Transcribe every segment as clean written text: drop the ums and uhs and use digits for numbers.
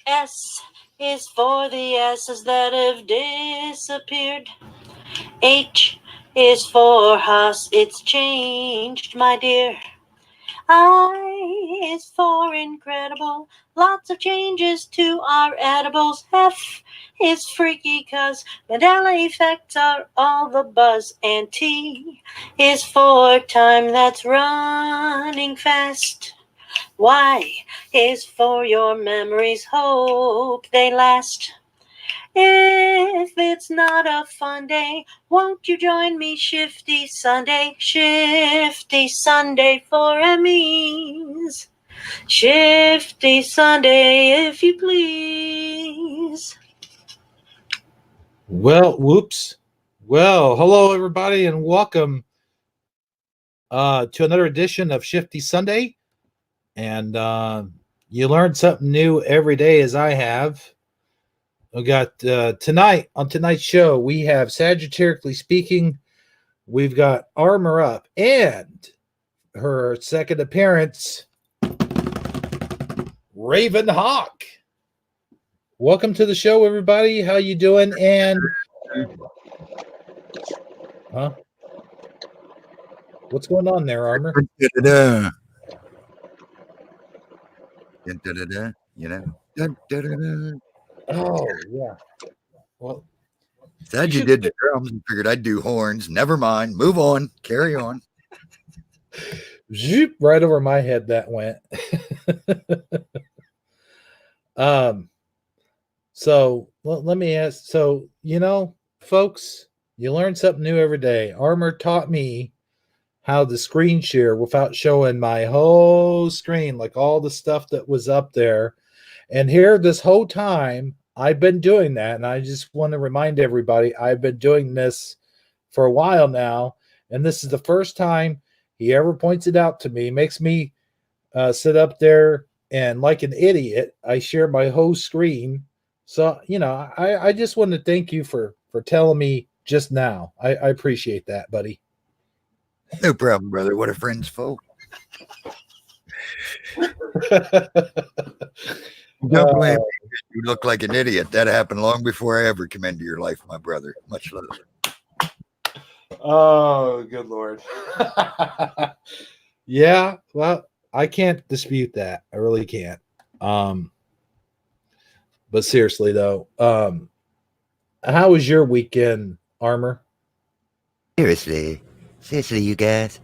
S is for the S's that have disappeared. H is for Haas, it's changed, my dear. I is for incredible, lots of changes to our edibles. F is freaky cause Mandela effects are all the buzz. And T is for time that's running fast. Y is for your memories, hope they last. If it's not a fun day, won't you join me Shifty Sunday? Shifty Sunday for Emmys. Shifty Sunday, if you please. Well, whoops. Well, hello everybody and welcome to another edition of Shifty Sunday. And you learn something new every day as I have. We got tonight, on tonight's show, we have Sagittarically Speaking, we've got Armor Up, and her second appearance, Raven Hawk. Welcome to the show, everybody. How you doing? And what's going on there, Armor? You know. Oh, yeah. Well, Said you did the drums and figured I'd do horns. Never mind. Move on. Carry on. Zoop, right over my head that went. So let me ask. So, folks, you learn something new every day. Armor taught me how to screen share without showing my whole screen, like all the stuff that was up there. And here, this whole time, I've been doing that. And I just want to remind everybody, I've been doing this for a while now. And this is the first time he ever points it out to me, makes me sit up there and like an idiot, I share my whole screen. So, I just want to thank you for telling me just now. I appreciate that, buddy. No problem, brother. What a friend's for. Don't blame me. You look like an idiot. That happened long before I ever came into your life, my brother. Much love. Oh, good Lord. Yeah, well, I can't dispute that. I really can't. But seriously though, how was your weekend, Armor? Seriously, you guys.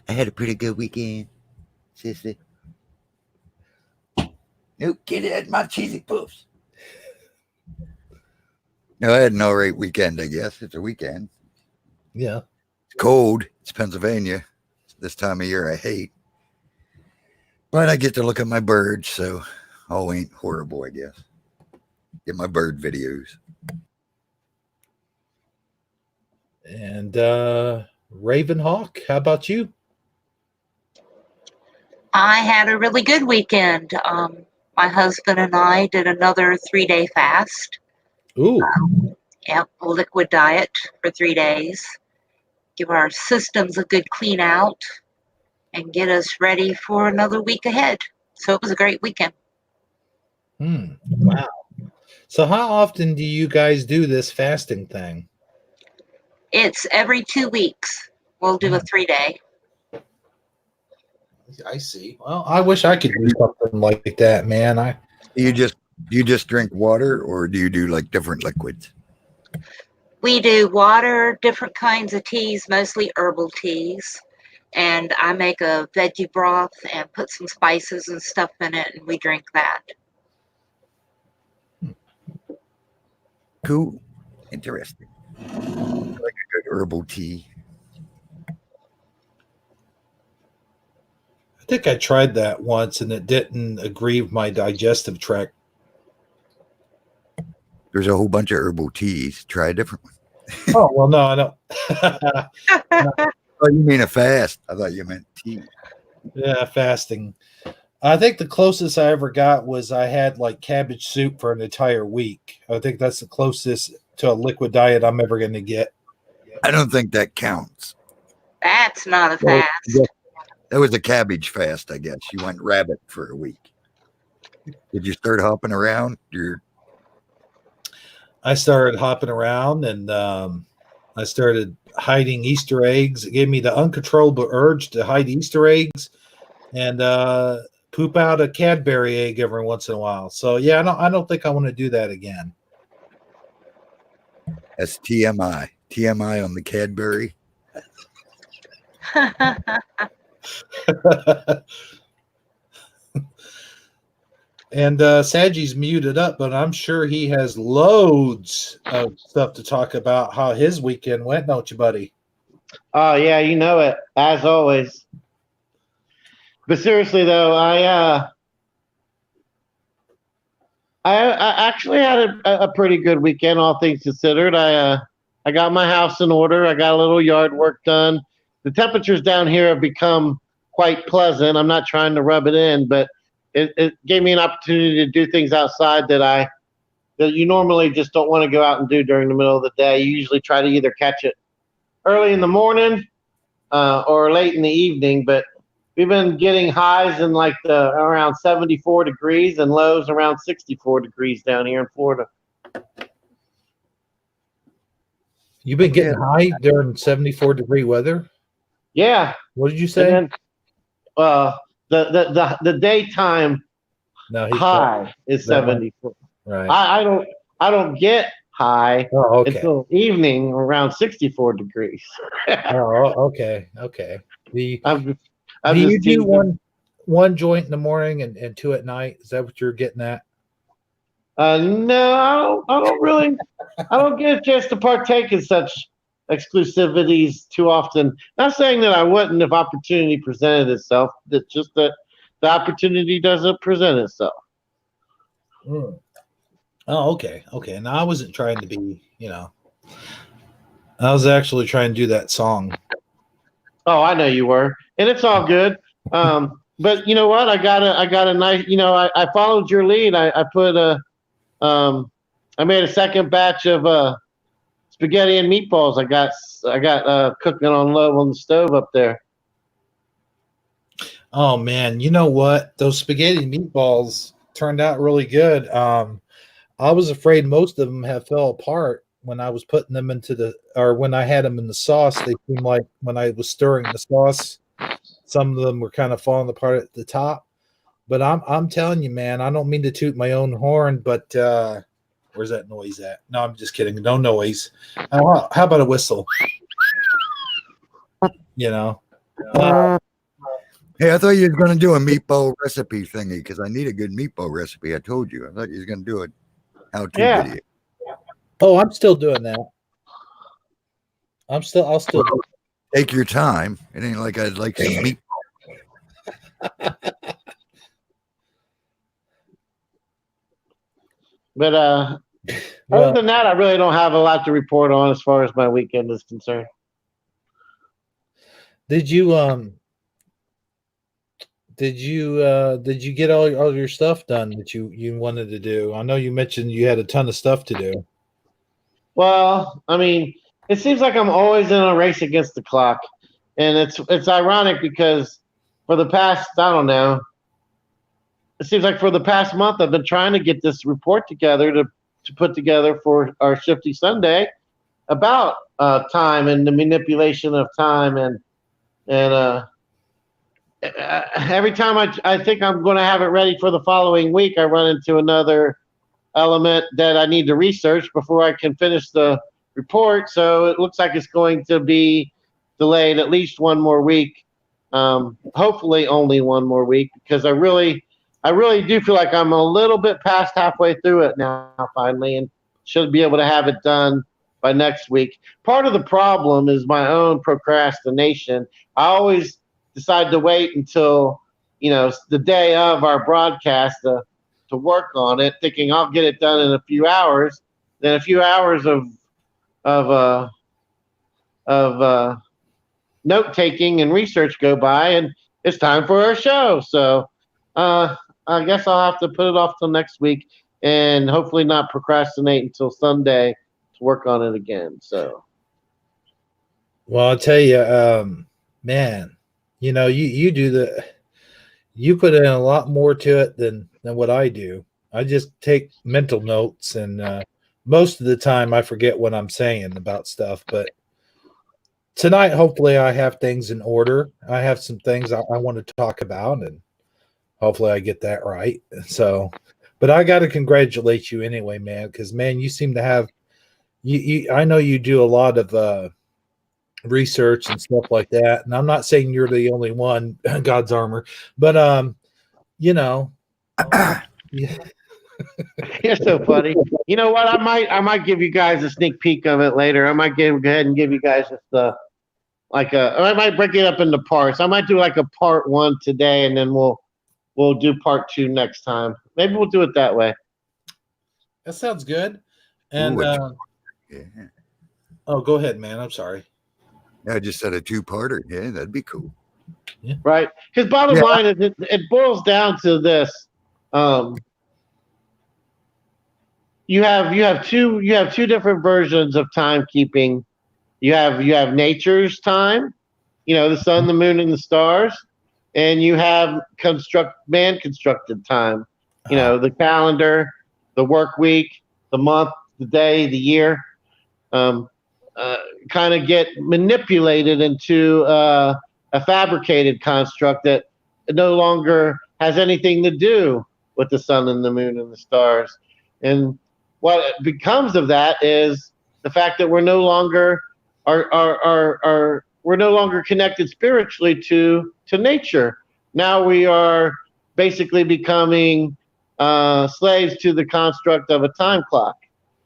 I had a pretty good weekend. Seriously. No kid had my cheesy puffs. No, I had an all right weekend, I guess. It's a weekend. Yeah. It's cold. It's Pennsylvania. This time of year I hate. But I get to look at my birds, so all ain't horrible, I guess. Get my bird videos. And Raven Hawk, how about you? I had a really good weekend. My husband and I did another 3-day fast. Ooh. Yep, a liquid diet for 3 days. Give our systems a good clean out and get us ready for another week ahead. So it was a great weekend. Wow. So how often do you guys do this fasting thing? It's every 2 weeks. We'll do a 3-day. I see. Well, I wish I could do something like that, man. Do you just drink water, or do you do like different liquids? We do water, different kinds of teas, mostly herbal teas. And I make a veggie broth and put some spices and stuff in it, and we drink that. Cool. Interesting. I like a good herbal tea. I think I tried that once and it didn't agree with my digestive tract. There's a whole bunch of herbal teas. Try a different one. Oh, well, no, I don't. Oh, you mean a fast? I thought you meant tea. Yeah, fasting. I think the closest I ever got was I had like cabbage soup for an entire week. I think that's the closest to a liquid diet I'm ever going to get. I don't think that counts. That's not a fast. That was a cabbage fast, I guess. You went rabbit for a week. Did you start hopping around? I started hopping around, and I started hiding Easter eggs. It gave me the uncontrollable urge to hide Easter eggs and poop out a Cadbury egg every once in a while. So yeah, I don't think I want to do that again. That's TMI. TMI on the Cadbury. And Saji's muted up, but I'm sure he has loads of stuff to talk about how his weekend went, don't you, buddy? Oh yeah, you know it, as always. But seriously though, I actually had a pretty good weekend, all things considered. I got my house in order. I got a little yard work done. The temperatures down here have become quite pleasant. I'm not trying to rub it in, but it gave me an opportunity to do things outside that you normally just don't want to go out and do during the middle of the day. You usually try to either catch it early in the morning or late in the evening, but we've been getting highs in like around 74 degrees and lows around 64 degrees down here in Florida. You've been getting high during 74-degree weather? Yeah. What did you say? And then, the daytime high is 74. Right. I don't get high until evening around 64 degrees. Okay. I'm do you just do one joint in the morning and two at night? Is that what you're getting at? No, I don't really. I don't get a chance to partake in such exclusivities too often. Not saying that I wouldn't if opportunity presented itself. It's just that the opportunity doesn't present itself. Mm. Oh, okay. Now I wasn't trying to be, I was actually trying to do that song. Oh, I know you were, and it's all good. But you know what? I got a nice. I followed your lead. I put I made a second batch of spaghetti and meatballs. I got cooking on low on the stove up there. Oh man, you know what? Those spaghetti meatballs turned out really good. I was afraid most of them have fell apart when I was putting them when I had them in the sauce. They seemed like when I was stirring the sauce, some of them were kind of falling apart at the top. But I'm telling you, man, I don't mean to toot my own horn, but where's that noise at? No, I'm just kidding. No noise. How about a whistle? Hey, I thought you were going to do a meatball recipe thingy because I need a good meatball recipe. I told you. I thought you were going to do it. How-to video. Oh, I'm still doing that. I'll still do it. Take your time. It ain't like I'd like some meat. But other than that, I really don't have a lot to report on as far as my weekend is concerned. Did you get all your stuff done that you wanted to do? I know you mentioned you had a ton of stuff to do. Well, I mean, it seems like I'm always in a race against the clock, and it's ironic because for the past, I don't know, it seems like for the past month I've been trying to get this report together to put together for our Shifty Sunday about time and the manipulation of time and every time I think I'm going to have it ready for the following week, I run into another element that I need to research before I can finish the report. So it looks like it's going to be delayed at least one more week. Hopefully only one more week, because I really do feel like I'm a little bit past halfway through it now finally, and should be able to have it done by next week. Part of the problem is my own procrastination. I always decide to wait until the day of our broadcast to work on it, thinking I'll get it done in a few hours. Then a few hours of note taking and research go by, and it's time for our show. So I guess I'll have to put it off till next week, and hopefully not procrastinate until Sunday to work on it again. So, well, I'll tell you, man, you do you put in a lot more to it than what I do. I just take mental notes, and most of the time I forget what I'm saying about stuff. But tonight, hopefully, I have things in order. I have some things I want to talk about, and hopefully, I get that right. So, but I got to congratulate you anyway, man, because man, you seem to have you. I know you do a lot of research and stuff like that, and I'm not saying you're the only one, God's armor, but you know, yeah. You're so funny. You know what? I might give you guys a sneak peek of it later. I might go ahead and give you guys just or I might break it up into parts. I might do like a part one today, and then we'll do part two next time. Maybe we'll do it that way. That sounds good. And Ooh, yeah. oh, go ahead, man. I'm sorry. I just said a two-parter. Yeah, that'd be cool. Right? Because bottom Yeah. line is it boils down to this. You have two different versions of timekeeping. You have nature's time, the sun, the moon, and the stars, and you have man constructed time. The calendar, the work week, the month, the day, the year, kind of get manipulated into a fabricated construct that no longer has anything to do with the sun and the moon and the stars. And what becomes of that is the fact that we're no longer we're no longer connected spiritually to nature. Now we are basically becoming slaves to the construct of a time clock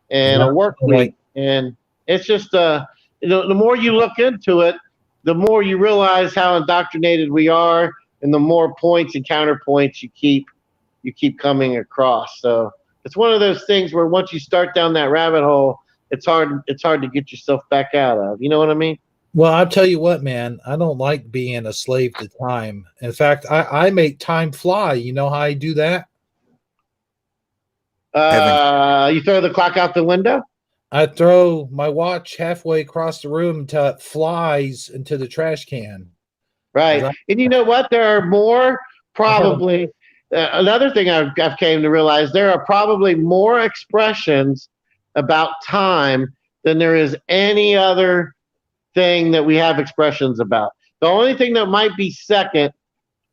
and a work week. And it's just the more you look into it, the more you realize how indoctrinated we are, and the more points and counterpoints you keep coming across. So it's one of those things where once you start down that rabbit hole, it's hard to get yourself back out of. You know what I mean? Well, I'll tell you what, man. I don't like being a slave to time. In fact, I make time fly. You know how I do that? You throw the clock out the window? I throw my watch halfway across the room until it flies into the trash can. Right. And you know what? There are more probably. Another thing I've came to realize, there are probably more expressions about time than there is any other thing that we have expressions about. The only thing that might be second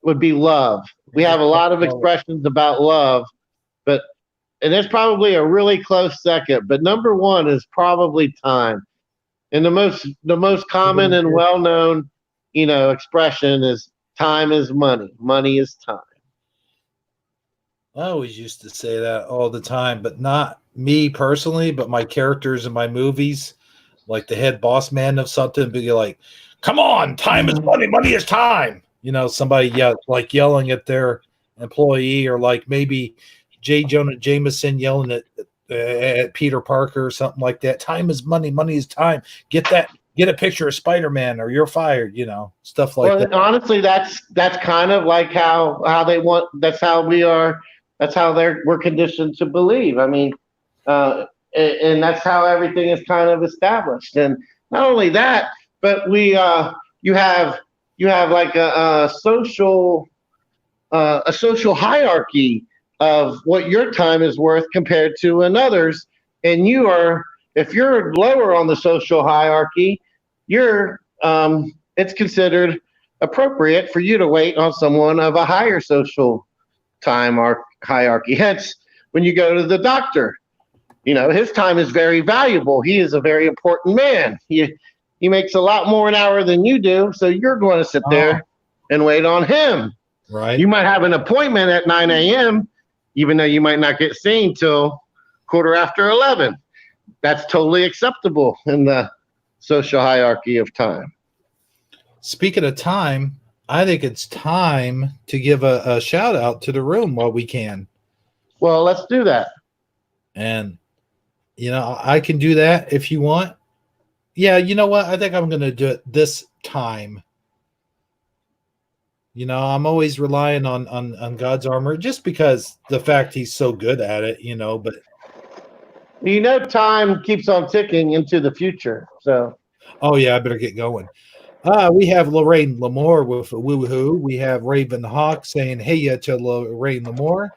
would be love. We have a lot of expressions about love, and there's probably a really close second, but number one is probably time. And the most common and well-known, expression is time is money. Money is time. I always used to say that all the time, but not me personally, but my characters in my movies, like the head boss man of something, be like, come on, time is money, money is time. Somebody yelling at their employee, or like maybe J. Jonah Jameson yelling at Peter Parker or something like that. Time is money, money is time. Get a picture of Spider-Man or you're fired, stuff like that. Honestly, that's kind of like how they want, that's how we are. That's how we're conditioned to believe. I mean, and that's how everything is kind of established. And not only that, but you have like a social hierarchy of what your time is worth compared to another's. And if you're lower on the social hierarchy, it's considered appropriate for you to wait on someone of a higher social time or hierarchy. Hence, when you go to the doctor, his time is very valuable. He is a very important man. He makes a lot more an hour than you do, so you're going to sit there and wait on him. Right. You might have an appointment at 9 a.m., even though you might not get seen till 11:15. That's totally acceptable in the social hierarchy of time. Speaking of time, I think it's time to give a shout out to the room while we can. Well, let's do that. And, I can do that if you want. Yeah, you know what? I think I'm going to do it this time. I'm always relying on God's armor just because the fact he's so good at it, but. Time keeps on ticking into the future. So. Oh, yeah, I better get going. We have Lorraine Lamore with a woohoo. We have Raven Hawk saying hey ya to Lorraine Lamore.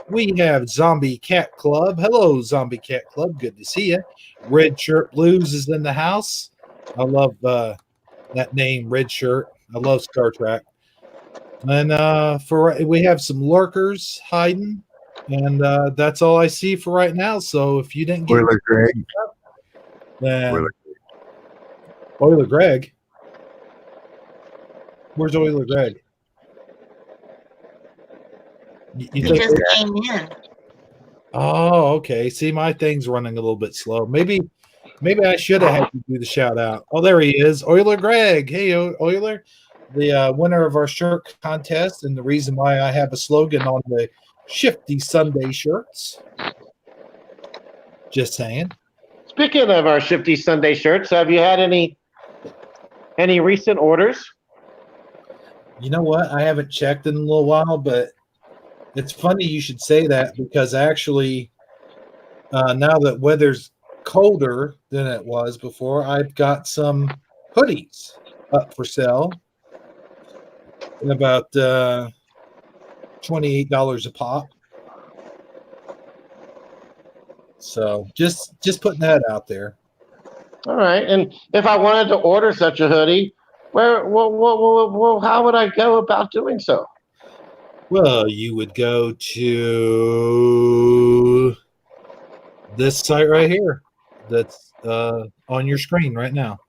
We have Zombie Cat Club. Hello, Zombie Cat Club. Good to see you. Red Shirt Blues is in the house. I love that name, Red Shirt. I love Star Trek. And we have some lurkers hiding, and that's all I see for right now. So if you didn't get Spoiler, Greg. then Euler Greg. Where's Euler Greg? You He think just came in. Oh, okay. See, my thing's running a little bit slow. Maybe I should have had you do the shout out. Oh, there he is. Euler Greg. Hey, Euler, the winner of our shirt contest, and the reason why I have a slogan on the Shifty Sunday shirts. Just saying. Speaking of our Shifty Sunday shirts, have you had any recent orders? You know what? I haven't checked in a little while, but it's funny you should say that because actually, now that weather's colder than it was before, I've got some hoodies up for sale at about $28 a pop. So just putting that out there. All right. And if I wanted to order such a hoodie, how would I go about doing so? Well, you would go to this site right here that's on your screen right now.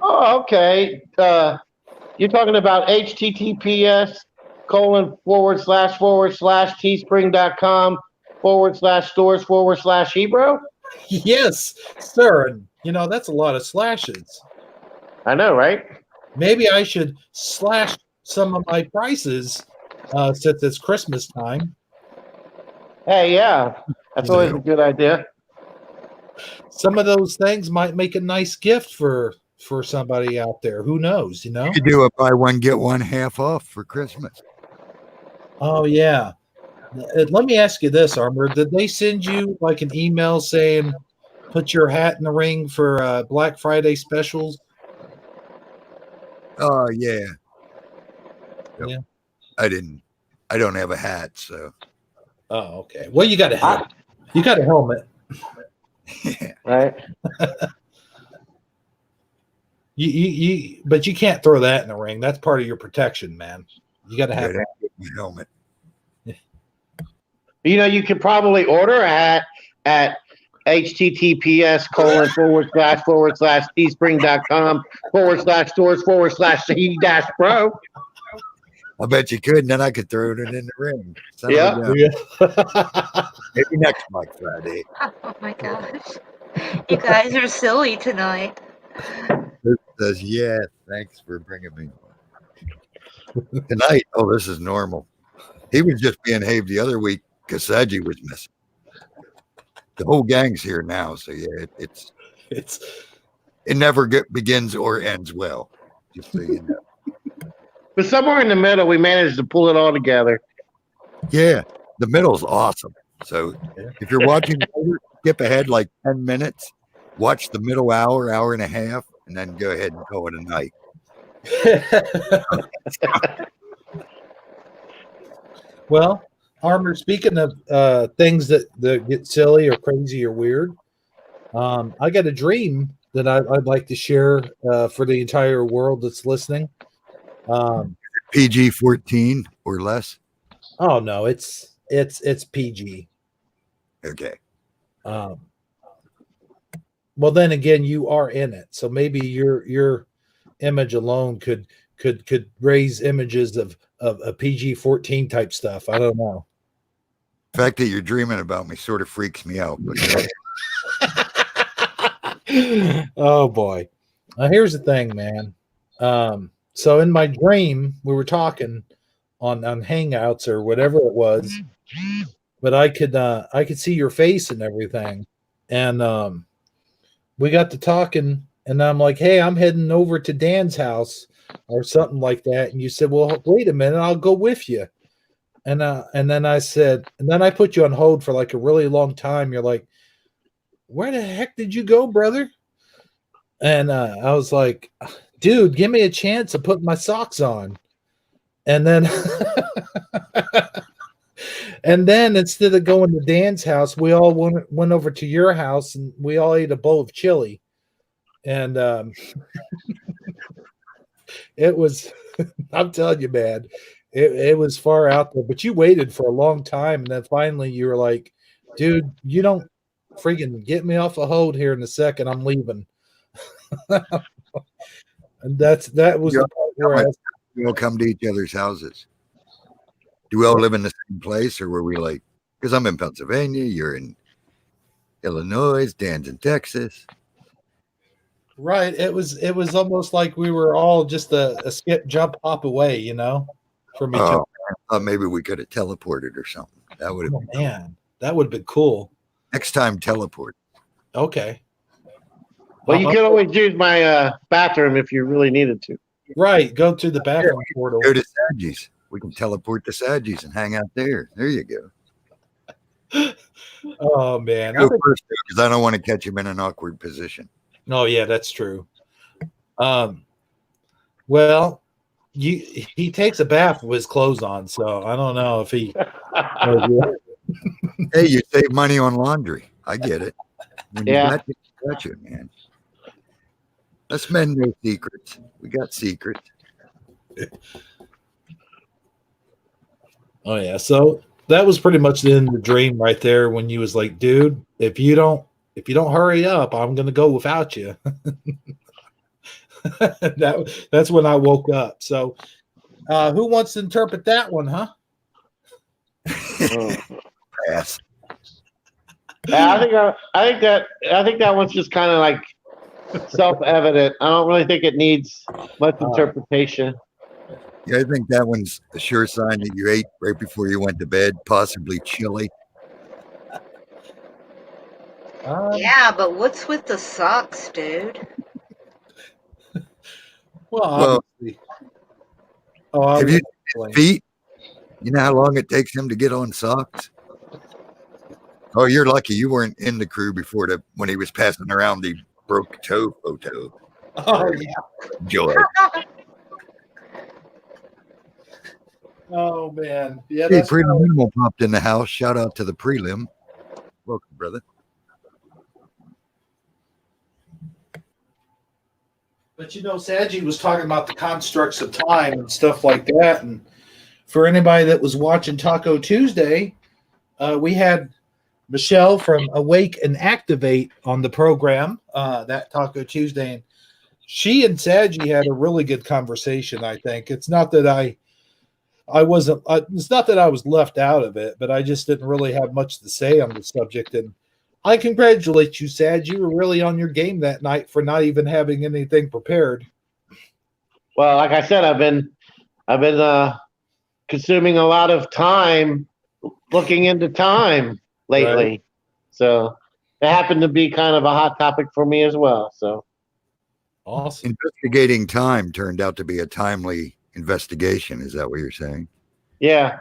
Oh, okay. You're talking about https://teespring.com/stores/Hebrew? Yes, sir. And, that's a lot of slashes. I know, right? Maybe I should slash some of my prices since it's Christmas time. Hey, yeah. That's always a good idea. Some of those things might make a nice gift for somebody out there. Who knows, You could do a buy one, get one half off for Christmas. Oh, yeah. Let me ask you this, Armor. Did they send you like an email saying put your hat in the ring for Black Friday specials? Oh, yeah. Yeah. I don't have a hat, so. Oh, okay. Well, you got a helmet. You got a helmet. Yeah. Right. But you can't throw that in the ring. That's part of your protection, man. You got to have my helmet. You could probably order a hat at https://teespring.com/stores/he-pro. I bet you could, and then I could throw it in the ring. Yeah. Maybe next Black Friday. Oh my gosh. You guys are silly tonight. This says, yeah, thanks for bringing me tonight. Oh, this is normal. He was just being behaved the other week because Saji was missing. The whole gang's here now, so yeah, it never begins or ends well. Just so you know. But somewhere in the middle, we managed to pull it all together. Yeah, the middle's awesome. So if you're watching, skip ahead like 10 minutes, watch the middle hour and a half, and then go ahead and call it a night. Well, Armor, speaking of things that get silly or crazy or weird, I got a dream that I'd like to share for the entire world that's listening. PG-14 or less? Oh no, it's PG. Okay. Well, then again, you are in it, so maybe your image alone could raise images of a PG-14 type stuff. I don't know. The fact that you're dreaming about me sort of freaks me out. But Oh boy. Here's the thing, man. So in my dream, we were talking on Hangouts or whatever it was, but I could see your face and everything. And we got to talking, and I'm like, hey, I'm heading over to Dan's house or something like that. And you said, well, wait a minute, I'll go with you. And then I said, and then I put you on hold for like a really long time. You're like, where the heck did you go, brother? And I was like, dude, give me a chance of putting my socks on. And then and then instead of going to Dan's house, we all went over to your house and we all ate a bowl of chili. And it was, I'm telling you, man, it was far out there, but you waited for a long time. And then finally you were like, dude, you don't freaking get me off a hold here in a second. I'm leaving. And that was the part where we all come to each other's houses. Do we all live in the same place, or were we like? Because I'm in Pennsylvania, you're in Illinois, Dan's in Texas. right. It was almost like we were all just a skip, jump, hop away, you know, from each other. I thought maybe we could have teleported or something. That would have been Man, that would have been cool. next time. Teleport. Okay. Well, you can always use my bathroom if you really needed to. Right. Go to the bathroom portal. Go to Sadgie's. We can teleport to Sadgie's and hang out there. There you go. Oh man. Go first because I don't want to catch him in an awkward position. Oh yeah, that's true. Well, he takes a bath with his clothes on, so I don't know if he. Hey, you save money on laundry. I get it. When you got it, man. Us men know secrets. We got secrets. Oh yeah, so that was pretty much the end of the dream right there. When you was like, dude, if you don't hurry up, I'm gonna go without you. That's when I woke up. So, who wants to interpret that one, huh? Pass. Yeah, I think that one's just kind of like self-evident. I don't really think it needs much interpretation. Yeah, I think that one's a sure sign that you ate right before you went to bed, possibly chili. Yeah, but what's with the socks, dude? Well, obviously. Have you seen his feet? You know how long it takes him to get on socks? Oh, you're lucky you weren't in the crew before when he was passing around the broke toe photo. Oh yeah. Joy. Oh man. Yeah. Hey, Preliminal popped in the house. Shout out to the prelim. Welcome, brother. But you know, Saji was talking about the constructs of time and stuff like that. And for anybody that was watching Taco Tuesday, we had Michelle from Awake and Activate on the program that Taco Tuesday. And she and Saji had a really good conversation, I think. It's not that I wasn't, it's not that I was left out of it, but I just didn't really have much to say on the subject. And I congratulate you, Sad. You were really on your game that night for not even having anything prepared. Well, like I said, I've been consuming a lot of time looking into time lately. Right. So it happened to be kind of a hot topic for me as well. So awesome. Investigating time turned out to be a timely investigation. Is that what you're saying? Yeah.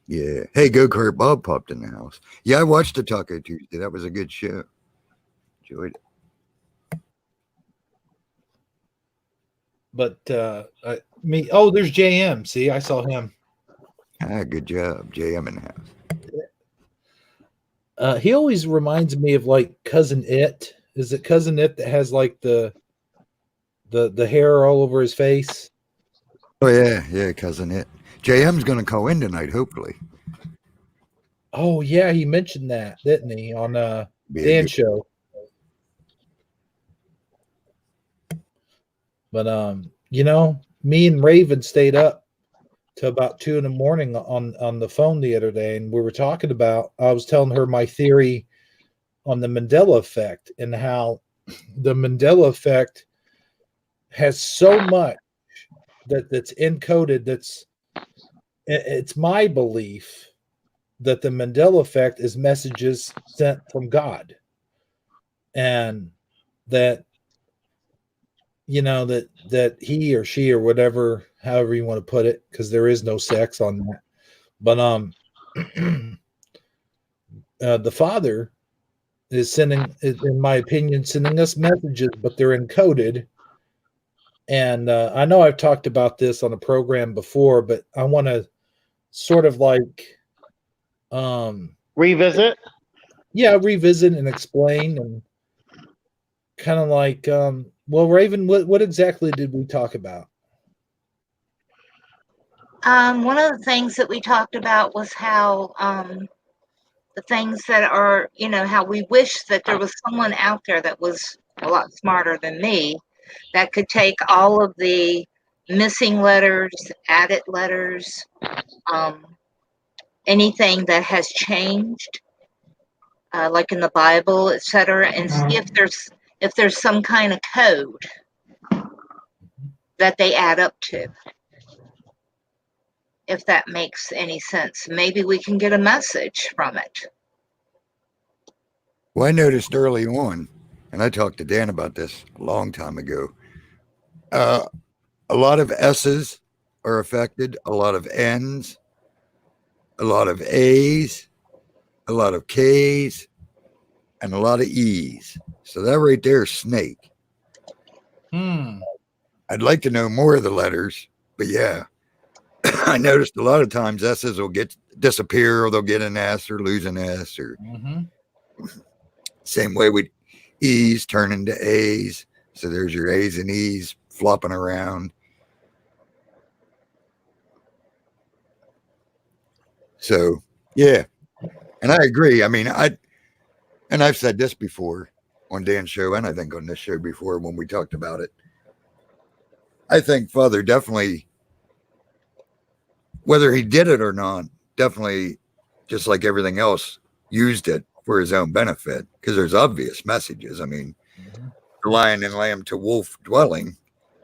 Yeah. Hey, Go-Kart Bob popped in the house. Yeah, I watched the Taco Tuesday. That was a good show. Enjoyed it. But there's JM. See, I saw him. Good job. JM in the house. He always reminds me of like Cousin It. Is it Cousin It that has like the hair all over his face? Oh yeah, Cousin It. JM's going to call in tonight, hopefully. Oh yeah, he mentioned that, didn't he, on Dan's show? But me and Raven stayed up to about 2 a.m. on the phone the other day, and we were talking about. I was telling her my theory on the Mandela effect and how the Mandela effect has so much that's encoded. It's my belief that the Mandela effect is messages sent from God, and that that he or she or whatever, however you want to put it, because there is no sex on that, but the Father is sending, in my opinion, sending us messages, but they're encoded, And I know I've talked about this on a program before, but I want to sort of like revisit. Yeah, revisit and explain, and kind of like well, Raven, what exactly did we talk about? One of the things that we talked about was how the things that are, how we wish that there was someone out there that was a lot smarter than me that could take all of the missing letters, added letters, anything that has changed, like in the Bible, etc., and see if there's some kind of code that they add up to. If that makes any sense, maybe we can get a message from it. Well, I noticed early on, and I talked to Dan about this a long time ago. A lot of S's are affected, a lot of N's, a lot of A's, a lot of K's, and a lot of E's. So that right there is snake. I'd like to know more of the letters, but yeah, I noticed a lot of times S's will disappear, or they'll get an S or lose an S, or same way with E's turn into A's. So there's your A's and E's flopping around. So yeah, and I agree. I mean, I've said this before on Dan's show, and I think on this show before when we talked about it. I think Father definitely, whether he did it or not, definitely, just like everything else, used it for his own benefit, because there's obvious messages. I mean, the lion and lamb to wolf dwelling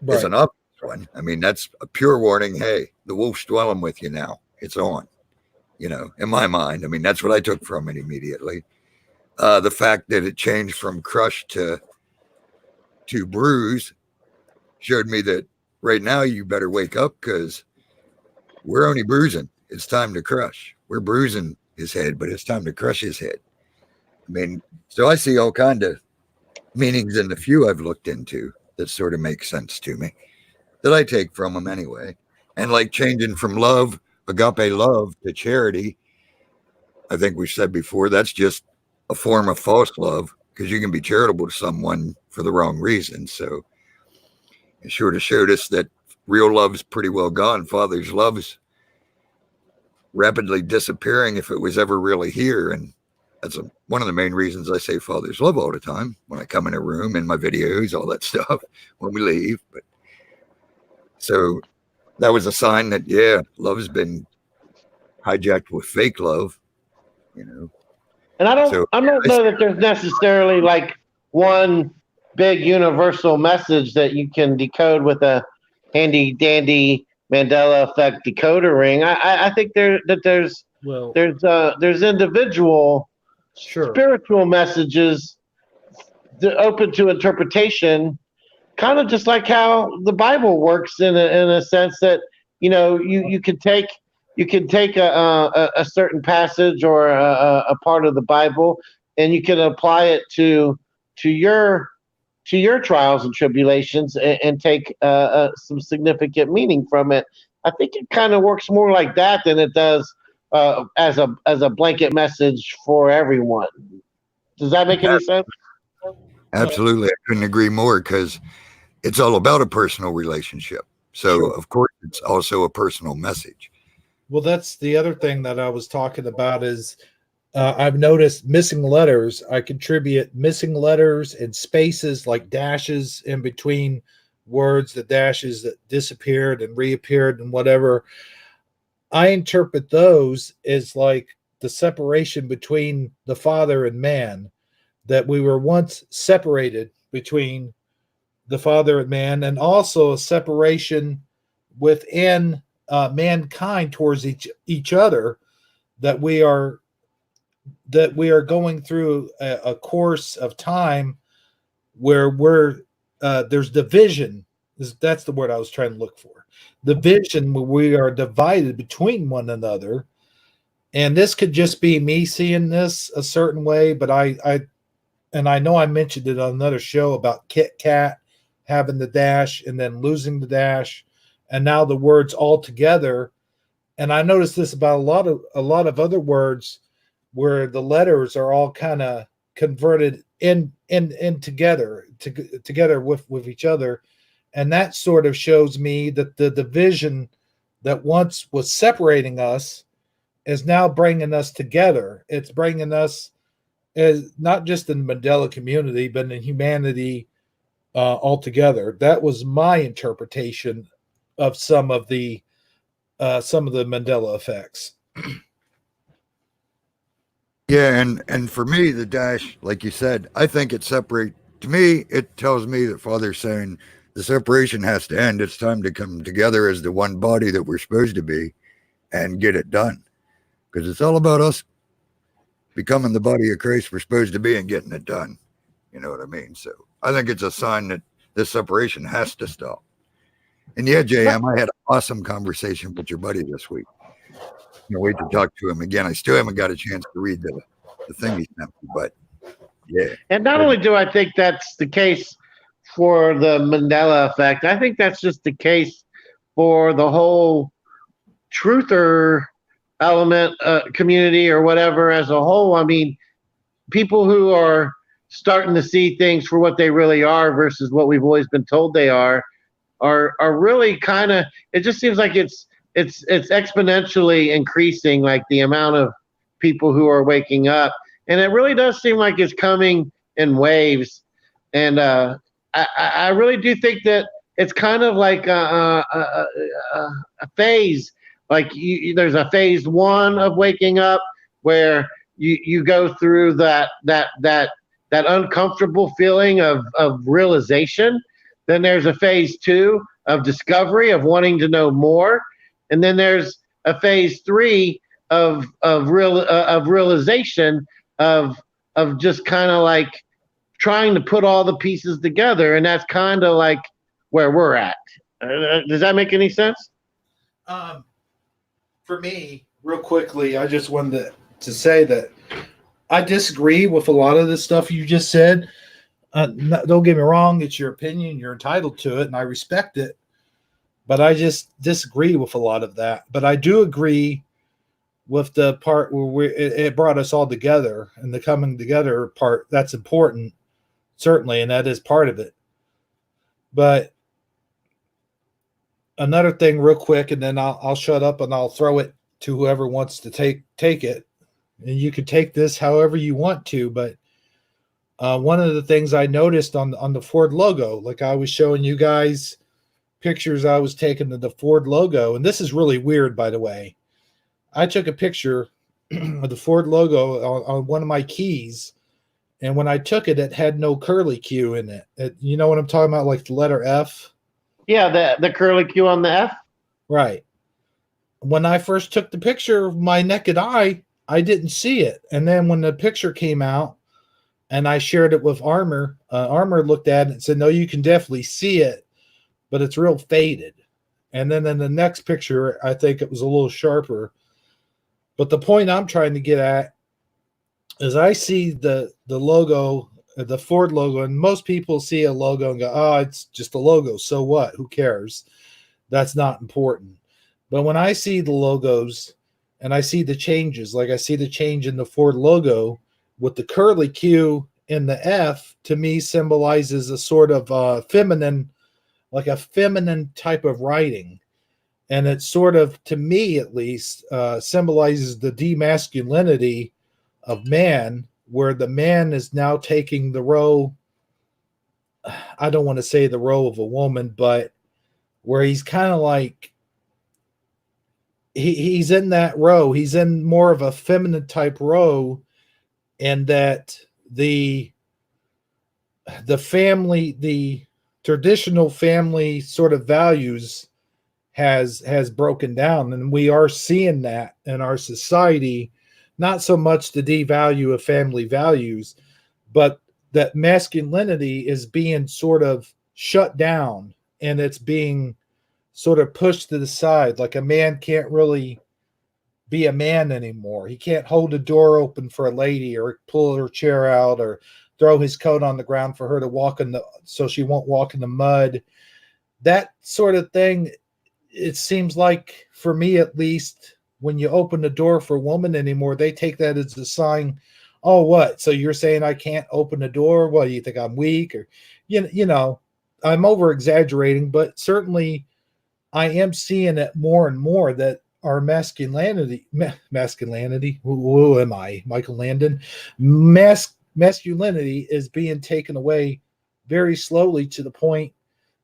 is an obvious one. I mean, that's a pure warning. Hey, the wolf's dwelling with you now. It's on. In my mind. I mean, that's what I took from it immediately. The fact that it changed from crush to bruise showed me that right now you better wake up, because we're only bruising. It's time to crush. We're bruising his head, but it's time to crush his head. I mean, so I see all kind of meanings in the few I've looked into that sort of make sense to me, that I take from them anyway. And like changing from love, agape love, to charity, I think we said before, that's just a form of false love, because you can be charitable to someone for the wrong reason. So it sort of showed us that real love's pretty well gone. Father's love's rapidly disappearing, if it was ever really here. And that's one of the main reasons I say Father's love all the time when I come in a room, in my videos, all that stuff, when we leave. But so that was a sign that, yeah, love's been hijacked with fake love, And I don't know that there's necessarily like one big universal message that you can decode with a handy dandy Mandela effect decoder ring. I think there's individual spiritual messages open to interpretation, kind of just like how the Bible works in a sense that you can take a certain passage or a part of the Bible, and you can apply it to your trials and tribulations, and take some significant meaning from it. I think it kind of works more like that than it does as a blanket message for everyone. Does that make any sense? Absolutely. I couldn't agree more, because it's all about a personal relationship. So, of course, it's also a personal message. Well, that's the other thing that I was talking about is I've noticed missing letters. I contribute missing letters and spaces, like dashes in between words, the dashes that disappeared and reappeared and whatever. I interpret those as like the separation between the Father and man, that we were once separated between the Father and man, and also a separation within mankind towards each other, that we are going through a course of time where there's division. That's the word I was trying to look for. Division, where we are divided between one another. And this could just be me seeing this a certain way, but I know I mentioned it on another show about Kit Kat having the dash and then losing the dash, and now the words all together. And I noticed this about a lot of other words where the letters are all kind of converted in together with each other. And that sort of shows me that the division that once was separating us is now bringing us together. It's bringing us as not just in the Mandela community, but in humanity altogether. That was my interpretation of some of the Mandela effects. Yeah, and for me, the dash, like you said, I think it separate. To me, it tells me that Father's saying the separation has to end. It's time to come together as the one body that we're supposed to be, and get it done. Because it's all about us becoming the body of Christ we're supposed to be and getting it done. You know what I mean? So I think it's a sign that this separation has to stop. And yeah, JM, I had an awesome conversation with your buddy this week. Can't wait to talk to him again. I still haven't got a chance to read the thing he sent me, but yeah. And not only do I think that's the case for the Mandela effect, I think that's just the case for the whole truther element community or whatever as a whole. I mean, people who are starting to see things for what they really are versus what we've always been told they are really kind of, it just seems like it's exponentially increasing, like the amount of people who are waking up, and it really does seem like it's coming in waves. And I really do think that it's kind of like a phase. Like there's a phase one of waking up where you go through that uncomfortable feeling of realization. Then there's a phase two of discovery, of wanting to know more, and then there's a phase three of realization of just kind of like trying to put all the pieces together, and that's kind of like where we're at. Does that make any sense? For me, real quickly, I just wanted to say that I disagree with a lot of the stuff you just said. Don't get me wrong, it's your opinion, you're entitled to it, and I respect it. But I just disagree with a lot of that. But I do agree with the part where it brought us all together, and the coming together part, that's important, certainly, and that is part of it. But another thing real quick, and then I'll shut up and I'll throw it to whoever wants to take it. And you can take this however you want to, but one of the things I noticed on the Ford logo, like I was showing you guys pictures I was taking of the Ford logo, and this is really weird, by the way. I took a picture of the Ford logo on one of my keys, and when I took it, it had no curly Q in it. You know what I'm talking about, like the letter F? Yeah, the curly Q on the F? Right. When I first took the picture of my naked eye, I didn't see it. And then when the picture came out, and I shared it with Armor. Armor looked at it and said, no, you can definitely see it, but it's real faded. And then in the next picture, I think it was a little sharper. But the point I'm trying to get at is I see the logo, the Ford logo, and most people see a logo and go, oh, it's just a logo. So what? Who cares? That's not important. But when I see the logos and I see the changes, like I see the change in the Ford logo, with the curly Q in the F, to me symbolizes a sort of feminine, like a feminine type of writing. And it sort of, to me at least, symbolizes the demasculinity of man, where the man is now taking the role, I don't want to say the role of a woman, but where he's kind of like, he's in that row. He's in more of a feminine type row, and that the family, the traditional family sort of values has broken down, and we are seeing that in our society. Not so much the devalue of family values, but that masculinity is being sort of shut down, and it's being sort of pushed to the side. Like a man can't really be a man anymore. He can't hold a door open for a lady or pull her chair out or throw his coat on the ground for her to walk in so she won't walk in the mud. That sort of thing, it seems like, for me at least, when you open the door for a woman anymore, they take that as a sign. Oh, what? So you're saying I can't open the door? What, do you think I'm weak? Or, you know, I'm over exaggerating, but certainly I am seeing it more and more that our masculinity, who am I, Michael Landon? Masculinity is being taken away very slowly to the point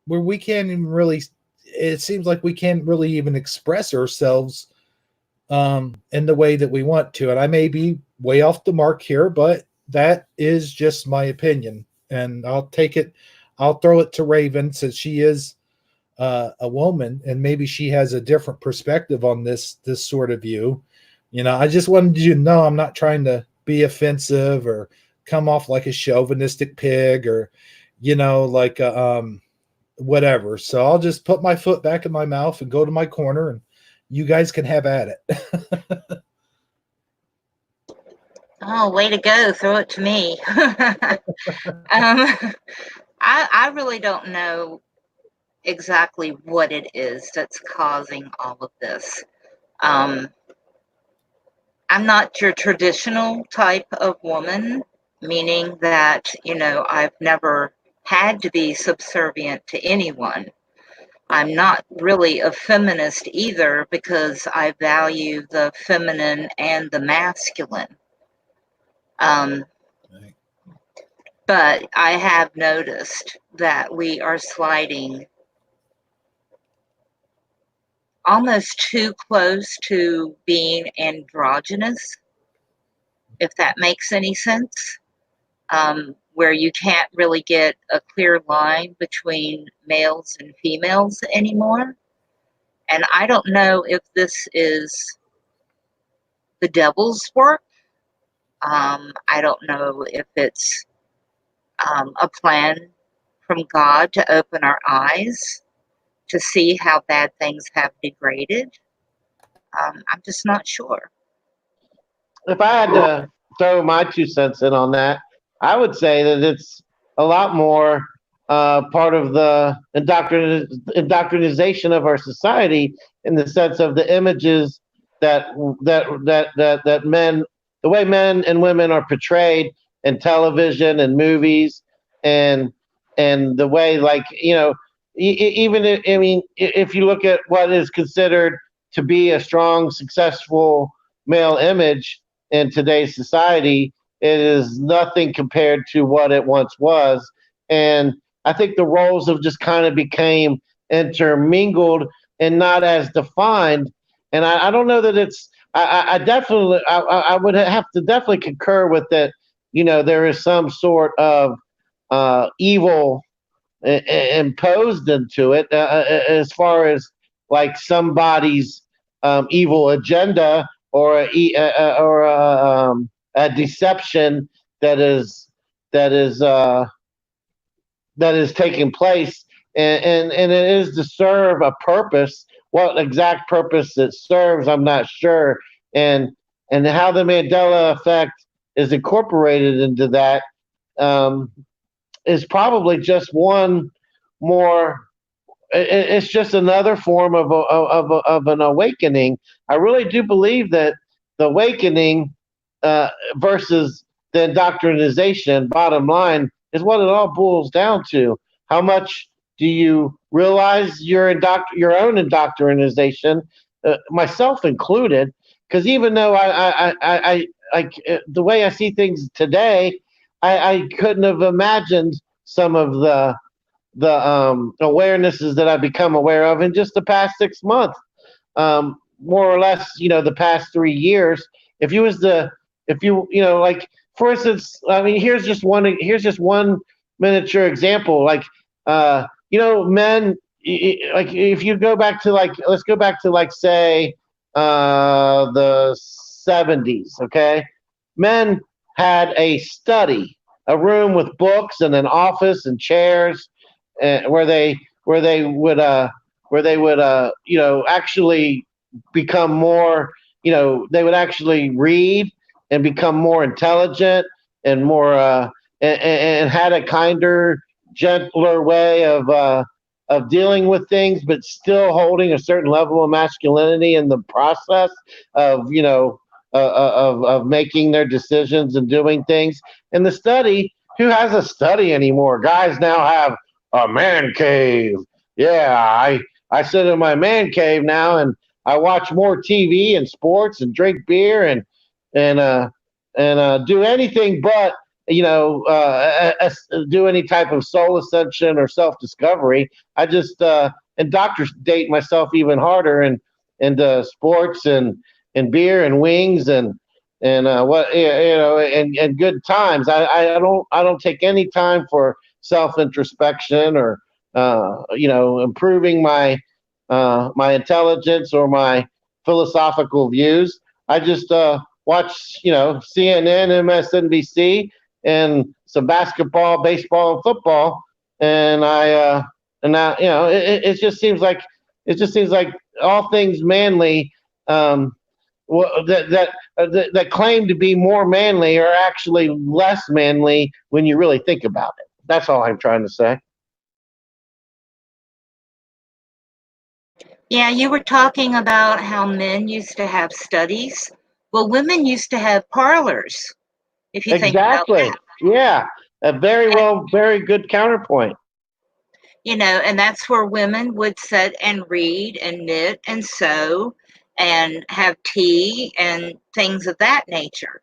where we can't even really, it seems like we can't really even express ourselves in the way that we want to. And I may be way off the mark here, but that is just my opinion. And I'll take it, I'll throw it to Raven, since she is a woman, and maybe she has a different perspective on this sort of view. You know, I just wanted you to know I'm not trying to be offensive or come off like a chauvinistic pig, or, you know, like whatever. So I'll just put my foot back in my mouth and go to my corner, and you guys can have at it. Oh, way to go. Throw it to me. I really don't know exactly what it is that's causing all of this. I'm not your traditional type of woman, meaning that, you know, I've never had to be subservient to anyone. I'm not really a feminist either, because I value the feminine and the masculine. But I have noticed that we are sliding almost too close to being androgynous, if that makes any sense, where you can't really get a clear line between males and females anymore. And I don't know if this is the devil's work. I don't know if it's a plan from God to open our eyes to see how bad things have degraded. I'm just not sure. If I had to throw my 2 cents in on that, I would say that it's a lot more part of the indoctrinization of our society, in the sense of the images that men, the way men and women are portrayed in television and movies, and the way, like, you know, even I mean, if you look at what is considered to be a strong, successful male image in today's society, it is nothing compared to what it once was. And I think the roles have just kind of became intermingled and not as defined. And I don't know that it's, I definitely, I would have to definitely concur with that. You know, there is some sort of evil imposed into it, as far as like somebody's evil agenda, or a deception that is taking place, and it is to serve a purpose. What exact purpose it serves, I'm not sure, and how the Mandela effect is incorporated into that is probably just one more. It's just another form of an awakening. I really do believe that the awakening versus the indoctrinization, bottom line, is what it all boils down to. How much do you realize your own indoctrinization, myself included? Because even though the way I see things today, I couldn't have imagined some of the awarenesses that I've become aware of in just the past 6 months, more or less, you know, the past 3 years. If you know, like, for instance, I mean, here's just one miniature example. Like, you know, men, like, if you go back to, like, let's go back to, like, say, the 70s. Okay, men had a study, a room with books and an office and chairs, where they would you know, actually become more, you know, they would actually read and become more intelligent and more and had a kinder, gentler way of dealing with things, but still holding a certain level of masculinity in the process of of making their decisions and doing things. In the study, who has a study anymore? Guys now have a man cave. Yeah, I sit in my man cave now and I watch more TV and sports and drink beer and uh do anything but do any type of soul ascension or self discovery. I just indoctrinate date myself even harder and into sports and beer and wings and what and good times. I don't take any time for self introspection or improving my intelligence or my philosophical views. I just watch CNN, MSNBC, and some basketball, baseball, and football, and now it just seems like all things manly that claim to be more manly are actually less manly when you really think about it. That's all I'm trying to say. Yeah, you were talking about how men used to have studies. Well, women used to have parlors, if you think about Exactly. that. Yeah. Very good counterpoint. And that's where women would sit and read and knit and sew and have tea and things of that nature.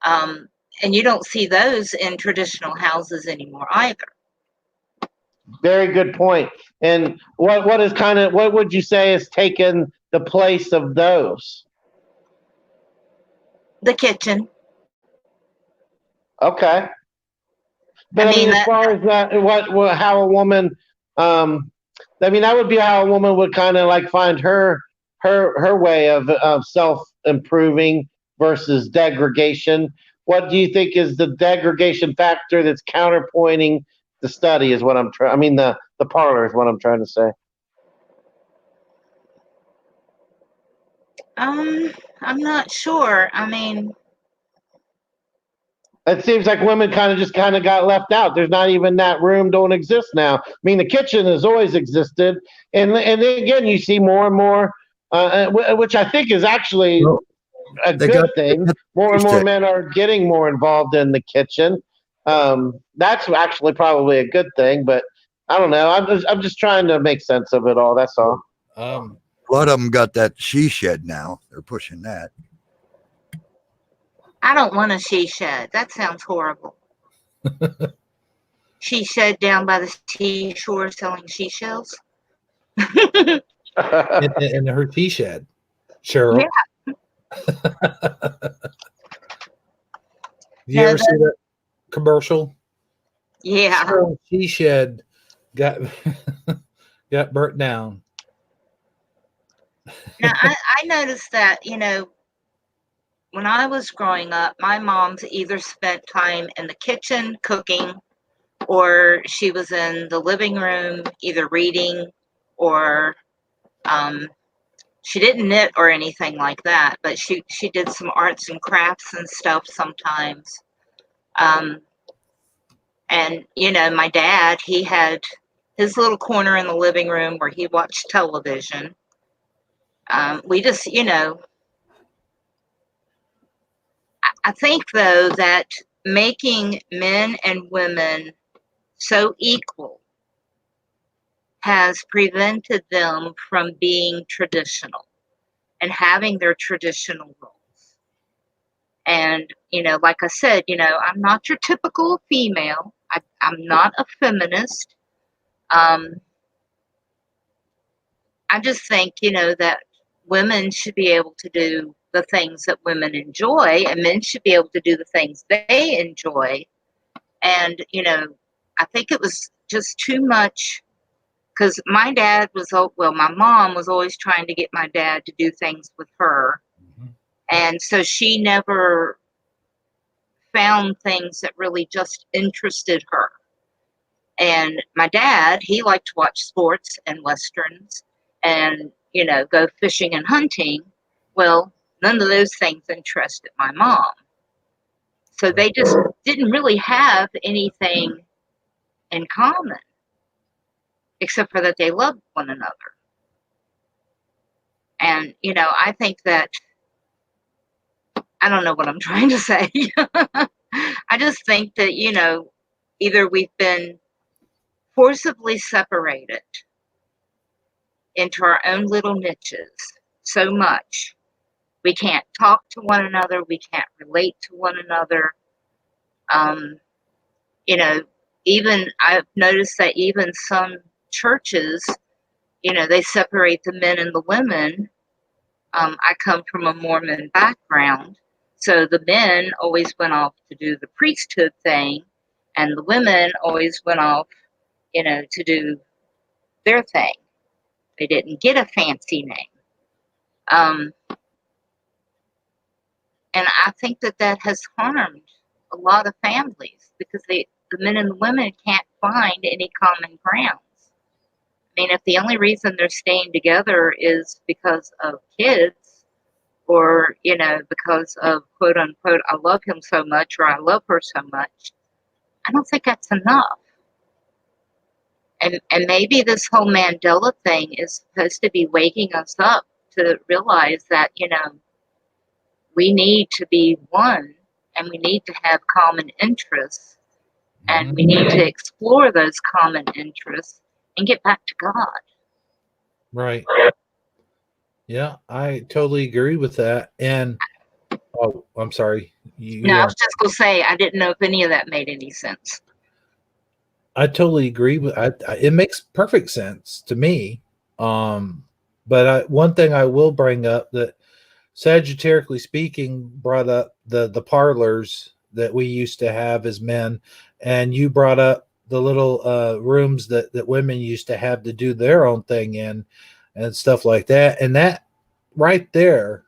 Um, and you don't see those in traditional houses anymore either. Very good point. And what would you say has taken the place of those? The kitchen. Okay. I But I mean, mean, as that, far as that, how a woman, I mean, that would be how a woman would kind of like find her way of self improving versus degradation. What do you think is the degradation factor that's counterpointing the study? Is what I'm trying. I mean, the parlor is what I'm trying to say. um, I'm not sure. I mean, It seems like women kind of got left out. There's not even that room don't exist now. I mean, the kitchen has always existed, and then again, you see more and more, which I think is actually Well, a good thing. More and more Tuesday. men are getting more involved in the kitchen. That's actually probably a good thing, but I don't know. I'm just trying to make sense of it all. That's all. Um, A lot of them got that she shed now. They're pushing that. I don't want a she shed. That sounds horrible. She shed down by the seashore selling seashells. in her tea shed, Cheryl. Yeah. You No, ever see that commercial? yeah. Cheryl tea shed got got burnt down. Now, I noticed that, when I was growing up, my mom's either spent time in the kitchen cooking or she was in the living room either reading or she didn't knit or anything like that, but she did some arts and crafts and stuff sometimes. Um, and my dad, he had his little corner in the living room where he watched television. We just, I think though that making men and women so equal has prevented them from being traditional and having their traditional roles. And, like I said, I'm not your typical female. I'm not a feminist. Um, I just think, that women should be able to do the things that women enjoy, and men should be able to do the things they enjoy. And, I think it was just too much because my dad was, well, my mom was always trying to get my dad to do things with her. Mm-hmm. And so she never found things that really just interested her. And my dad, he liked to watch sports and westerns and, go fishing and hunting. Well, none of those things interested my mom. So they just didn't really have anything in common, except for that they loved one another. And, I think that, I don't know what I'm trying to say. I just think that, either we've been forcibly separated into our own little niches so much. We can't talk to one another. We can't relate to one another. Even I've noticed that even some churches, they separate the men and the women. I come from a Mormon background. So the men always went off to do the priesthood thing, and the women always went off, to do their thing. They didn't get a fancy name. And I think that has harmed a lot of families because the men and the women can't find any common grounds. I mean, if the only reason they're staying together is because of kids or, because of quote unquote, I love him so much or I love her so much, I don't think that's enough. And maybe this whole Mandela thing is supposed to be waking us up to realize that, we need to be one and we need to have common interests and we need to explore those common interests and get back to God. Right. Yeah, I totally agree with that. And I'm sorry. I was just going to say, I didn't know if any of that made any sense. I totally agree with it. Makes perfect sense to me. But one thing I will bring up that Sagittarically speaking brought up the parlors that we used to have as men, and you brought up the little rooms that women used to have to do their own thing in and stuff like that. And that right there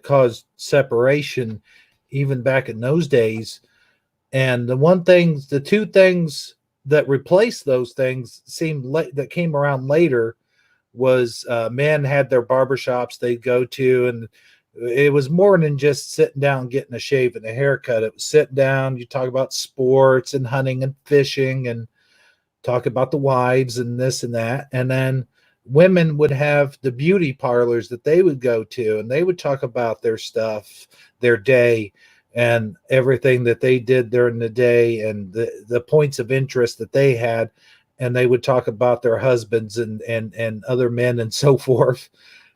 caused separation even back in those days. And the two things that replaced those things that came around later was men had their barbershops they'd go to, and it was more than just sitting down, getting a shave and a haircut. It was sitting down, you talk about sports and hunting and fishing and talk about the wives and this and that. And then women would have the beauty parlors that they would go to, and they would talk about their stuff, their day, and everything that they did during the day and the points of interest that they had. And they would talk about their husbands and other men and so forth.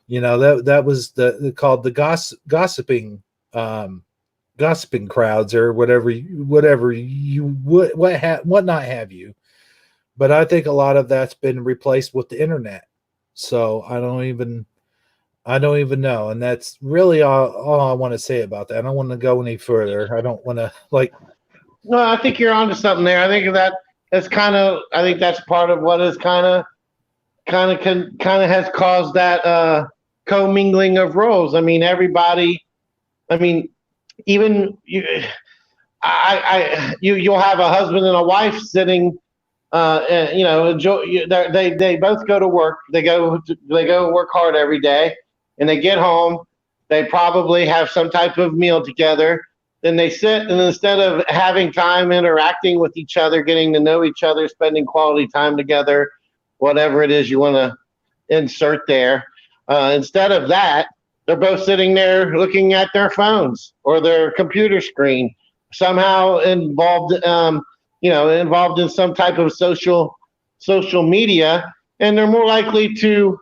That was called the gossiping crowds or whatever you would what not have you. But I think a lot of that's been replaced with the internet. So I don't even know. And that's really all I want to say about that. I don't want to go any further. I don't want to No, I think you're onto something there. I think that's I think that's part of what is kind of has caused that commingling of roles. I mean, everybody. I mean, even you. You'll have a husband and a wife sitting. Enjoy. They both go to work. They go work hard every day, and they get home. They probably have some type of meal together. Then they sit, and instead of having time interacting with each other, getting to know each other, spending quality time together, whatever it is you want to insert there, instead of that, they're both sitting there looking at their phones or their computer screen, somehow involved in some type of social media, and they're more likely to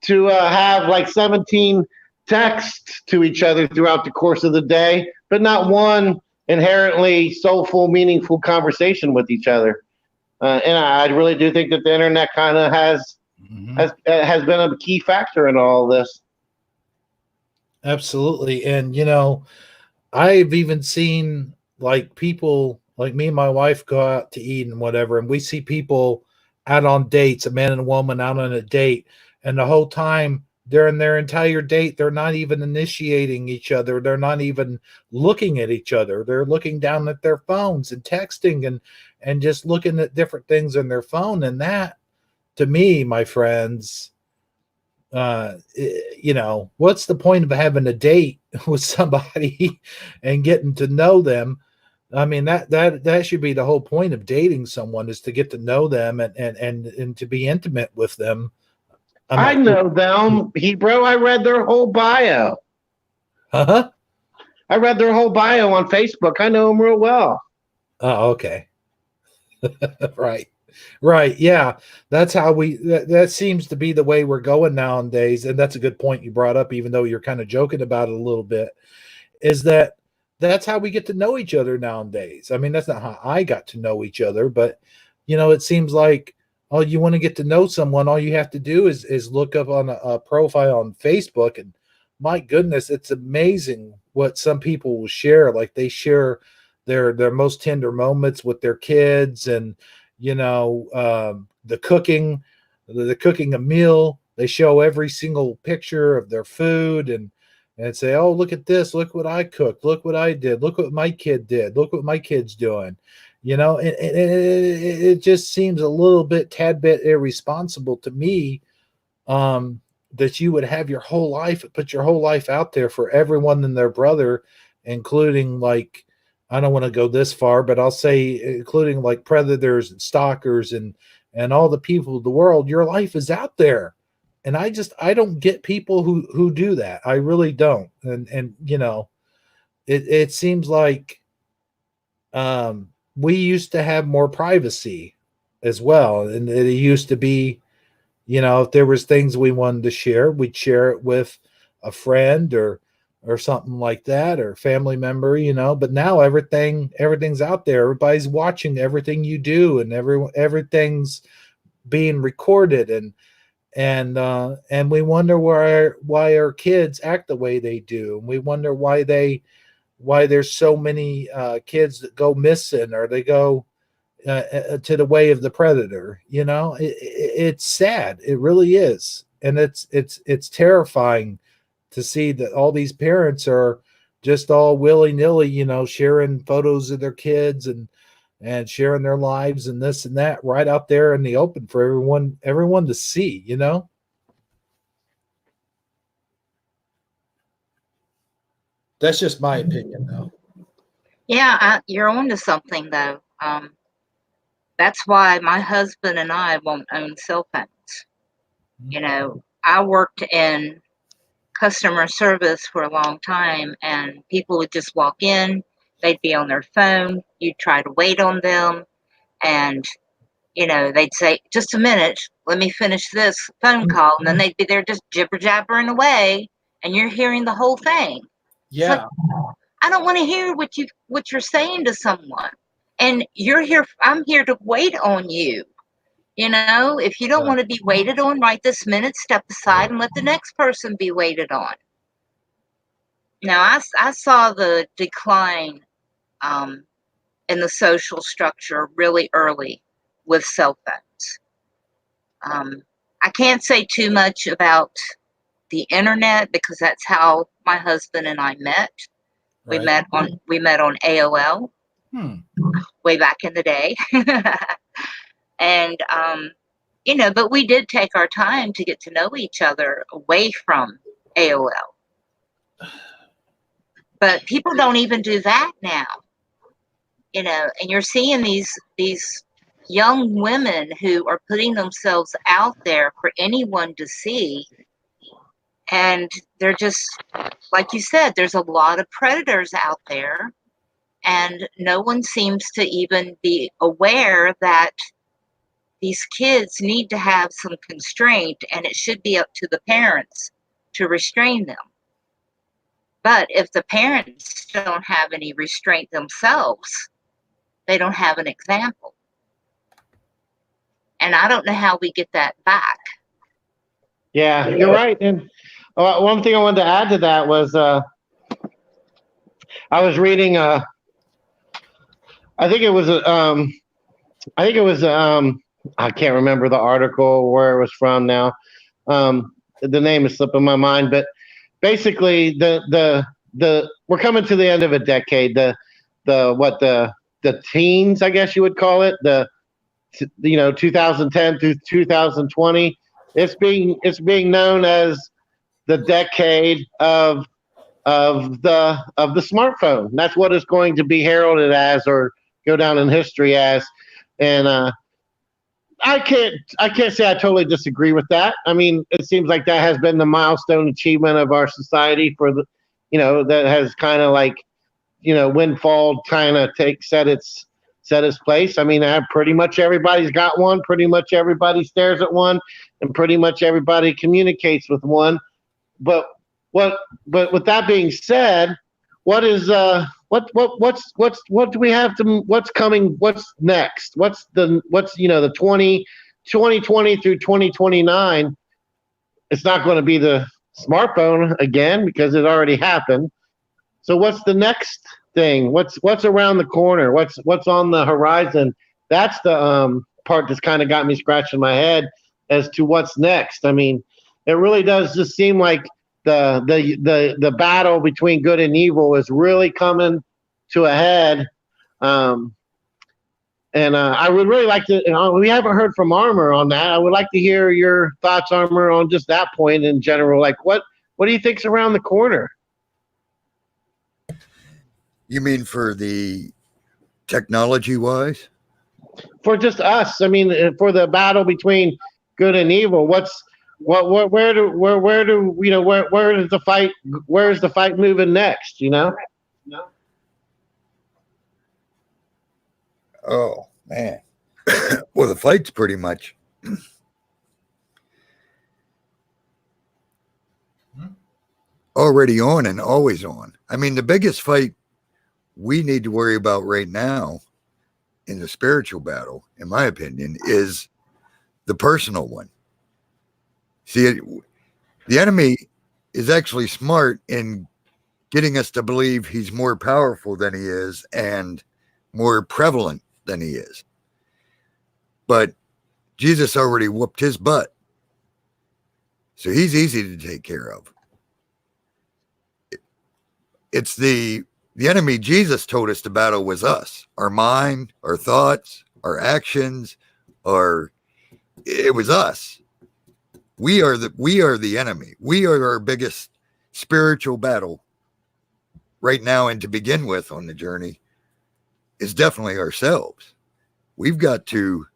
have like 17 texts to each other throughout the course of the day, but not one inherently soulful, meaningful conversation with each other. And I really do think that the internet kind of has been a key factor in all of this. Absolutely. And I've even seen like people like me and my wife go out to eat and whatever, and we see people out on dates, a man and a woman out on a date, and the whole time during their entire date, they're not even initiating each other. They're not even looking at each other. They're looking down at their phones and texting and just looking at different things on their phone. And that, to me, my friends, what's the point of having a date with somebody and getting to know them I mean, that should be the whole point of dating someone, is to get to know them and to be intimate with them. I know them, Hebrew. I read their whole bio. Huh? I read their whole bio on Facebook. I know them real well. Oh, okay. Right. Right. Yeah. That's how that seems to be the way we're going nowadays. And that's a good point you brought up, even though you're kind of joking about it a little bit, is that that's how we get to know each other nowadays. I mean, that's not how I got to know each other, but it seems like, oh, you want to get to know someone, all you have to do is look up on a profile on Facebook, and my goodness, it's amazing what some people will share. Like, they share their most tender moments with their kids, and the cooking a meal. They show every single picture of their food, and say, oh, look at this, look what I cooked, look what I did, look what my kid did, look what my kid's doing. It just seems a little bit, tad bit irresponsible to me, that you would have your whole life, put your whole life out there for everyone and their brother, including, like, I don't want to go this far, but I'll say including like predators and stalkers and all the people of the world. Your life is out there. And I don't get people who do that. I really don't. And it seems like we used to have more privacy as well. And it used to be, if there was things we wanted to share, we'd share it with a friend or something like that, or family member, but now everything's out there. Everybody's watching everything you do, and everything's being recorded, and we wonder why our kids act the way they do. And we wonder why there's so many kids that go missing, or they go to the way of the predator. It's sad. It really is. And it's terrifying to see that all these parents are just all willy-nilly, sharing photos of their kids and sharing their lives and this and that right out there in the open for everyone to see. That's just my opinion, though. Yeah, you're on to something, though. That's why my husband and I won't own cell phones. I worked in customer service for a long time, and people would just walk in, they'd be on their phone, you'd try to wait on them, and they'd say, just a minute, let me finish this phone call, and then they'd be there just jibber jabbering away, and you're hearing the whole thing. Yeah. I don't want to hear what you're saying to someone, and I'm here to wait on you. If you don't want to be waited on right this minute, step aside and let the next person be waited on. Now, I saw the decline in the social structure really early with cell phones. I can't say too much about the internet, because that's how my husband and I met. Right. We met on AOL way back in the day. And, but we did take our time to get to know each other away from AOL. But people don't even do that now, and you're seeing these young women who are putting themselves out there for anyone to see. And they're just, like you said, there's a lot of predators out there, and no one seems to even be aware that these kids need to have some constraint, and it should be up to the parents to restrain them. But if the parents don't have any restraint themselves, they don't have an example. And I don't know how we get that back. Yeah, you're right. And one thing I wanted to add to that was I was reading I can't remember the article where it was from now. The name is slipping my mind, but basically the we're coming to the end of a decade. The teens, I guess you would call it, 2010 through 2020. It's being known as the decade of of the smartphone. That's what it's going to be heralded as, or go down in history as. And I can't say I totally disagree with that. I mean, it seems like that has been the milestone achievement of our society for the, that has kind of like, windfall kind of set its place. I mean, pretty much everybody's got one. Pretty much everybody stares at one, and pretty much everybody communicates with one. But but with that being said, what is what do we have to, what's coming, what's next, what's the 2020 through 2029? It's not going to be the smartphone again because it already happened. So what's the next thing? What's around the corner? What's on the horizon? That's the part that's kind of got me scratching my head as to what's next. I mean, it really does just seem like the battle between good and evil is really coming to a head. And I would really like to. We haven't heard from Armor on that. I would like to hear your thoughts, Armor, on just that point in general. Like, what do you think's around the corner? You mean for the technology wise? For just us, I mean, for the battle between good and evil, where is the fight moving next? Oh man. Well, the fight's pretty much already on and always on. I mean, the biggest fight we need to worry about right now in the spiritual battle, in my opinion, is the personal one. See, the enemy is actually smart in getting us to believe he's more powerful than he is and more prevalent than he is. But Jesus already whooped his butt. So he's easy to take care of. It's the enemy Jesus told us to battle was us, our mind, our thoughts, our actions, it was us. We are the enemy. We are our biggest spiritual battle right now, and to begin with on the journey is definitely ourselves. We've got to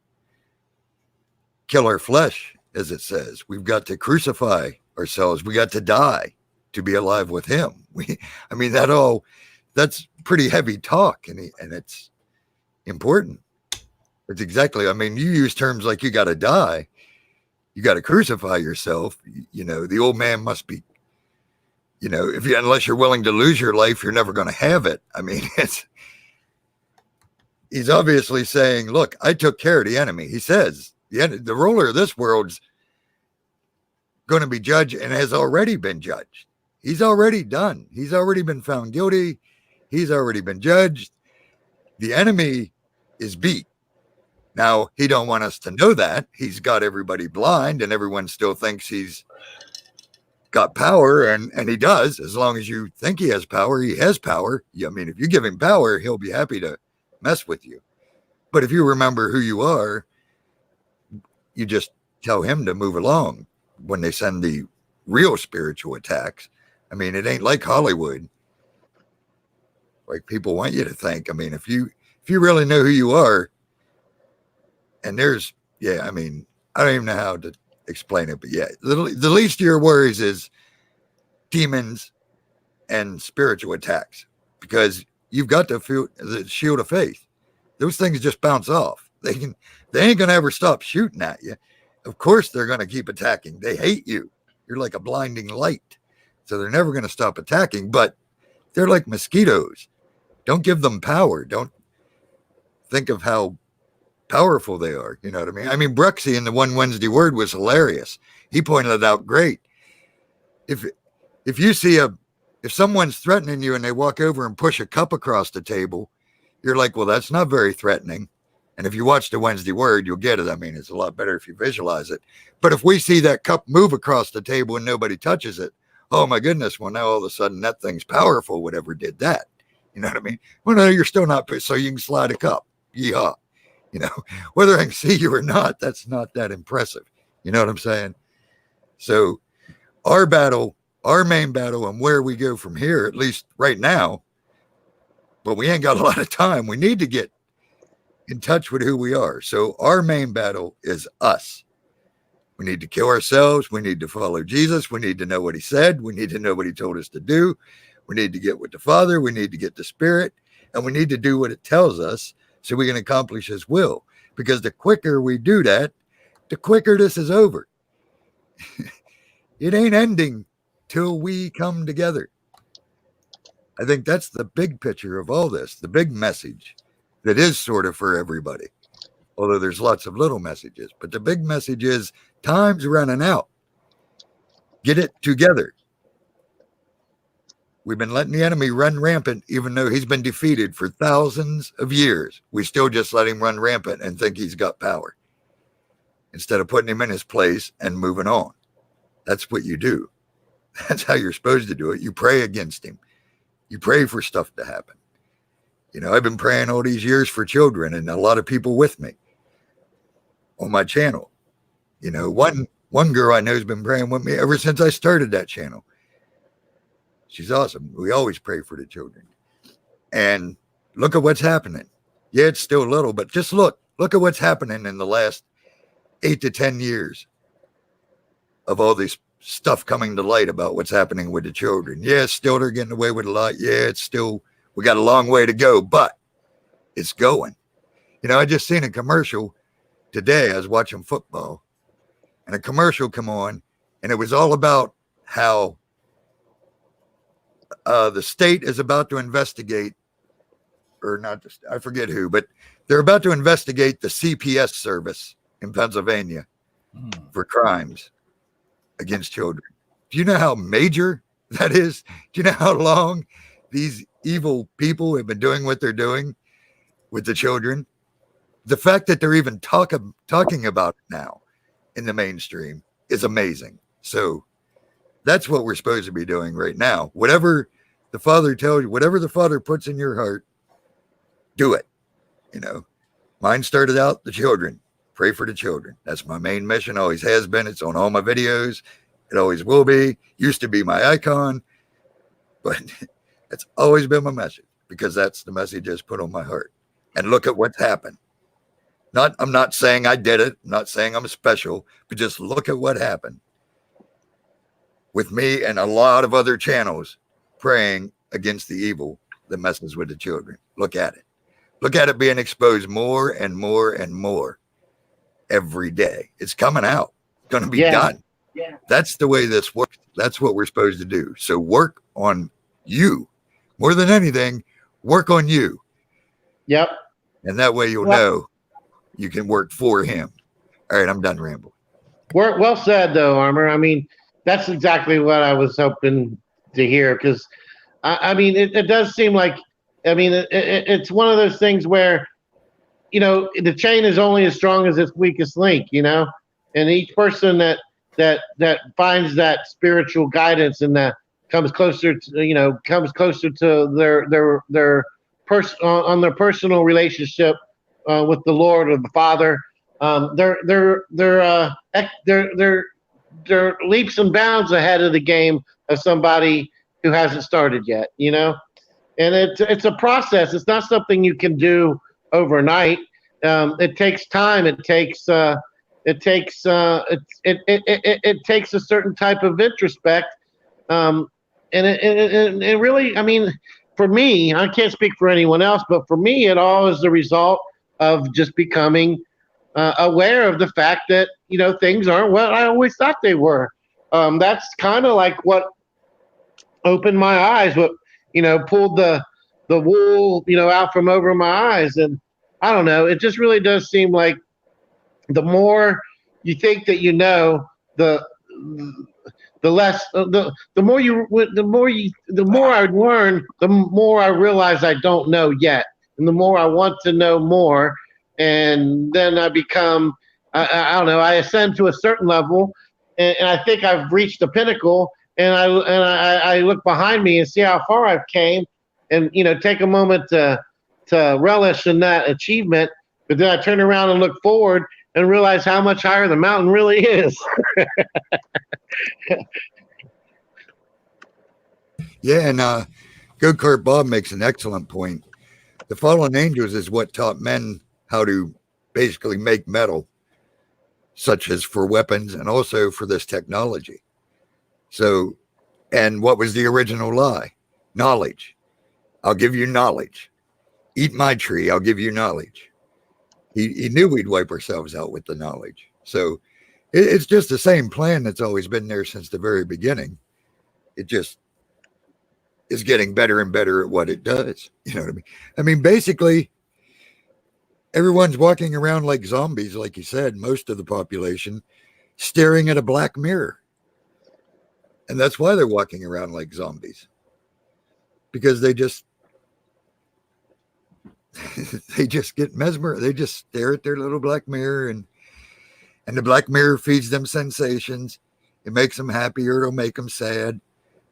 kill our flesh, as it says. We've got to crucify ourselves. We got to die to be alive with him. That's pretty heavy talk, and it's important. It's exactly, you use terms like you got to die, you got to crucify yourself. The old man must be, unless you're willing to lose your life, you're never going to have it. He's obviously saying, look, I took care of the enemy. He says the ruler of this world's going to be judged and has already been judged. He's already done. He's already been found guilty. He's already been judged. The enemy is beat. Now, he don't want us to know that. He's got everybody blind, and everyone still thinks he's got power, and he does. As long as you think he has power, he has power. If you give him power, he'll be happy to mess with you. But if you remember who you are, you just tell him to move along when they send the real spiritual attacks. It ain't like Hollywood, like people want you to think. If you really know who you are, and I don't even know how to explain it, but the least of your worries is demons and spiritual attacks, because you've got to feel the shield of faith. Those things just bounce off. They ain't going to ever stop shooting at you. Of course, they're going to keep attacking. They hate you. You're like a blinding light. So they're never going to stop attacking, but they're like mosquitoes. Don't give them power. Don't think of how powerful they are. You know what I mean? Bruxy in the One Wednesday Word was hilarious. He pointed it out great. If you see if someone's threatening you and they walk over and push a cup across the table, you're like, well, that's not very threatening. And if you watch the Wednesday Word, you'll get it. It's a lot better if you visualize it. But if we see that cup move across the table and nobody touches it, oh my goodness, well, now all of a sudden that thing's powerful, whatever did that. You know what I mean? Well, no, you're still not, so you can slide a cup. Yeehaw. Whether I can see you or not, that's not that impressive. You know what I'm saying? So our battle our main battle and where we go from here, at least right now, but we ain't got a lot of time. We need to get in touch with who we are. So our main battle is us. We need to kill ourselves. We need to follow Jesus. We need to know what he said. We need to know what he told us to do. We need to get with the Father. We need to get the Spirit. And we need to do what it tells us so we can accomplish his will. Because the quicker we do that, the quicker this is over. It ain't ending till we come together. I think that's the big picture of all this, the big message that is sort of for everybody. Although there's lots of little messages, but the big message is time's running out. Get it together. We've been letting the enemy run rampant, even though he's been defeated for thousands of years. We still just let him run rampant and think he's got power instead of putting him in his place and moving on. That's what you do. That's how you're supposed to do it. You pray against him. You pray for stuff to happen. You know, I've been praying all these years for children and a lot of people with me on my channel. You know, one girl I know has been praying with me ever since I started that channel. She's awesome. We always pray for the children. And look at what's happening. Yeah, it's still little, but just look at what's happening in the last 8 to 10 years of all this stuff coming to light about what's happening with the children. Yeah, still they're getting away with a lot. Yeah, it's still, we got a long way to go, but it's going. You know, I just seen a commercial today. I was watching football and a commercial come on and it was all about how the state is about to investigate, or not, just, I forget who, but they're about to investigate the CPS service in Pennsylvania for crimes against children. Do you know how major that is? Do you know how long these evil people have been doing what they're doing with the children? The fact that they're even talking about it now in the mainstream is amazing. So that's what we're supposed to be doing right now. Whatever the Father tells you, whatever the Father puts in your heart, do it. You know, mine started out the children. Pray for the children. That's my main mission. Always has been. It's on all my videos. It always will be. Used to be my icon, but it's always been my message because that's the message that's put on my heart. And look at what's happened. I'm not saying I did it. I'm not saying I'm special, but just look at what happened with me and a lot of other channels praying against the evil that messes with the children. Look at it. Look at it being exposed more and more and more every day. It's coming out. It's going to be done. Yeah. That's the way this works. That's what we're supposed to do. So work on you. More than anything, work on you. Yep. And that way you'll know you can work for him. All right, I'm done rambling. Well said, though, Armor. I mean, that's exactly what I was hoping to hear because, I mean, it does seem like, I mean, it's one of those things where, you know, the chain is only as strong as its weakest link, you know, and each person that finds that spiritual guidance and that comes closer to their personal relationship with the Lord or the Father, they're leaps and bounds ahead of the game of somebody who hasn't started yet, you know, and it's a process. It's not something you can do overnight. It takes time. It takes a certain type of introspect, and it really, I mean, for me, I can't speak for anyone else, but for me, it all is the result of just becoming aware of the fact that, you know, things aren't what I always thought they were. That's kind of like what opened my eyes, what, you know, pulled the wool, you know, out from over my eyes. And I don't know, it just really does seem like the more you think that you know, the less, the more I learn, the more I realize I don't know yet. And the more I want to know more, and then I become, I don't know, I ascend to a certain level, and I think I've reached the pinnacle, and I look behind me and see how far I've came, and, you know, take a moment to relish in that achievement, but then I turn around and look forward and realize how much higher the mountain really is. Yeah, and Go-Kart Bob makes an excellent point. The fallen angels is what taught men how to basically make metal, such as for weapons and also for this technology. So, and what was the original lie? Knowledge. I'll give you knowledge. Eat my tree. I'll give you knowledge. He knew we'd wipe ourselves out with the knowledge. So it's just the same plan that's always been there since the very beginning. It just is getting better and better at what it does. You know what I mean? I mean, basically, everyone's walking around like zombies, like you said, most of the population, staring at a black mirror. And that's why they're walking around like zombies. Because they just get mesmerized. They just stare at their little black mirror, and the black mirror feeds them sensations. It makes them happy or it'll make them sad,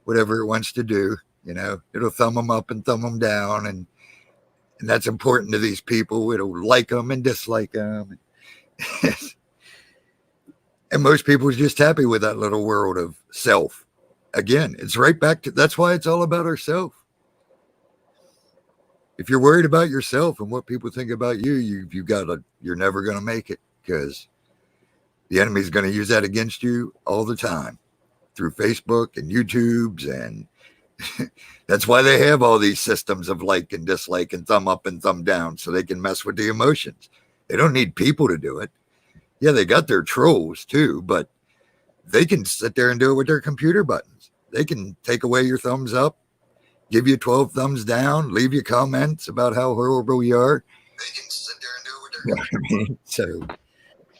whatever it wants to do. You know, it'll thumb them up and thumb them down, and that's important to these people. It'll like them and dislike them. And most people are just happy with that little world of self. Again, it's right back to, that's why it's all about ourself. If you're worried about yourself and what people think about you, you're never going to make it, because the enemy's going to use that against you all the time through Facebook and YouTubes. And that's why they have all these systems of like and dislike and thumb up and thumb down, so they can mess with the emotions. They don't need people to do it. Yeah, they got their trolls too, but they can sit there and do it with their computer buttons. They can take away your thumbs up, give you 12 thumbs down, leave you comments about how horrible you are. They can sit there and do it with their computer buttons. So,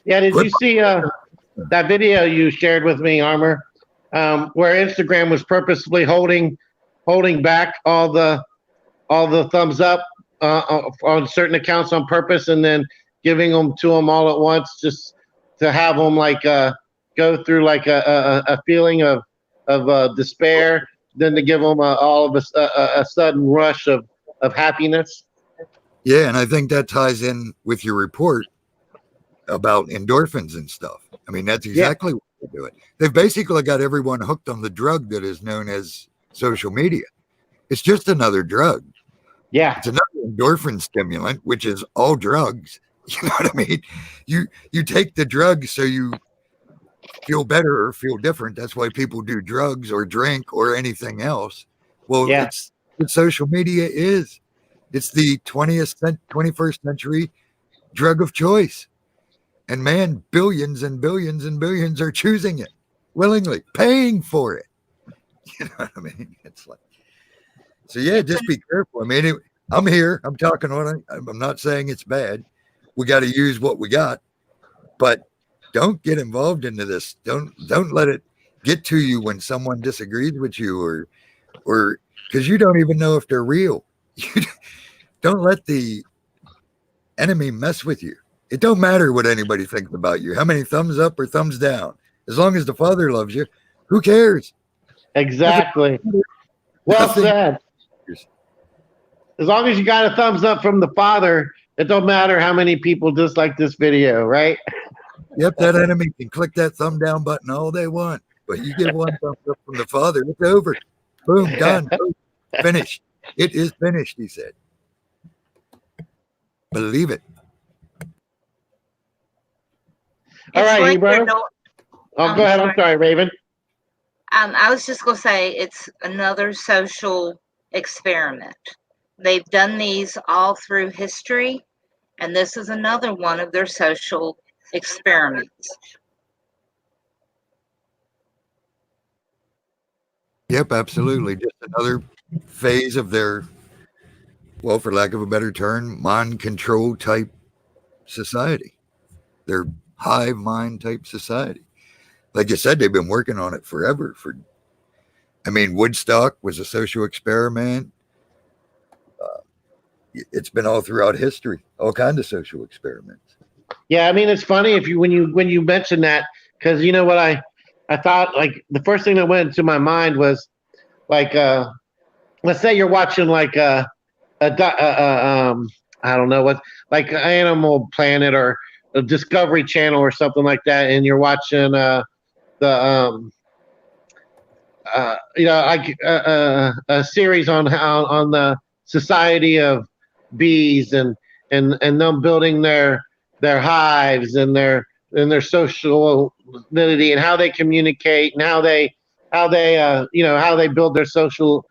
yeah, did you see that video you shared with me, Armor, where Instagram was purposefully holding back all the thumbs up on certain accounts on purpose, and then giving them to them all at once, just to have them like go through like a feeling of despair, then to give them all of a sudden rush of happiness. Yeah, and I think that ties in with your report about endorphins and stuff. I mean, that's exactly what they do it. They've basically got everyone hooked on the drug that is known as social media. It's just another drug. Yeah. It's another endorphin stimulant, which is all drugs. You know what I mean? You take the drug so you feel better or feel different. That's why people do drugs or drink or anything else. Well, it's what social media is. It's the 21st century drug of choice. And man, billions and billions and billions are choosing it willingly, paying for it. You know what I mean? It's like, so yeah, just be careful. I mean, I'm here, I'm talking on it. I'm not saying it's bad. We got to use what we got, but don't get involved into this. Don't let it get to you when someone disagrees with you, or because you don't even know if they're real. Don't let the enemy mess with you. It don't matter what anybody thinks about you, how many thumbs up or thumbs down. As long as the Father loves you, who cares? Exactly. Well said. As long as you got a thumbs up from the Father, it don't matter how many people dislike this video, right? Yep, that enemy can click that thumb down button all they want, but you get one thumbs up from the Father, it's over. Boom, done. Boom, finished. It is finished, he said. Believe it. All right, like Hebrew. Oh, go ahead. I'm sorry, Raven. I was just going to say it's another social experiment. They've done these all through history, and this is another one of their social experiments. Yep, absolutely. Just another phase of their, well, for lack of a better term, mind control type society. Their hive mind type society. Like you said, they've been working on it forever. I mean, Woodstock was a social experiment. It's been all throughout history, all kinds of social experiments. Yeah, I mean, it's funny when you mentioned that, because you know what I thought, like the first thing that went into my mind was like let's say you're watching like I don't know what, like Animal Planet or a Discovery Channel or something like that, and you're watching the like a series on how on the society of bees and them building their hives and their social validity and how they communicate and how they build their social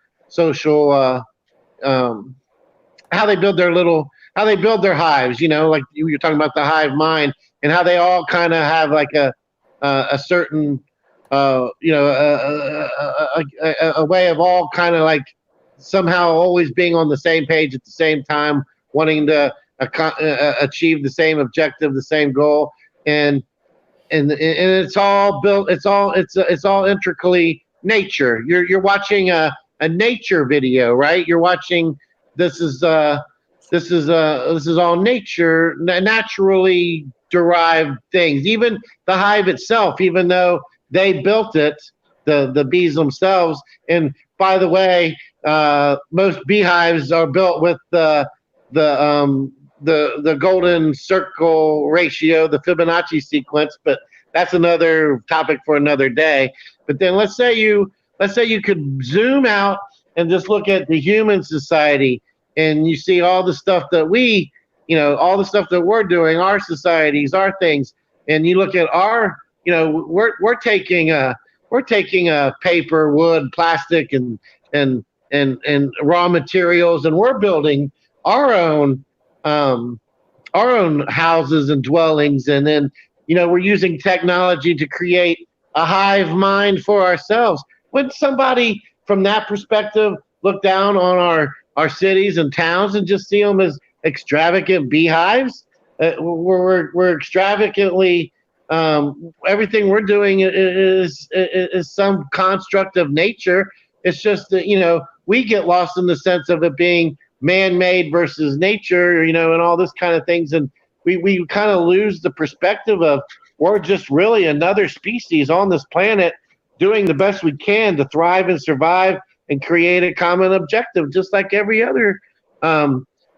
um, how they build their little how they build their hives. Like you were talking about the hive mind and how they all kind of have like a certain a way of all kind of like somehow always being on the same page at the same time, wanting to achieve the same objective, the same goal, and and it's all built. It's all intricately nature. You're watching a nature video, right? You're watching this is this is all nature, naturally derived things. Even the hive itself, even though they built it, the bees themselves. And by the way, most beehives are built with the the golden circle ratio, the Fibonacci sequence, but that's another topic for another day. But then let's say you could zoom out and just look at the human society, and you see all the stuff that all the stuff that we're doing, our societies, our things, and you look at our, we're taking paper, wood, plastic, and raw materials, and we're building our own um, our own houses and dwellings, and then we're using technology to create a hive mind for ourselves. Would somebody from that perspective look down on our cities and towns and just see them as extravagant beehives? We're extravagantly everything we're doing is some construct of nature. It's just that we get lost in the sense of it being man-made versus nature, and all this kind of things, and we kind of lose the perspective of we're just really another species on this planet doing the best we can to thrive and survive and create a common objective, just like every other,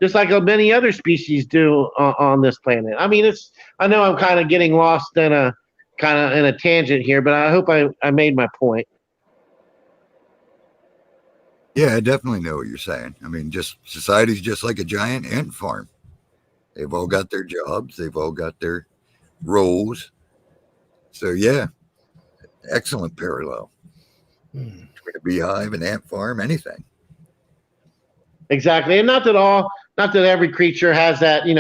just like many other species do on this planet. I mean, I know I'm kind of getting lost in a tangent here, but I hope I made my point. Yeah, I definitely know what you're saying. I mean, just society's just like a giant ant farm. They've all got their jobs, they've all got their roles. So yeah, excellent parallel between a beehive, an ant farm, anything. Exactly, and not that every creature has that. You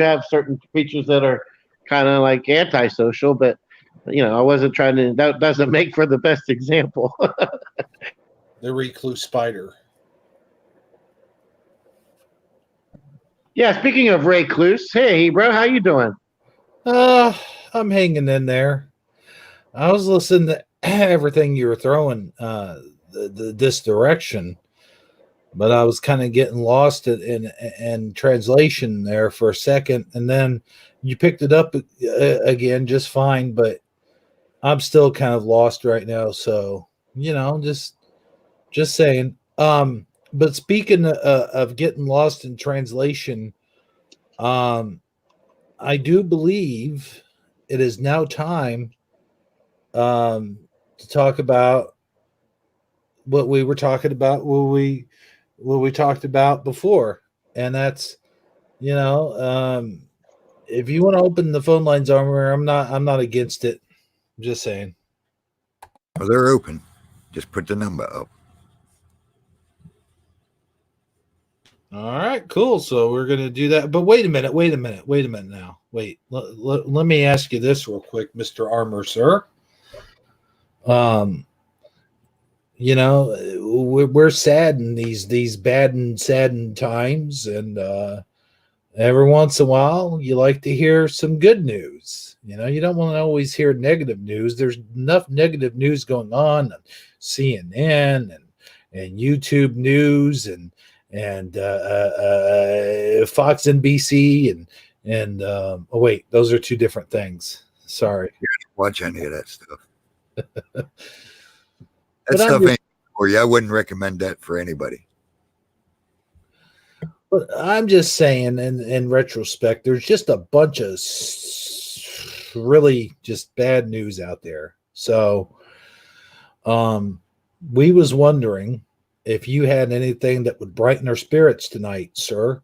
have certain creatures that are kind of like antisocial, but I wasn't trying to. That doesn't make for the best example. The recluse spider. Yeah, speaking of recluse, hey bro, how you doing? I'm hanging in there. I was listening to everything you were throwing this direction, but I was kind of getting lost in translation there for a second, and then you picked it up again just fine, but I'm still kind of lost right now. So just saying. But speaking of getting lost in translation, I do believe it is now time to talk about what we were talking about, what we talked about before, and that's if you want to open the phone lines, Armor, I'm not against it. I'm just saying. Well, they're open. Just put the number up. All right, cool. So we're gonna do that. But wait a minute now. Wait, let me ask you this real quick, Mr. Armor, sir. We're sad in these bad and saddened times, and every once in a while you like to hear some good news. You don't want to always hear negative news. There's enough negative news going on CNN and YouTube News and Fox NBC and oh wait, those are two different things. Sorry. You don't watch any of that stuff. That But stuff ain't for you. I wouldn't recommend that for anybody. But I'm just saying, in retrospect, there's just a bunch of really just bad news out there. So, we was wondering if you had anything that would brighten our spirits tonight, sir.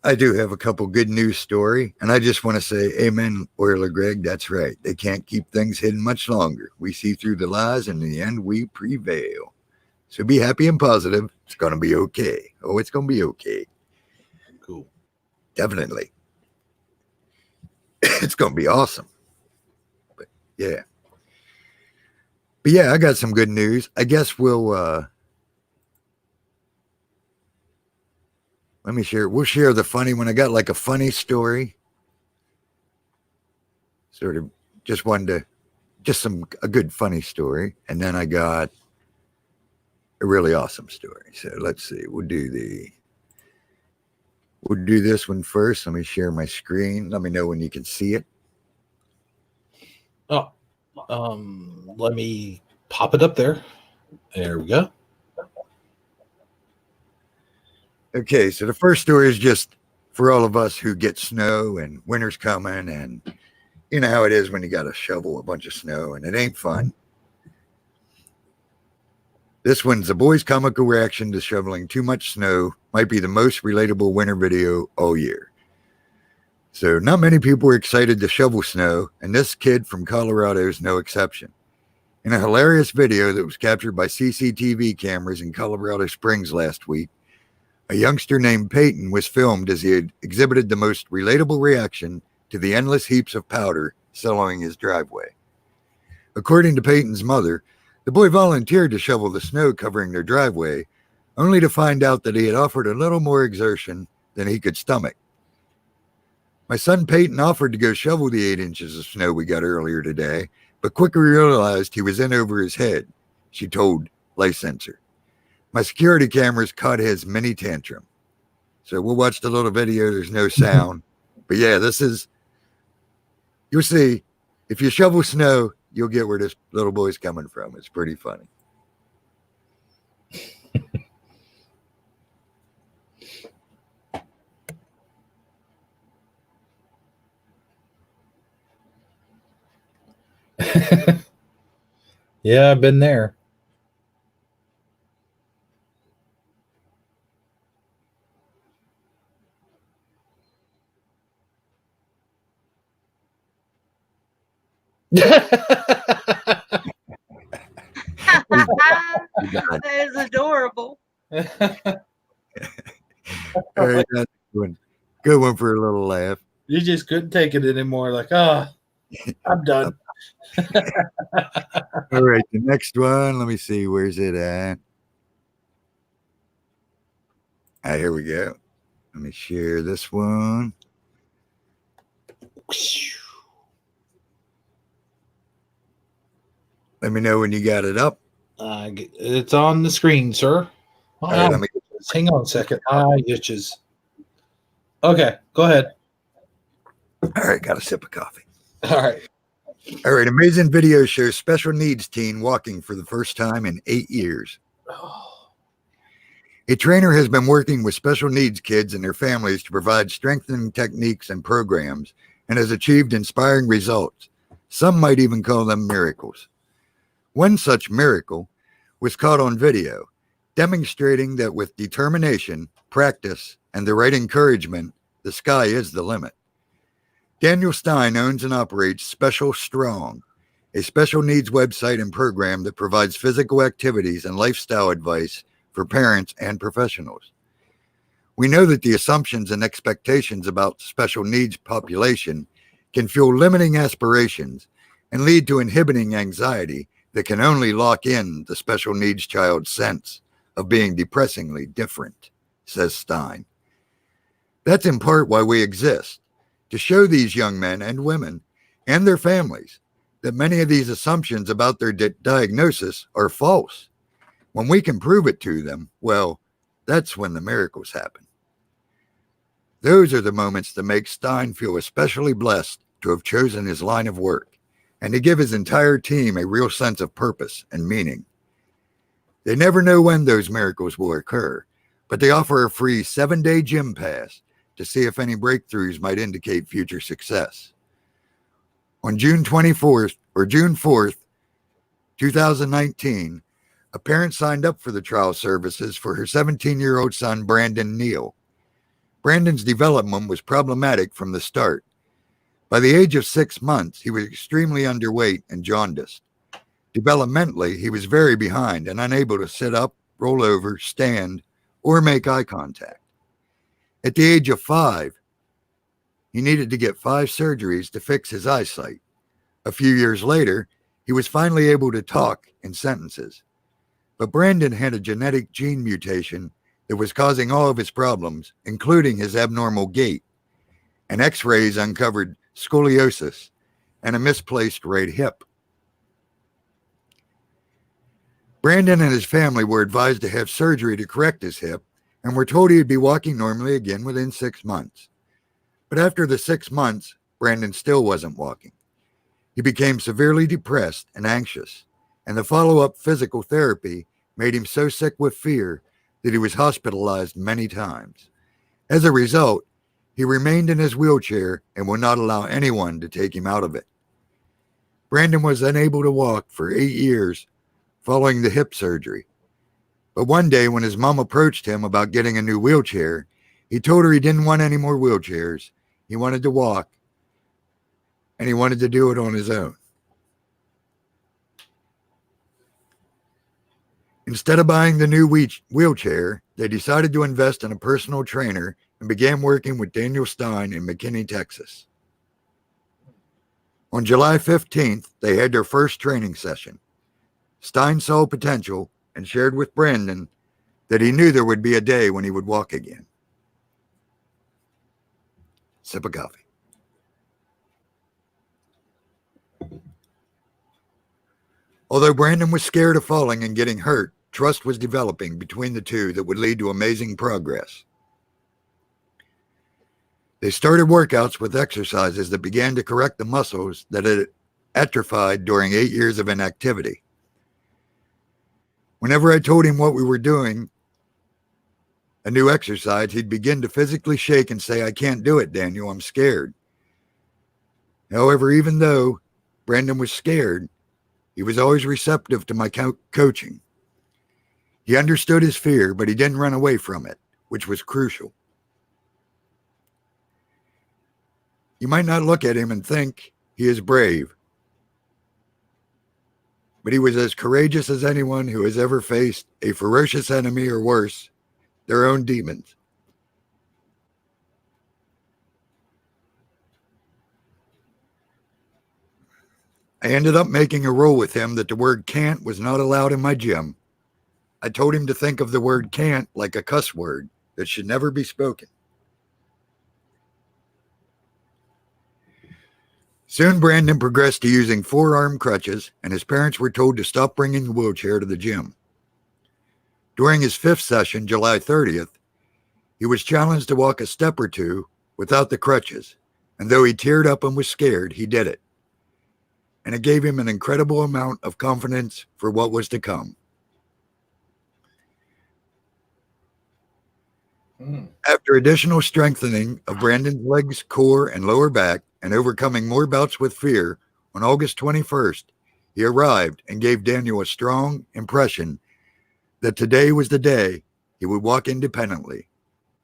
I do have a couple good news story, and I just want to say, amen, Oiler Greg. That's right. They can't keep things hidden much longer. We see through the lies, and in the end, we prevail. So be happy and positive. It's going to be okay. Oh, it's going to be okay. Cool. Definitely. It's going to be awesome. But yeah. But yeah, I got some good news. I guess we'll let me share. We'll share the funny one. I got like a funny story. Sort of just a good funny story. And then I got a really awesome story. So let's see. We'll do this one first. Let me share my screen. Let me know when you can see it. Oh, let me pop it up there. There we go. Okay, so the first story is just for all of us who get snow and winter's coming, and you know how it is when you got to shovel a bunch of snow and it ain't fun. This one's a boy's comical reaction to shoveling too much snow might be the most relatable winter video all year. So not many people are excited to shovel snow, and this kid from Colorado is no exception. In a hilarious video that was captured by CCTV cameras in Colorado Springs last week, a youngster named Peyton was filmed as he had exhibited the most relatable reaction to the endless heaps of powder settling his driveway. According to Peyton's mother, the boy volunteered to shovel the snow covering their driveway, only to find out that he had offered a little more exertion than he could stomach. My son Peyton offered to go shovel the 8 inches of snow we got earlier today, but quickly realized he was in over his head, she told Life Sensor. My security cameras caught his mini tantrum. So we'll watch the little video. There's no sound. But yeah, you'll see, if you shovel snow, you'll get where this little boy's coming from. It's pretty funny. Yeah, I've been there. That is adorable. All right, that's good one for a little laugh. You just couldn't take it anymore. Like, I'm done. All right, the next one. Let me see. Where's it at? Ah, here we go. Let me share this one. Let me know when you got it up. It's on the screen, sir. All right, Hang on a second. Itches. Okay, go ahead. All right, got a sip of coffee. All right. All right, amazing video shows special needs teen walking for the first time in 8 years. A trainer has been working with special needs kids and their families to provide strengthening techniques and programs and has achieved inspiring results. Some might even call them miracles. One such miracle was caught on video, demonstrating that with determination, practice, and the right encouragement, the sky is the limit. Daniel Stein owns and operates Special Strong, a special needs website and program that provides physical activities and lifestyle advice for parents and professionals. We know that the assumptions and expectations about special needs population can fuel limiting aspirations and lead to inhibiting anxiety that can only lock in the special needs child's sense of being depressingly different, says Stein. That's in part why we exist, to show these young men and women and their families that many of these assumptions about their diagnosis are false. When we can prove it to them, well, that's when the miracles happen. Those are the moments that make Stein feel especially blessed to have chosen his line of work and to give his entire team a real sense of purpose and meaning. They never know when those miracles will occur, but they offer a free 7-day gym pass to see if any breakthroughs might indicate future success. On June 4th, 2019, A parent signed up for the trial services for her 17-year-old son, Brandon Neal. Brandon's development was problematic from the start. By the age of 6 months, he was extremely underweight and jaundiced. Developmentally, he was very behind and unable to sit up, roll over, stand, or make eye contact. At the age of 5, he needed to get 5 surgeries to fix his eyesight. A few years later, he was finally able to talk in sentences. But Brandon had a genetic gene mutation that was causing all of his problems, including his abnormal gait. And X-rays uncovered scoliosis and a misplaced right hip. Brandon and his family were advised to have surgery to correct his hip and were told he'd be walking normally again within 6 months. But after the 6 months, Brandon still wasn't walking. He became severely depressed and anxious, and the follow-up physical therapy made him so sick with fear that he was hospitalized many times. As a result, he remained in his wheelchair and would not allow anyone to take him out of it. Brandon was unable to walk for 8 years following the hip surgery. But one day when his mom approached him about getting a new wheelchair, he told her he didn't want any more wheelchairs. He wanted to walk, and he wanted to do it on his own. Instead of buying the new wheelchair, they decided to invest in a personal trainer and began working with Daniel Stein in McKinney, Texas. On July 15th, they had their first training session. Stein saw potential and shared with Brandon that he knew there would be a day when he would walk again. Sip of coffee. Although Brandon was scared of falling and getting hurt, trust was developing between the two that would lead to amazing progress. They started workouts with exercises that began to correct the muscles that had atrophied during 8 years of inactivity. Whenever I told him what we were doing, a new exercise, he'd begin to physically shake and say, "I can't do it, Daniel, I'm scared." However, even though Brandon was scared, he was always receptive to my coaching. He understood his fear, but he didn't run away from it, which was crucial. You might not look at him and think he is brave, but he was as courageous as anyone who has ever faced a ferocious enemy or worse, their own demons. I ended up making a rule with him that the word can't was not allowed in my gym. I told him to think of the word can't like a cuss word that should never be spoken. Soon Brandon progressed to using 4-arm crutches, and his parents were told to stop bringing the wheelchair to the gym. During his 5th session, July 30th, he was challenged to walk a step or two without the crutches, and though he teared up and was scared, he did it. And it gave him an incredible amount of confidence for what was to come. After additional strengthening of Brandon's legs, core, and lower back, and overcoming more bouts with fear, on August 21st, he arrived and gave Daniel a strong impression that today was the day he would walk independently.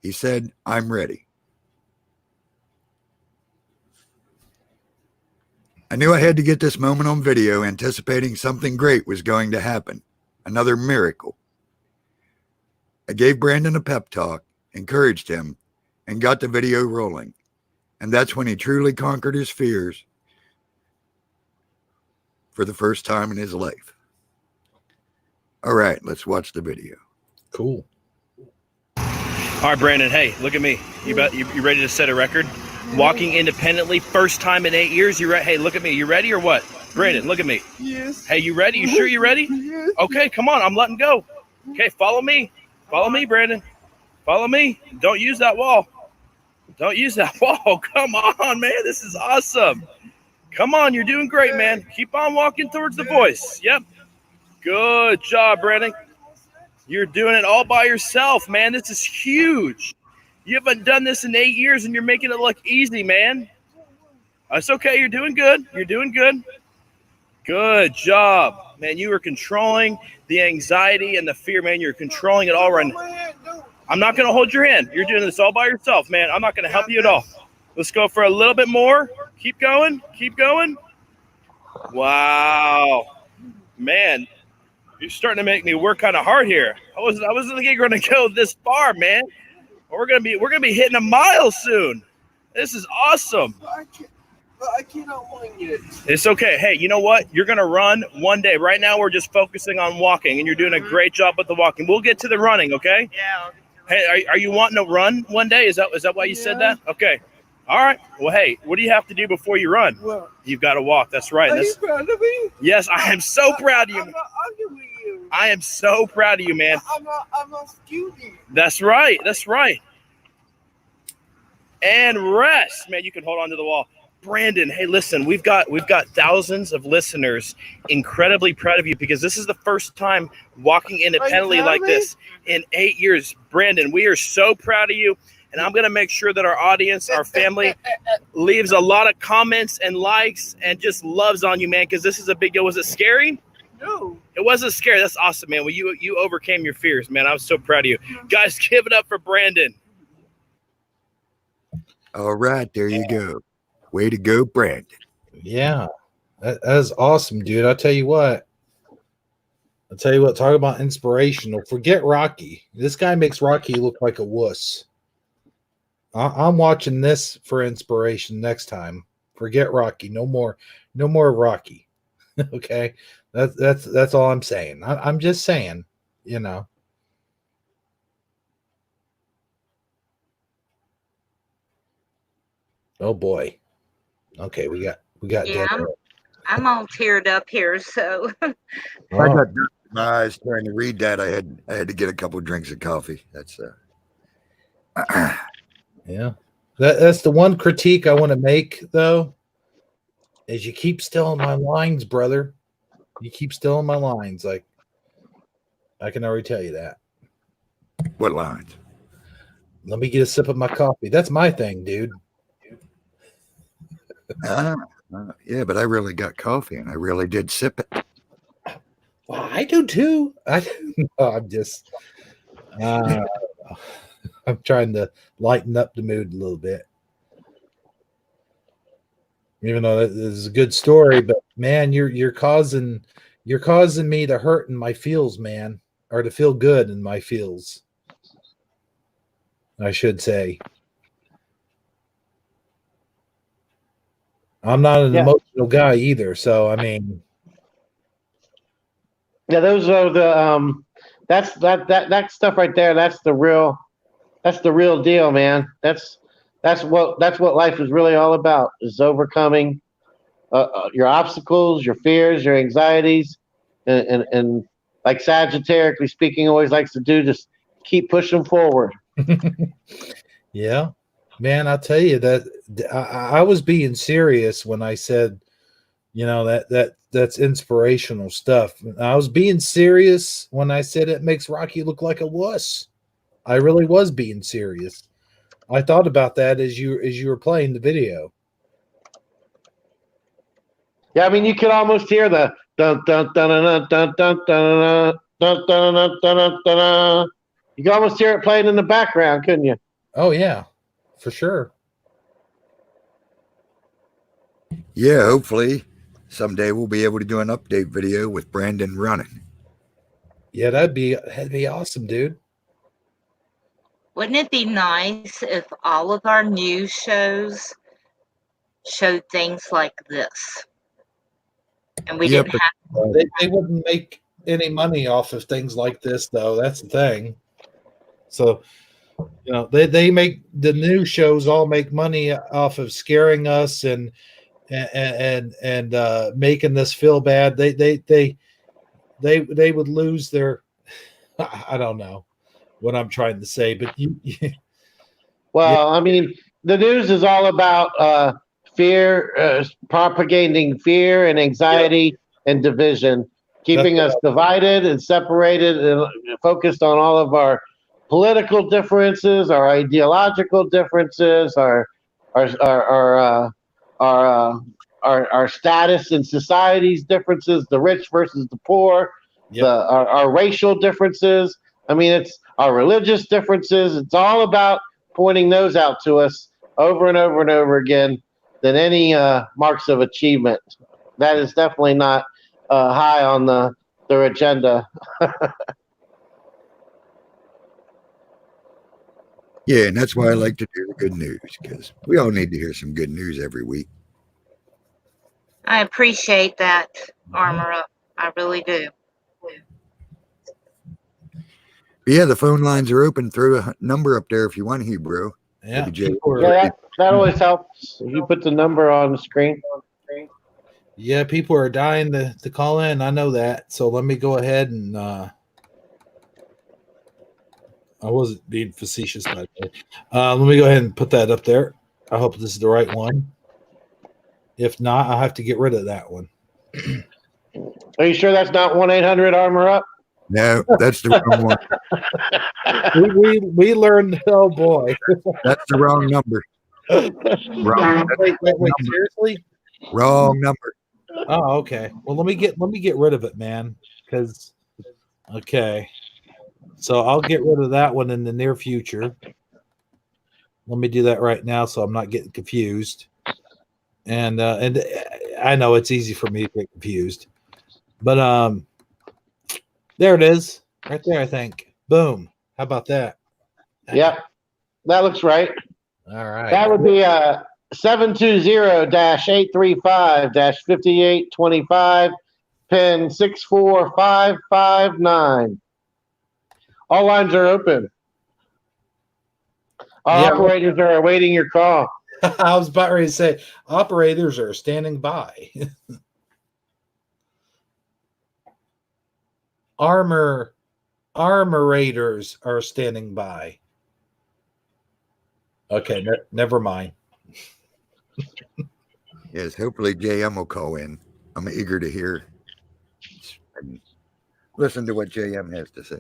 He said, "I'm ready." I knew I had to get this moment on video, anticipating something great was going to happen, another miracle. I gave Brandon a pep talk, encouraged him, and got the video rolling. And that's when he truly conquered his fears for the first time in his life. All right, let's watch the video. Cool. All right, Brandon, hey, look at me. You ready to set a record? Walking independently, first time in 8 years. You ready? Hey, look at me. You ready or what? Brandon, look at me. Yes. Hey, you ready? You sure you ready? Yes. Okay, come on. I'm letting go. Okay, follow me. Follow me, Brandon. Follow me. Don't use that wall. Don't use that wall. Come on, man. This is awesome. Come on. You're doing great, man. Keep on walking towards the voice. Yep. Good job, Brandon. You're doing it all by yourself, man. This is huge. You haven't done this in 8 years, and you're making it look easy, man. That's okay. You're doing good. You're doing good. Good job, man. You were controlling the anxiety and the fear, man. You're controlling it all right now. I'm not going to hold your hand. You're doing this all by yourself, man. I'm not going to help you at all. Let's go for a little bit more. Keep going. Keep going. Wow. Man, you're starting to make me work kind of hard here. I wasn't thinking going to go this far, man. We're gonna be hitting a mile soon. This is awesome. I cannot wing it. It's okay. Hey, you know what? You're gonna run one day. Right now, we're just focusing on walking, and you're doing a great job with the walking. We'll get to the running, okay? Yeah. Hey, are you wanting to run one day? Is that why you said that? Okay. All right. Well, hey, what do you have to do before you run? Well, You've got to walk. That's right. are you proud of me? Yes, I am so proud of you. I'm not arguing with you. I am so proud of you, man. I'm not student. That's right. That's right. And rest, man. You can hold on to the wall. Brandon, hey, listen, we've got thousands of listeners incredibly proud of you because this is the first time walking independently like this in 8 years. Brandon, we are so proud of you. And I'm going to make sure that our audience, our family, leaves a lot of comments and likes and just loves on you, man, because this is a big deal. Was it scary? No. It wasn't scary. That's awesome, man. Well, you overcame your fears, man. I'm so proud of you. Guys, give it up for Brandon. All right, there you go. Way to go, Brandon. Yeah, that is awesome, dude. I'll tell you what, talk about inspirational. Forget Rocky. This guy makes Rocky look like a wuss. I'm watching this for inspiration next time. Forget Rocky. No more Rocky. Okay, that's all I'm saying. I'm just saying, you know. Oh boy. Okay, we got. Yeah, I'm all teared up here. So I got dirt in my eyes trying to read that. I had to get a couple drinks of coffee. That's yeah. That's the one critique I want to make, though, is you keep stealing my lines, brother. You keep stealing my lines. Like, I can already tell you that. What lines? Let me get a sip of my coffee. That's my thing, dude. Yeah, but I really got coffee and I really did sip it. Well, I do too. I'm just, I'm trying to lighten up the mood a little bit. Even though this is a good story, but man, you're causing me to hurt in my feels, man, or to feel good in my feels, I should say. I'm not an emotional guy either, so I mean, Yeah, those are the that stuff right there. That's the real deal, man. That's what life is really all about, is overcoming your obstacles, your fears, your anxieties, and like Sagittariusly speaking always likes to do, just keep pushing forward. yeah, man, I'll tell you that I was being serious when I said, you know, that's inspirational stuff. I was being serious when I said it makes Rocky look like a wuss. I really was being serious. I thought about that as you were playing the video. Yeah, I mean, you could almost hear the dun dun dun dun dun dun dun dun dun dun dun dun. You could almost hear it playing in the background, couldn't you? Oh yeah, for sure. Yeah, hopefully someday we'll be able to do an update video with Brandon running. Yeah, that'd be awesome, dude. wouldn't it be nice if all of our news shows showed things like this? And we didn't have They wouldn't make any money off of things like this, though. That's the thing. So, you know, they make the news shows all make money off of scaring us and making us feel bad. They would lose their. I don't know what I'm trying to say, but Well, I mean, the news is all about fear, propagating fear and anxiety and division, keeping us divided and separated and focused on all of our political differences, our ideological differences, our our status in society's differences, the rich versus the poor, Yep. our racial differences. I mean, it's our religious differences. It's all about pointing those out to us over and over and over again than any marks of achievement. That is definitely not high on their agenda. Yeah, and that's why I like to do the good news, because we all need to hear some good news every week. I appreciate that, Armor Up. I really do. But yeah, the phone lines are open. Throw a number up there if you want, Hebrew. Yeah. Maybe Jay. People are, Yeah, that always helps. If you put the number on the screen. yeah, people are dying to call in. I know that. So let me go ahead and I wasn't being facetious, by the way. Let me go ahead and put that up there. I hope this is the right one. If not, I'll have to get rid of that one. Are you sure that's not 1-800-ARMOR UP? No, that's the wrong one. We learned. Oh boy, That's the wrong number. Wrong. wait, seriously? Wrong number. Oh, okay. Well, let me get rid of it, man. Because okay, so I'll get rid of that one in the near future. Let me do that right now, so I'm not getting confused. And I know it's easy for me to get confused, but there it is, right there. I think. Boom. How about that? Yep, that looks right. All right. That would be 720-835-5825, pin 64559. All lines are open. Yeah. Operators are awaiting your call. I was about ready to say operators are standing by. Armorators are standing by. Okay, never mind. Yes, hopefully JM will call in. I'm eager to hear and listen to what JM has to say.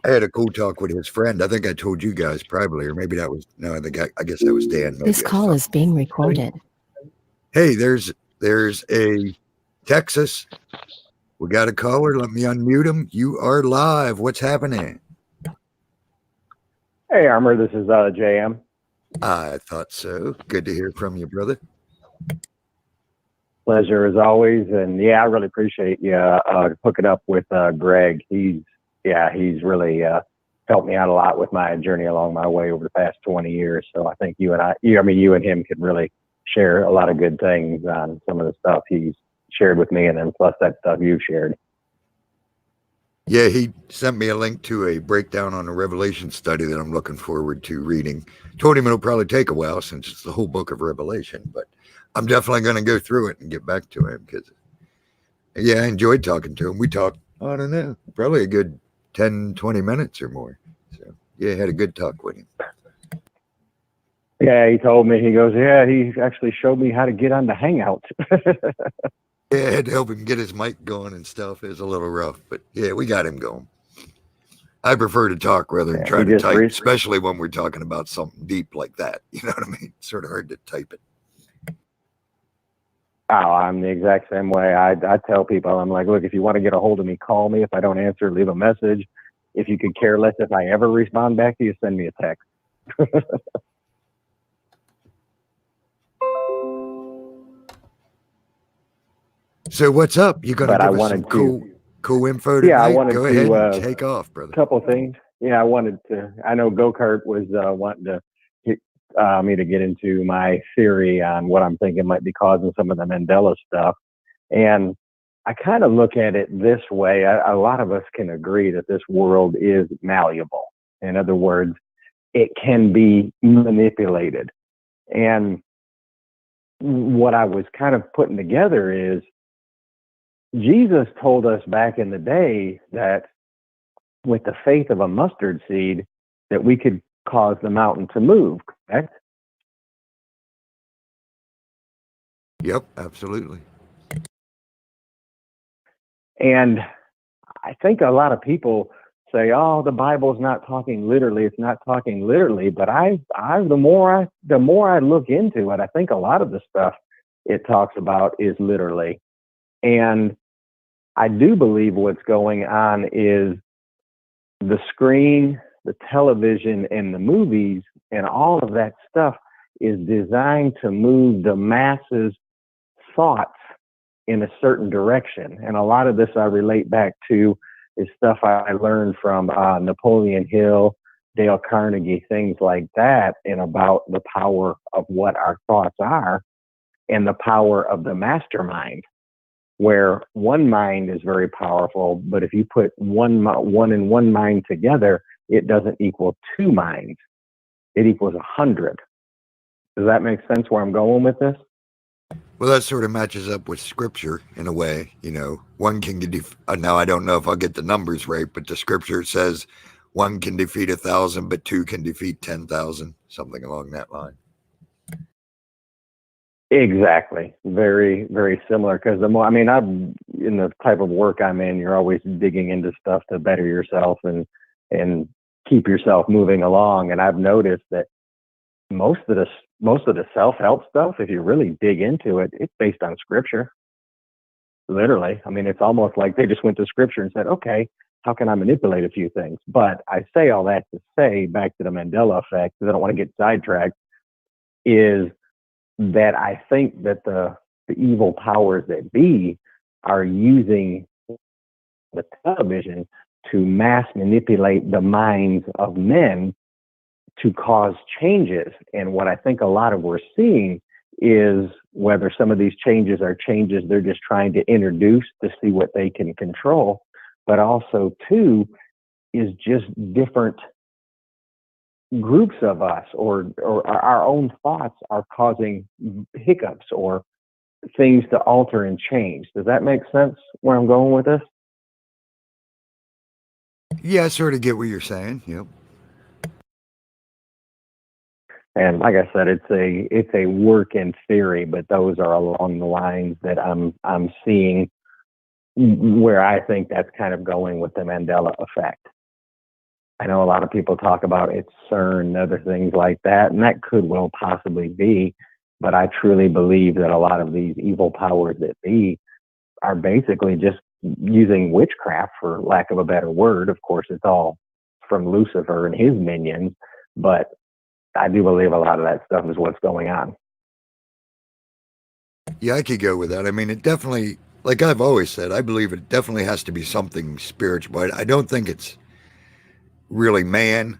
I had a cool talk with his friend. I think I told you guys probably, or maybe that was no. I guess that was Dan. Maybe This call is being recorded. Hey, there's a Texas. We got a caller. Let me unmute him. You are live. What's happening? Hey, Armor. This is JM. I thought so. Good to hear from you, brother. Pleasure as always, and yeah, I really appreciate you hooking up with Greg. He's really helped me out a lot with my journey along my way over the past 20 years. So I think you and him could really share a lot of good things on some of the stuff he's shared with me, and then plus that stuff you've shared. Yeah, he sent me a link to a breakdown on a Revelation study that I'm looking forward to reading. Told him it'll probably take a while since it's the whole book of Revelation, but I'm definitely going to go through it and get back to him because, yeah, I enjoyed talking to him. We talked, I don't know, probably a good 10, 20 minutes or more. So, yeah, had a good talk with him. Yeah, he told me, he goes, yeah, he actually showed me how to get on the Hangout. Yeah, I had to help him get his mic going and stuff. It was a little rough, but yeah, we got him going. I prefer to talk rather than try to type, especially when we're talking about something deep like that. You know what I mean? It's sort of hard to type it. Oh, I'm the exact same way. I tell people, I'm like, look, if you want to get a hold of me, call me. If I don't answer, leave a message. If you could care less if I ever respond back to you, send me a text. So what's up? You gonna give us some cool info tonight? Yeah, I wanted Go to ahead and take off, brother. A couple of things. Yeah, I know Go-Kart was wanting to me to get into my theory on what I'm thinking might be causing some of the Mandela stuff. And I kind of look at it this way. A lot of us can agree that this world is malleable. In other words, it can be manipulated. And what I was kind of putting together is Jesus told us back in the day that with the faith of a mustard seed, that we could cause the mountain to move, correct? Yep, absolutely. And I think a lot of people say, "Oh, the Bible's not talking literally. It's not talking literally." But the more I look into it, I think a lot of the stuff it talks about is literally. And I do believe what's going on is the screen, the television, and the movies, and all of that stuff is designed to move the masses' thoughts in a certain direction. And a lot of this I relate back to is stuff I learned from Napoleon Hill, Dale Carnegie, things like that, and about the power of what our thoughts are and the power of the mastermind, where one mind is very powerful, but if you put one and one mind together, it doesn't equal two minds. It equals 100. Does that make sense where I'm going with this? Well, that sort of matches up with scripture in a way. One can now I don't know if I'll get the numbers right, but the scripture says one can defeat 1,000, but two can defeat 10,000, something along that line. Exactly. Very, very similar. Because I'm in the type of work I'm in, you're always digging into stuff to better yourself and keep yourself moving along. And I've noticed that most of the self-help stuff, if you really dig into it, it's based on scripture. Literally. It's almost like they just went to scripture and said, okay, how can I manipulate a few things? But I say all that to say, back to the Mandela effect, because I don't want to get sidetracked, is that I think that the evil powers that be are using the television to mass manipulate the minds of men to cause changes. And what I think a lot of we're seeing is whether some of these changes are changes they're just trying to introduce to see what they can control, but also too is just different groups of us or our own thoughts are causing hiccups or things to alter and change. Does that make sense where I'm going with this? Yeah, I sort of get what you're saying. Yep. And like I said, it's a work in theory, but those are along the lines that I'm seeing where I think that's kind of going with the Mandela effect. I know a lot of people talk about it's CERN and other things like that, and that could well possibly be, but I truly believe that a lot of these evil powers that be are basically just using witchcraft, for lack of a better word. Of course, it's all from Lucifer and his minions, but I do believe a lot of that stuff is what's going on. Yeah, I could go with that. It definitely, like I've always said, I believe it definitely has to be something spiritual. I don't think it's really man.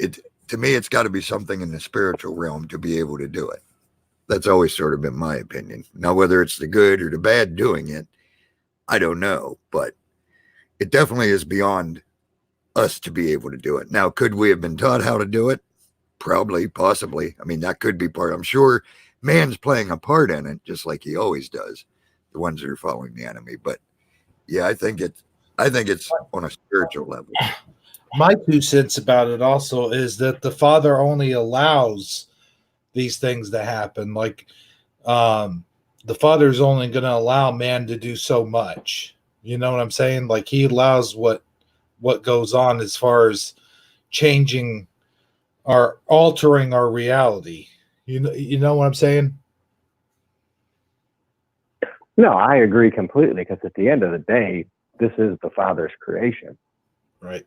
To me, it's got to be something in the spiritual realm to be able to do it. That's always sort of been my opinion. Now, whether it's the good or the bad doing it, I don't know, but it definitely is beyond us to be able to do it. Now, could we have been taught how to do it? Probably, possibly. That could be part. I'm sure man's playing a part in it, just like he always does. The ones that are following the enemy, but yeah, I think it's on a spiritual level. My 2 cents about it also is that the Father only allows these things to happen. Like, the Father is only going to allow man to do so much. You know what I'm saying? Like, he allows what goes on as far as changing or altering our reality. You know what I'm saying? No, I agree completely, because at the end of the day, this is the Father's creation. Right.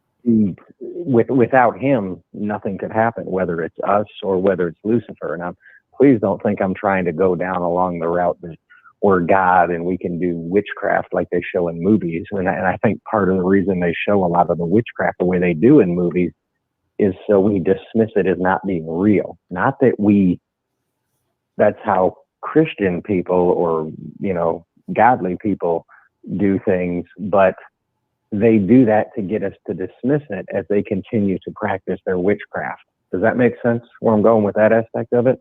Without him, nothing could happen, whether it's us or whether it's Lucifer. Now, please don't think I'm trying to go down along the route that we're God and we can do witchcraft like they show in movies. And I think part of the reason they show a lot of the witchcraft the way they do in movies is so we dismiss it as not being real. Not that that's how Christian people or, godly people do things, but they do that to get us to dismiss it as they continue to practice their witchcraft. Does that make sense where I'm going with that aspect of it?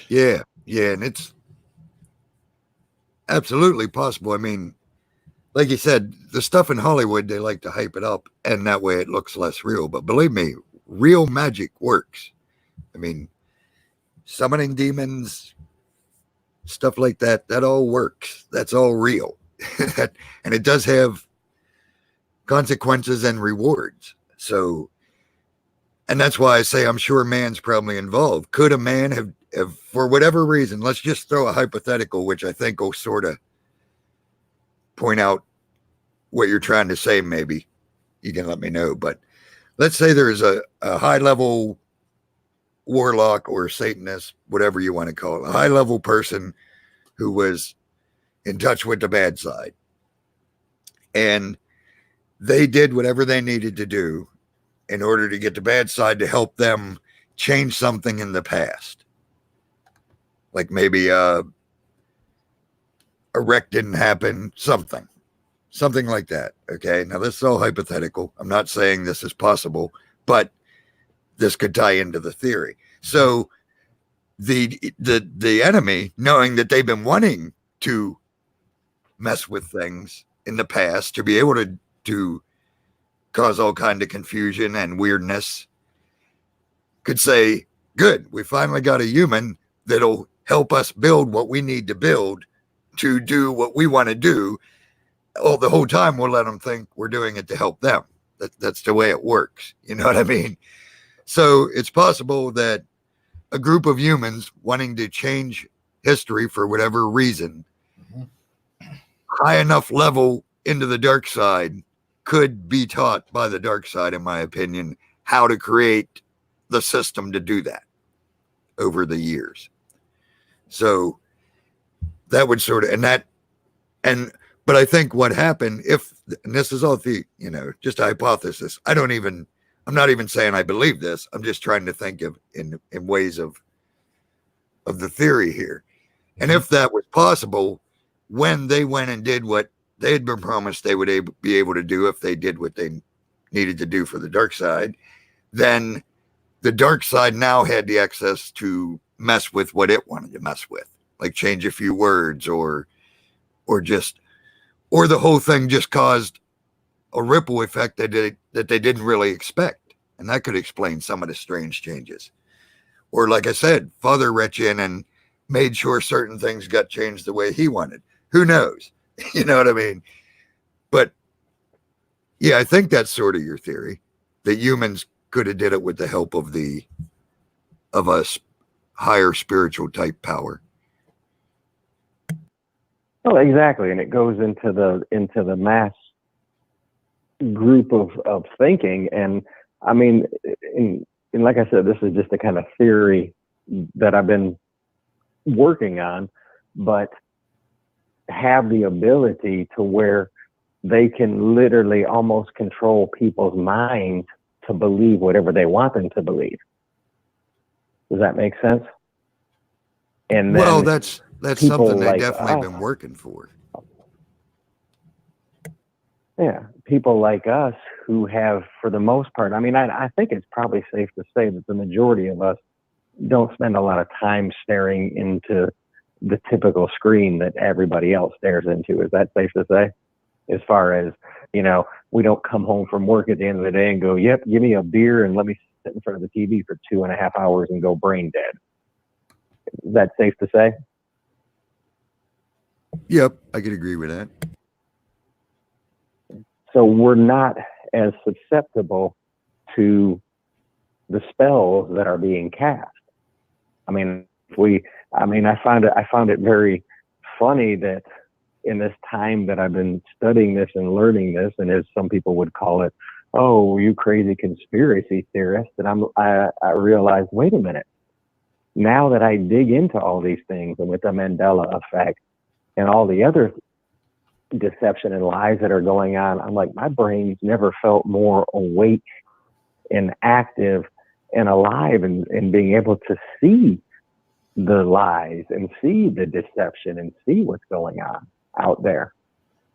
Yeah. And it's absolutely possible. Like you said, the stuff in Hollywood, they like to hype it up, and that way it looks less real. But believe me, real magic works. Summoning demons, stuff like that all works. That's all real. And it does have consequences and rewards. So, and that's why I say I'm sure man's probably involved. Could a man have for whatever reason, let's just throw a hypothetical, which I think will sort of point out what you're trying to say. Maybe you can let me know. But let's say there's a high level warlock or Satanist, whatever you want to call it, a high level person who was in touch with the bad side. And they did whatever they needed to do in order to get the bad side to help them change something in the past. Like maybe a wreck didn't happen, something like that. Okay. Now this is all hypothetical. I'm not saying this is possible, but this could tie into the theory. So the enemy, knowing that they've been wanting to mess with things in the past to be able to cause all kind of confusion and weirdness, could say, good, we finally got a human that'll help us build what we need to build to do what we want to do. Oh, the whole time we'll let them think we're doing it to help them. That's the way it works. You know what I mean? So it's possible that a group of humans wanting to change history for whatever reason, high enough level into the dark side, could be taught by the dark side, in my opinion, how to create the system to do that over the years. So that would sort of, but I think what happened, and this is all just a hypothesis. I'm not even saying I believe this. I'm just trying to think of in ways of the theory here. And if that was possible, when they went and did what they had been promised they would be able to do, if they did what they needed to do for the dark side, then the dark side now had the access to mess with what it wanted to mess with, like change a few words or the whole thing just caused a ripple effect that they didn't really expect. And that could explain some of the strange changes. Or like I said, Father reached in and made sure certain things got changed the way he wanted. Who knows? You know what I mean? But yeah, I think that's sort of your theory, that humans could have did it with the help of a higher spiritual type power. Well, exactly, and it goes into the mass group of thinking, and I mean, and like I said, this is just the kind of theory that I've been working on, but have the ability to where they can literally almost control people's minds to believe whatever they want them to believe. Does that make sense? And then well, that's something they like definitely been working for. Yeah, people like us who have, for the most part, I mean, I think it's probably safe to say that the majority of us don't spend a lot of time staring into the typical screen that everybody else stares into. Is that safe to say? As far as, we don't come home from work at the end of the day and go, yep, give me a beer and let me sit in front of the TV for 2.5 hours and go brain dead. Is that safe to say? Yep, I could agree with that. So we're not as susceptible to the spells that are being cast. I mean, I found it very funny that in this time that I've been studying this and learning this, and as some people would call it, oh, you crazy conspiracy theorist, and I realized, wait a minute. Now that I dig into all these things, and with the Mandela effect and all the other deception and lies that are going on, I'm like, my brain's never felt more awake and active and alive, and being able to see the lies and see the deception and see what's going on out there.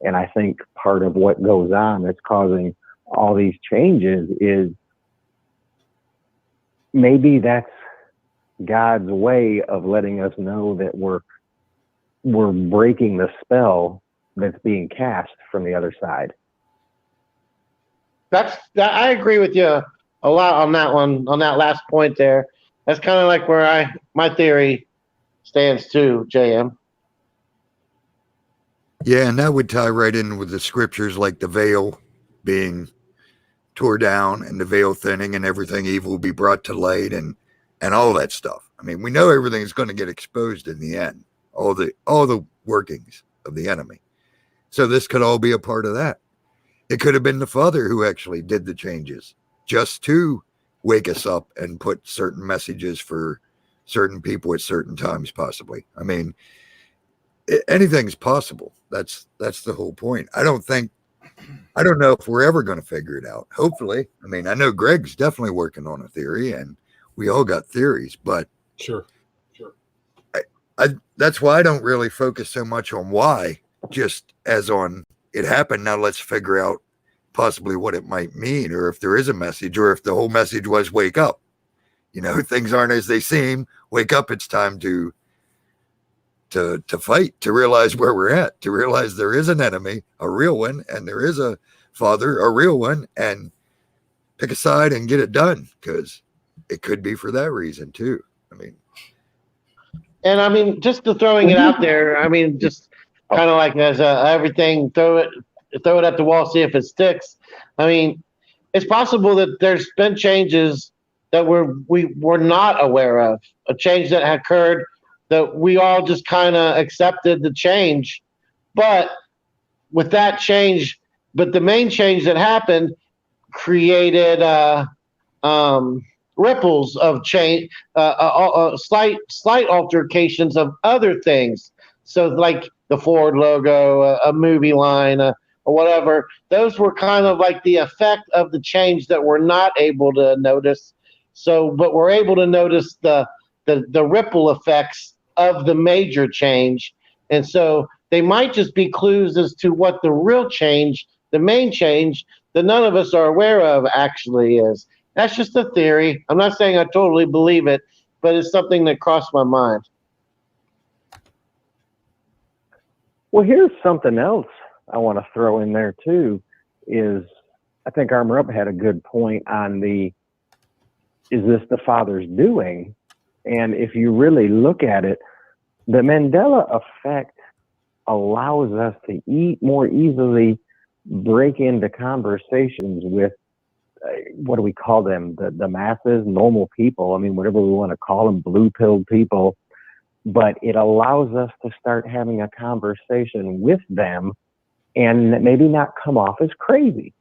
And I think part of what goes on that's causing all these changes is maybe that's God's way of letting us know that we're breaking the spell that's being cast from the other side. I agree with you a lot on that one, on that last point there. That's kind of like where my theory stands too, JM. Yeah, and that would tie right in with the scriptures like the veil being tore down and the veil thinning and everything evil be brought to light and all that stuff. I mean, we know everything's going to get exposed in the end, all the workings of the enemy. So this could all be a part of that. It could have been the Father who actually did the changes just to wake us up and put certain messages for certain people at certain times, possibly. I mean, anything's possible. That's the whole point. I don't know if we're ever going to figure it out. Hopefully. I mean, I know Greg's definitely working on a theory, and we all got theories, but Sure. That's why I don't really focus so much on why, just as on it happened. Now let's figure out possibly what it might mean, or if there is a message, or if the whole message was wake up. Things aren't as they seem. Wake up. It's time to fight, to realize where we're at, to realize there is an enemy, a real one, and there is a Father, a real one, and pick a side and get it done, because it could be for that reason too. I mean, And I mean, just to throwing it out there, I mean, just kind of like as everything, throw it at the wall, see if it sticks. I mean, it's possible that there's been changes that we were not aware of, a change that had occurred that we all just kind of accepted the change. But with that change, the main change that happened created ripples of change, slight altercations of other things. So like the Ford logo, a movie line, or whatever. Those were kind of like the effect of the change that we're not able to notice. So, but we're able to notice the ripple effects of the major change. And so they might just be clues as to what the real change, the main change that none of us are aware of actually is. That's just a theory. I'm not saying I totally believe it, but it's something that crossed my mind. Well, here's something else I want to throw in there too, is I think Armor Up had a good point on is this the Father's doing? And if you really look at it, the Mandela effect allows us to more easily break into conversations with, what do we call them? The masses, normal people. I mean, whatever we want to call them, blue-pilled people. But it allows us to start having a conversation with them and maybe not come off as crazy.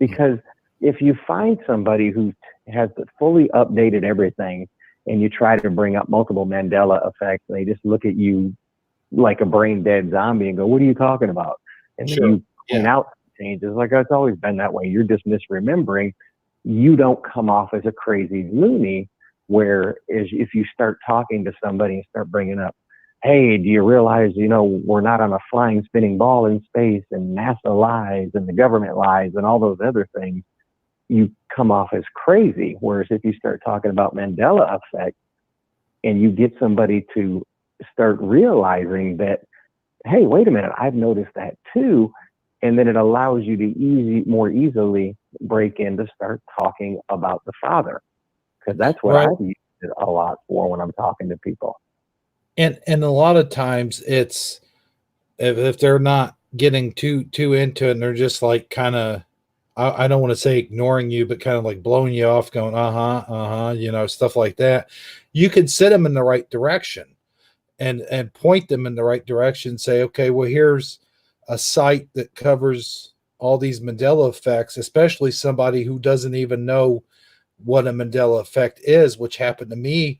Because if you find somebody who has fully updated everything and you try to bring up multiple Mandela effects, and they just look at you like a brain dead zombie and go, what are you talking about? And then you point out changes, like it's always been that way. You're just misremembering. You don't come off as a crazy loony, where if you start talking to somebody and start bringing up, hey, do you realize, we're not on a flying spinning ball in space, and NASA lies and the government lies and all those other things, you come off as crazy. Whereas if you start talking about Mandela effect and you get somebody to start realizing that, hey, wait a minute, I've noticed that too. And then it allows you to more easily break in to start talking about the Father. Because that's what I've used it a lot for when I'm talking to people. And a lot of times it's, if they're not getting too into it and they're just like kind of, I don't want to say ignoring you, but kind of like blowing you off, going, stuff like that. You can set them in the right direction and point them in the right direction. Say, okay, well, here's a site that covers all these Mandela effects, especially somebody who doesn't even know what a Mandela effect is, which happened to me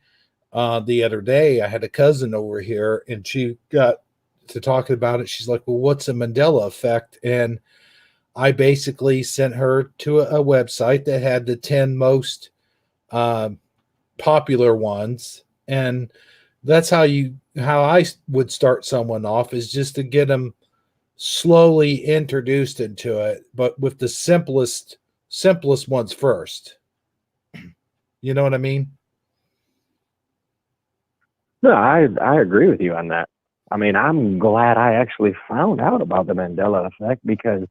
the other day. I had a cousin over here and she got to talking about it. She's like, well, what's a Mandela effect? And I basically sent her to a website that had the 10 most popular ones. And that's how I would start someone off, is just to get them slowly introduced into it, but with the simplest ones first. You know what I mean? No, I agree with you on that. I mean, I'm glad I actually found out about the Mandela effect, because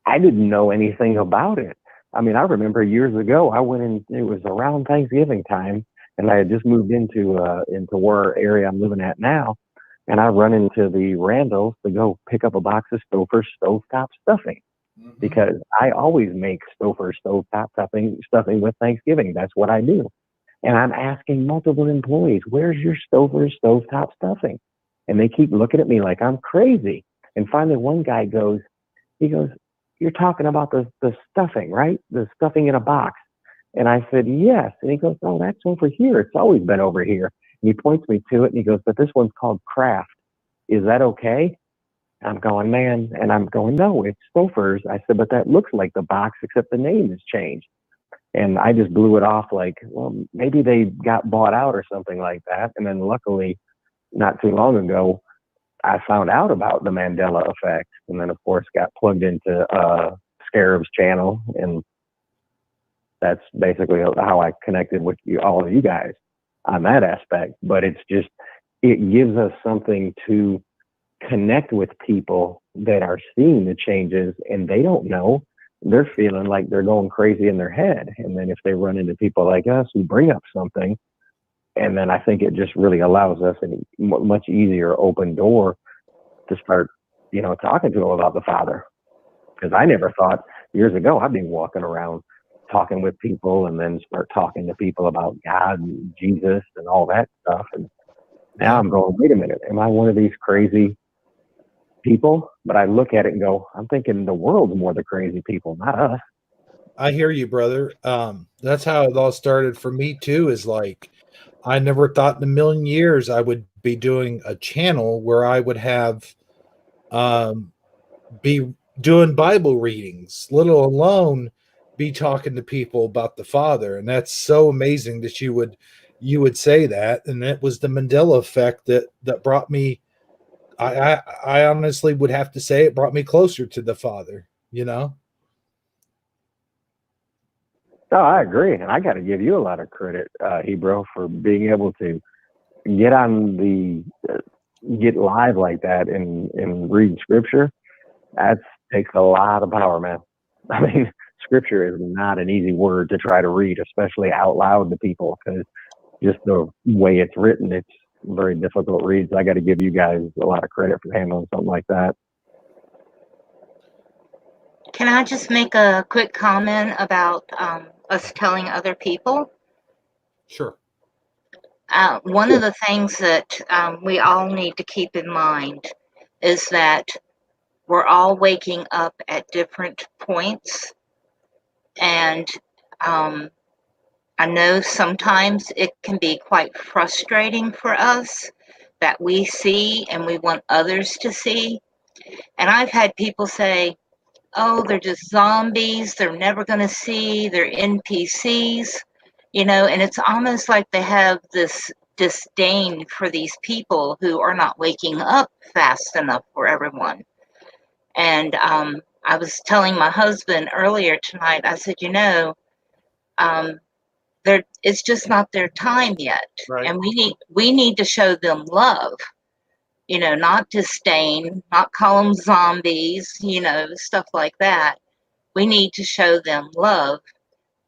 I didn't know anything about it. I mean, I remember years ago, I went in, it was around Thanksgiving time, and I had just moved into where area I'm living at now. And I run into the Randalls to go pick up a box of Stouffer's stovetop stuffing. because I always make Stouffer stovetop stuffing with Thanksgiving. That's what I do. And I'm asking multiple employees, where's your Stouffer stovetop stuffing? And they keep looking at me like I'm crazy. And finally, one guy goes, you're talking about the stuffing, right? The stuffing in a box. And I said, yes. And he goes, oh, that's over here. It's always been over here. And he points me to it and he goes, but this one's called Kraft. Is that okay? I'm going, man. And I'm going, no, it's Stouffer's. I said, but that looks like the box, except the name has changed. And I just blew it off like, well, maybe they got bought out or something like that. And then luckily, not too long ago, I found out about the Mandela effect. And then, of course, got plugged into Scarab's channel. And that's basically how I connected with all of you guys on that aspect. But it's just, it gives us something to connect with people that are seeing the changes and they don't know. They're feeling like they're going crazy in their head. And then if they run into people like us who bring up something, and then I think it just really allows us a much easier open door to start, talking to them about the Father. Because I never thought years ago I'd be walking around talking with people and then start talking to people about God and Jesus and all that stuff. And now I'm going, wait a minute, am I one of these crazy people? But I look at it and go, I'm thinking the world's more the crazy people, not us. I hear you, brother. That's how it all started for me too, is like, I never thought in a million years I would be doing a channel where I would have be doing Bible readings, let alone be talking to people about the Father. And that's so amazing that you would say that. And it was the Mandela effect that brought me. I honestly would have to say it brought me closer to the Father. No, I agree, and I got to give you a lot of credit, Hebrew, for being able to get on get live like that and read Scripture. That takes a lot of power, man. I mean, Scripture is not an easy word to try to read, especially out loud to people, because just the way it's written, it's very difficult reads. I got to give you guys a lot of credit for handling something like that. Can I just make a quick comment about us telling other people? Sure. One of the things that we all need to keep in mind is that we're all waking up at different points. And I know sometimes it can be quite frustrating for us that we see and we want others to see. And I've had people say, oh, they're just zombies. They're never going to see. They're NPCs, and it's almost like they have this disdain for these people who are not waking up fast enough for everyone. And I was telling my husband earlier tonight, I said, it's just not their time yet. Right. And we need to show them love. Not disdain, not call them zombies, stuff like that. We need to show them love.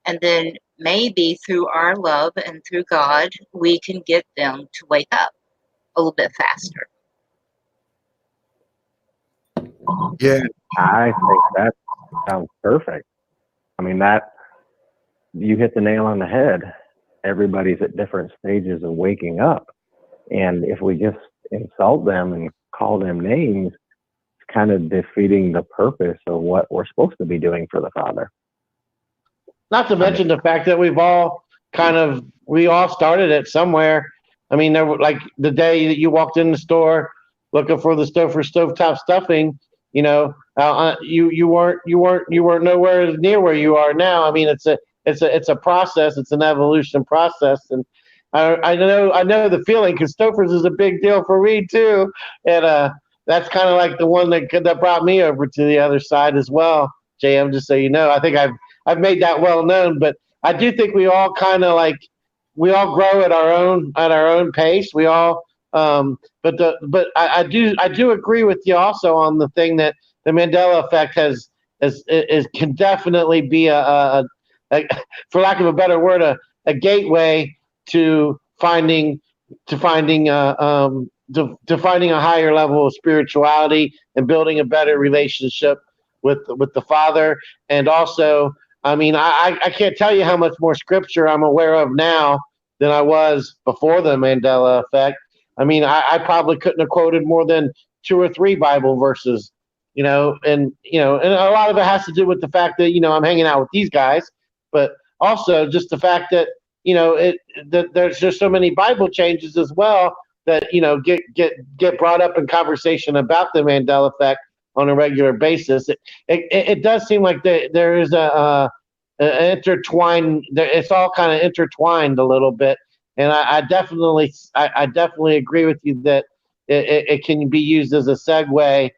And then maybe through our love and through God, we can get them to wake up a little bit faster. Yeah, I think that sounds perfect. I mean, you hit the nail on the head. Everybody's at different stages of waking up. And if we just insult them and call them names, it's kind of defeating the purpose of what we're supposed to be doing for the Father. Not to mention the fact that we all started it somewhere. I mean, there were, like the day that you walked in the store looking for the stovetop stuffing, you weren't nowhere near where you are now. I mean, it's a process. It's an evolution process, and I know the feeling, because Stouffer's is a big deal for me too, and that's kind of like the one that brought me over to the other side as well. JM, just so you know, I think I've made that well known, but I do think we all we all grow at our own pace. We all, but I do agree with you also on the thing that the Mandela effect can definitely be a for lack of a better word, a gateway to finding a higher level of spirituality and building a better relationship with the Father. And also, I mean, I can't tell you how much more scripture I'm aware of now than I was before the Mandela effect. I mean, I probably couldn't have quoted more than 2 or 3 Bible verses, and a lot of it has to do with the fact that I'm hanging out with these guys, but also just the fact that that there's just so many Bible changes as well that get brought up in conversation about the Mandela effect on a regular basis. It does seem like there is a intertwined. It's all kind of intertwined a little bit, and I definitely agree with you that it can be used as a segue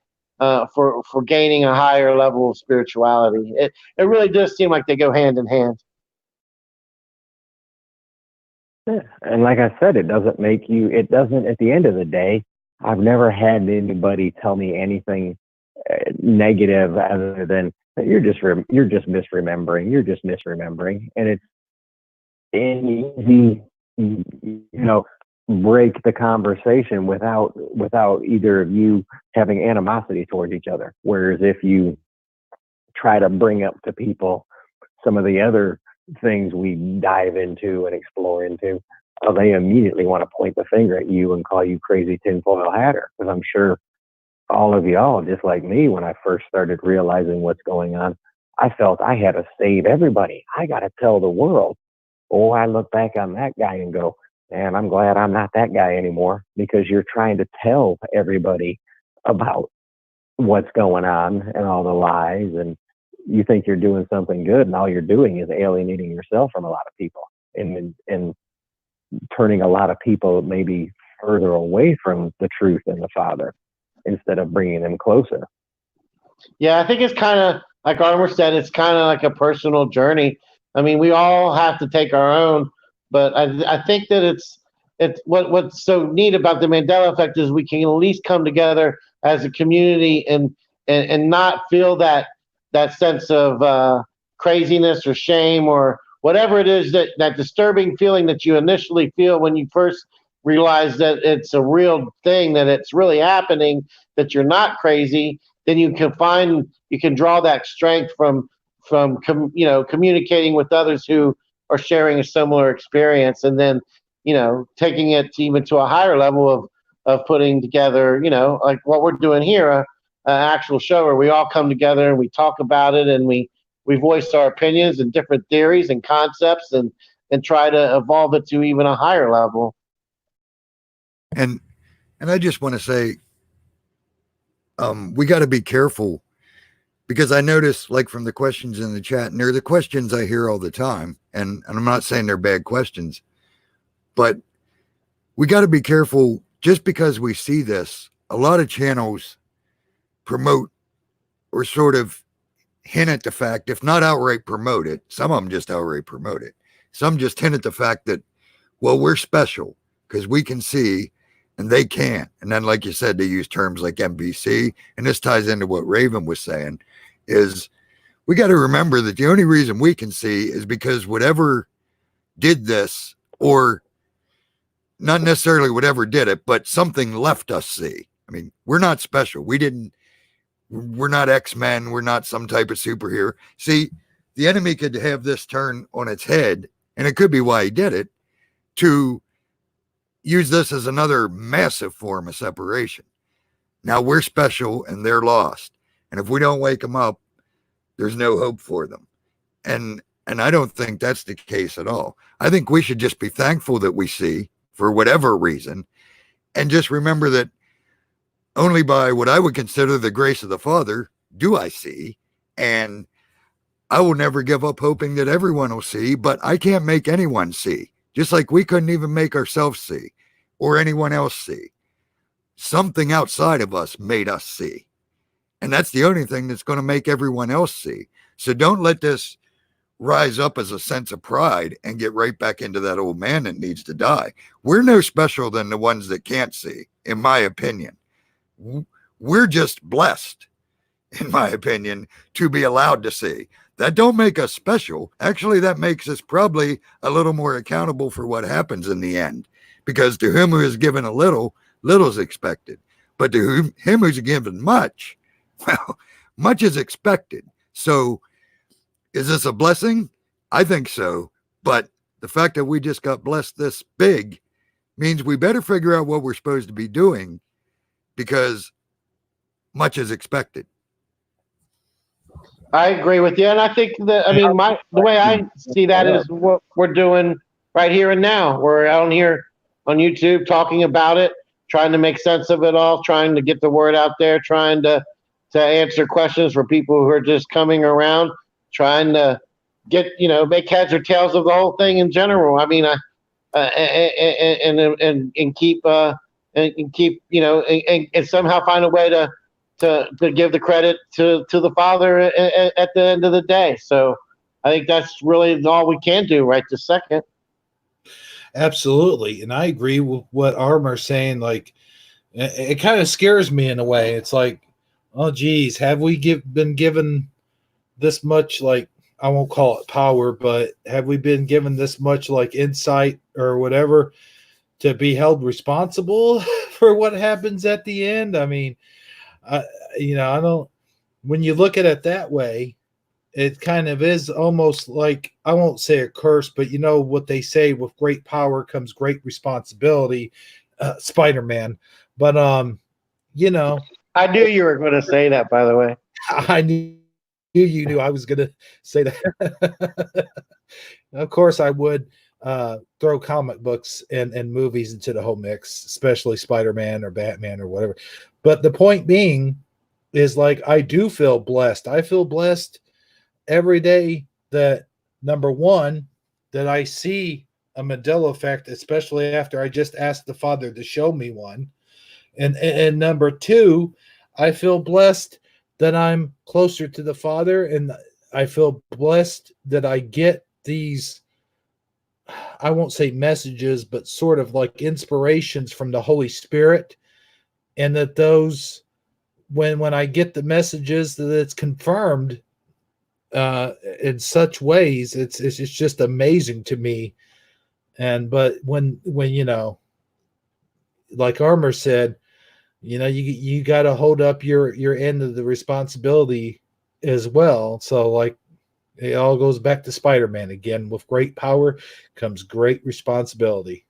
for gaining a higher level of spirituality. It really does seem like they go hand in hand. Yeah. And like I said, it doesn't at the end of the day, I've never had anybody tell me anything negative other than you're just misremembering. You're just misremembering. And it's an easy, break the conversation without either of you having animosity towards each other. Whereas if you try to bring up to people some of the other things we dive into and explore into, they immediately want to point the finger at you and call you crazy tinfoil hatter. Because I'm sure all of y'all, just like me, when I first started realizing what's going on, I felt I had to save everybody. I got to tell the world. Oh, I look back on that guy and go, man, I'm glad I'm not that guy anymore, because you're trying to tell everybody about what's going on and all the lies, and you think you're doing something good, and all you're doing is alienating yourself from a lot of people and turning a lot of people maybe further away from the truth and the Father instead of bringing them closer. Yeah, I think it's kind of like Armour said. It's kind of like a personal journey. I mean, we all have to take our own, but I think that it's what's so neat about the Mandela effect is we can at least come together as a community and not feel that sense of craziness or shame or whatever it is, that disturbing feeling that you initially feel when you first realize that it's a real thing, that it's really happening, that you're not crazy. Then you can draw that strength from communicating with others who are sharing a similar experience, and then taking it even to a higher level of putting together like what we're doing here, an actual show where we all come together and we talk about it, and we voice our opinions and different theories and concepts, and try to evolve it to even a higher level. And I just want to say, we got to be careful, because I notice, like, from the questions in the chat, and they're the questions I hear all the time, and I'm not saying they're bad questions, but we got to be careful. Just because we see this, a lot of channels promote or sort of hint at the fact, if not outright promote it, some of them just outright promote it. Some just hint at the fact that, well, we're special because we can see and they can't. And then, like you said, they use terms like MVC. And this ties into what Raven was saying, is we got to remember that the only reason we can see is because whatever did this, or not necessarily whatever did it, but something left us see. I mean, we're not special. We're not X-Men. We're not some type of superhero. See, the enemy could have this turn on its head, and it could be why he did it, to use this as another massive form of separation. Now we're special and they're lost. And if we don't wake them up, there's no hope for them. And I don't think that's the case at all. I think we should just be thankful that we see, for whatever reason, and just remember that only by what I would consider the grace of the Father do I see. And I will never give up hoping that everyone will see, but I can't make anyone see. Just like we couldn't even make ourselves see or anyone else see. Something outside of us made us see. And that's the only thing that's going to make everyone else see. So don't let this rise up as a sense of pride and get right back into that old man that needs to die. We're no special than the ones that can't see, in my opinion. We're just blessed, in my opinion, to be allowed to see. That don't make us special. Actually, that makes us probably a little more accountable for what happens in the end. Because to him who is given a little, little is expected. But to him who's given much, well, much is expected. So is this a blessing? I think so. But the fact that we just got blessed this big means we better figure out what we're supposed to be doing, because much is expected. I agree with you, and I think that the way I see that is what we're doing right here and now. We're out here on YouTube talking about it, trying to make sense of it all, trying to get the word out there, trying to answer questions for people who are just coming around, trying to get make heads or tails of the whole thing in general. I mean, and keep and somehow find a way to give the credit to the Father at the end of the day. So I think that's really all we can do right this second. Absolutely. And I agree with what Armor's saying. Like, it kind of scares me in a way. It's like, oh, geez, have we been given this much, like, I won't call it power, but have we been given this much, like, insight or whatever to be held responsible for what happens at the end? I mean, I don't, when you look at it that way, it kind of is almost like, I won't say a curse, but you know what they say, with great power comes great responsibility, Spider-Man. But, I knew you were going to say that, by the way. I knew you knew I was going to say that. Of course, I would throw comic books and movies into the whole mix, especially Spider-Man or Batman or whatever. But the point being is, like, I do feel blessed. I feel blessed every day that, number one, that I see a Mandela effect, especially after I just asked the Father to show me one. And number two, I feel blessed that I'm closer to the Father, and I feel blessed that I get these, I won't say messages, but sort of like inspirations from the Holy Spirit, and that those, when I get the messages, that it's confirmed in such ways, it's just amazing to me. But when like Armor said, you got to hold up your end of the responsibility as well. So, like, it all goes back to Spider-Man again. With great power comes great responsibility.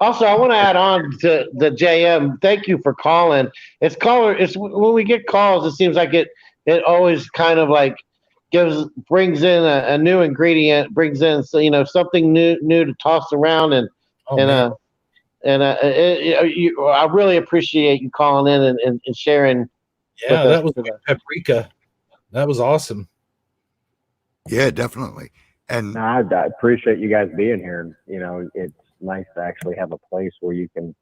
Also, I want to add on to the JM. Thank you for calling. It's when we get calls, it seems like it always kind of like brings in a new ingredient, brings in something new to toss around, I really appreciate you calling in and sharing. Yeah, that was paprika. That was awesome. Yeah, definitely. And I appreciate you guys being here. It's nice to actually have a place where you can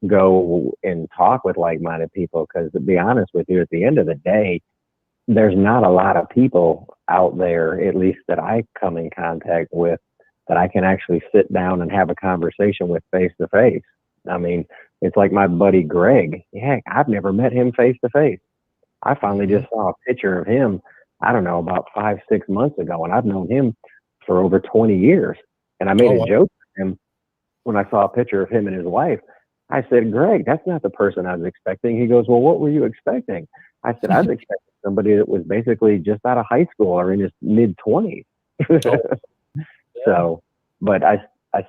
go and talk with like-minded people, because, to be honest with you, at the end of the day, there's not a lot of people out there, at least that I come in contact with, that I can actually sit down and have a conversation with face to face. I mean, it's like my buddy Greg. Heck, I've never met him face to face. I finally just saw a picture of him, I don't know, about 5-6 months ago, and I've known him for over 20 years. And I made a joke with him when I saw a picture of him and his wife. I said, Greg, that's not the person I was expecting. He goes, well, what were you expecting? I said, I was expecting somebody that was basically just out of high school or in his mid-20s. So, but I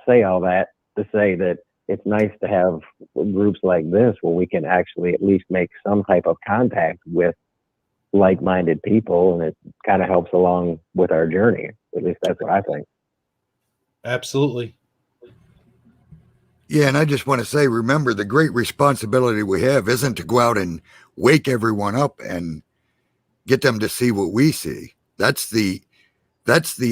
say all that to say that it's nice to have groups like this where we can actually at least make some type of contact with like-minded people, and it kind of helps along with our journey. At least that's what I think. Absolutely. Yeah, and I just want to say, remember, the great responsibility we have isn't to go out and wake everyone up and get them to see what we see. That's the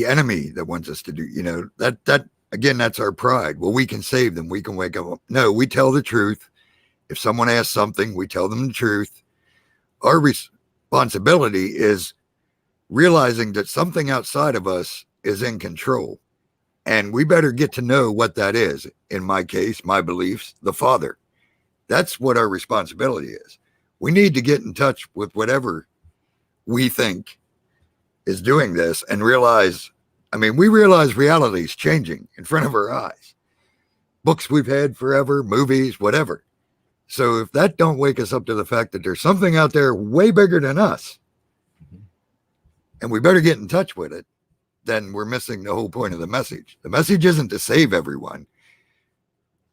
enemy that wants us to do. That again, that's our pride. Well, we can save them. We can wake up. No, we tell the truth. If someone asks something, we tell them the truth. Our responsibility is realizing that something outside of us is in control. And we better get to know what that is. In my case, my beliefs, the Father. That's what our responsibility is. We need to get in touch with whatever we think is doing this and realize, we realize reality is changing in front of our eyes. Books we've had forever, movies, whatever. So if that don't wake us up to the fact that there's something out there way bigger than us, and we better get in touch with it, then we're missing the whole point of the message. The message isn't to save everyone.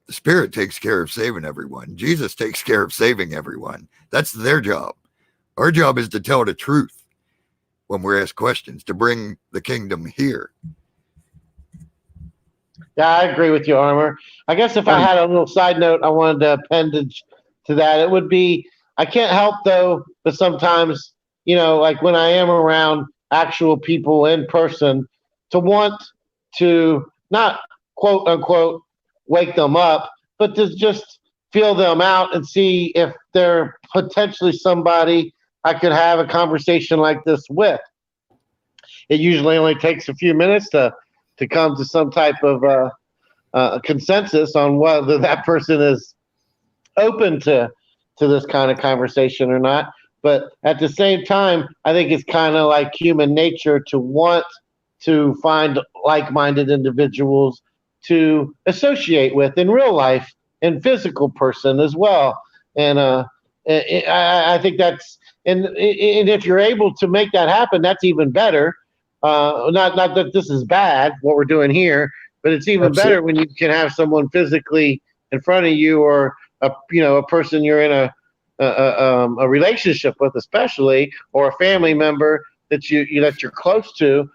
The Spirit takes care of saving everyone. Jesus takes care of saving everyone. That's their job. Our job is to tell the truth when we're asked questions, to bring the kingdom here. Yeah, I agree with you, Armor. I guess if I had a little side note I wanted to appendage to that, it would be I can't help though, but sometimes, like when I am around actual people in person, to want to not quote unquote wake them up, but to just feel them out and see if they're potentially somebody I could have a conversation like this with. It usually only takes a few minutes to come to some type of consensus on whether that person is open to this kind of conversation or not. But at the same time, I think it's kind of like human nature to want to find like-minded individuals to associate with in real life and physical person as well. And I think that's and if you're able to make that happen, that's even better. Not that this is bad what we're doing here, but it's even better when you can have someone physically in front of you, or a person you're in a relationship with, especially, or a family member that you're close to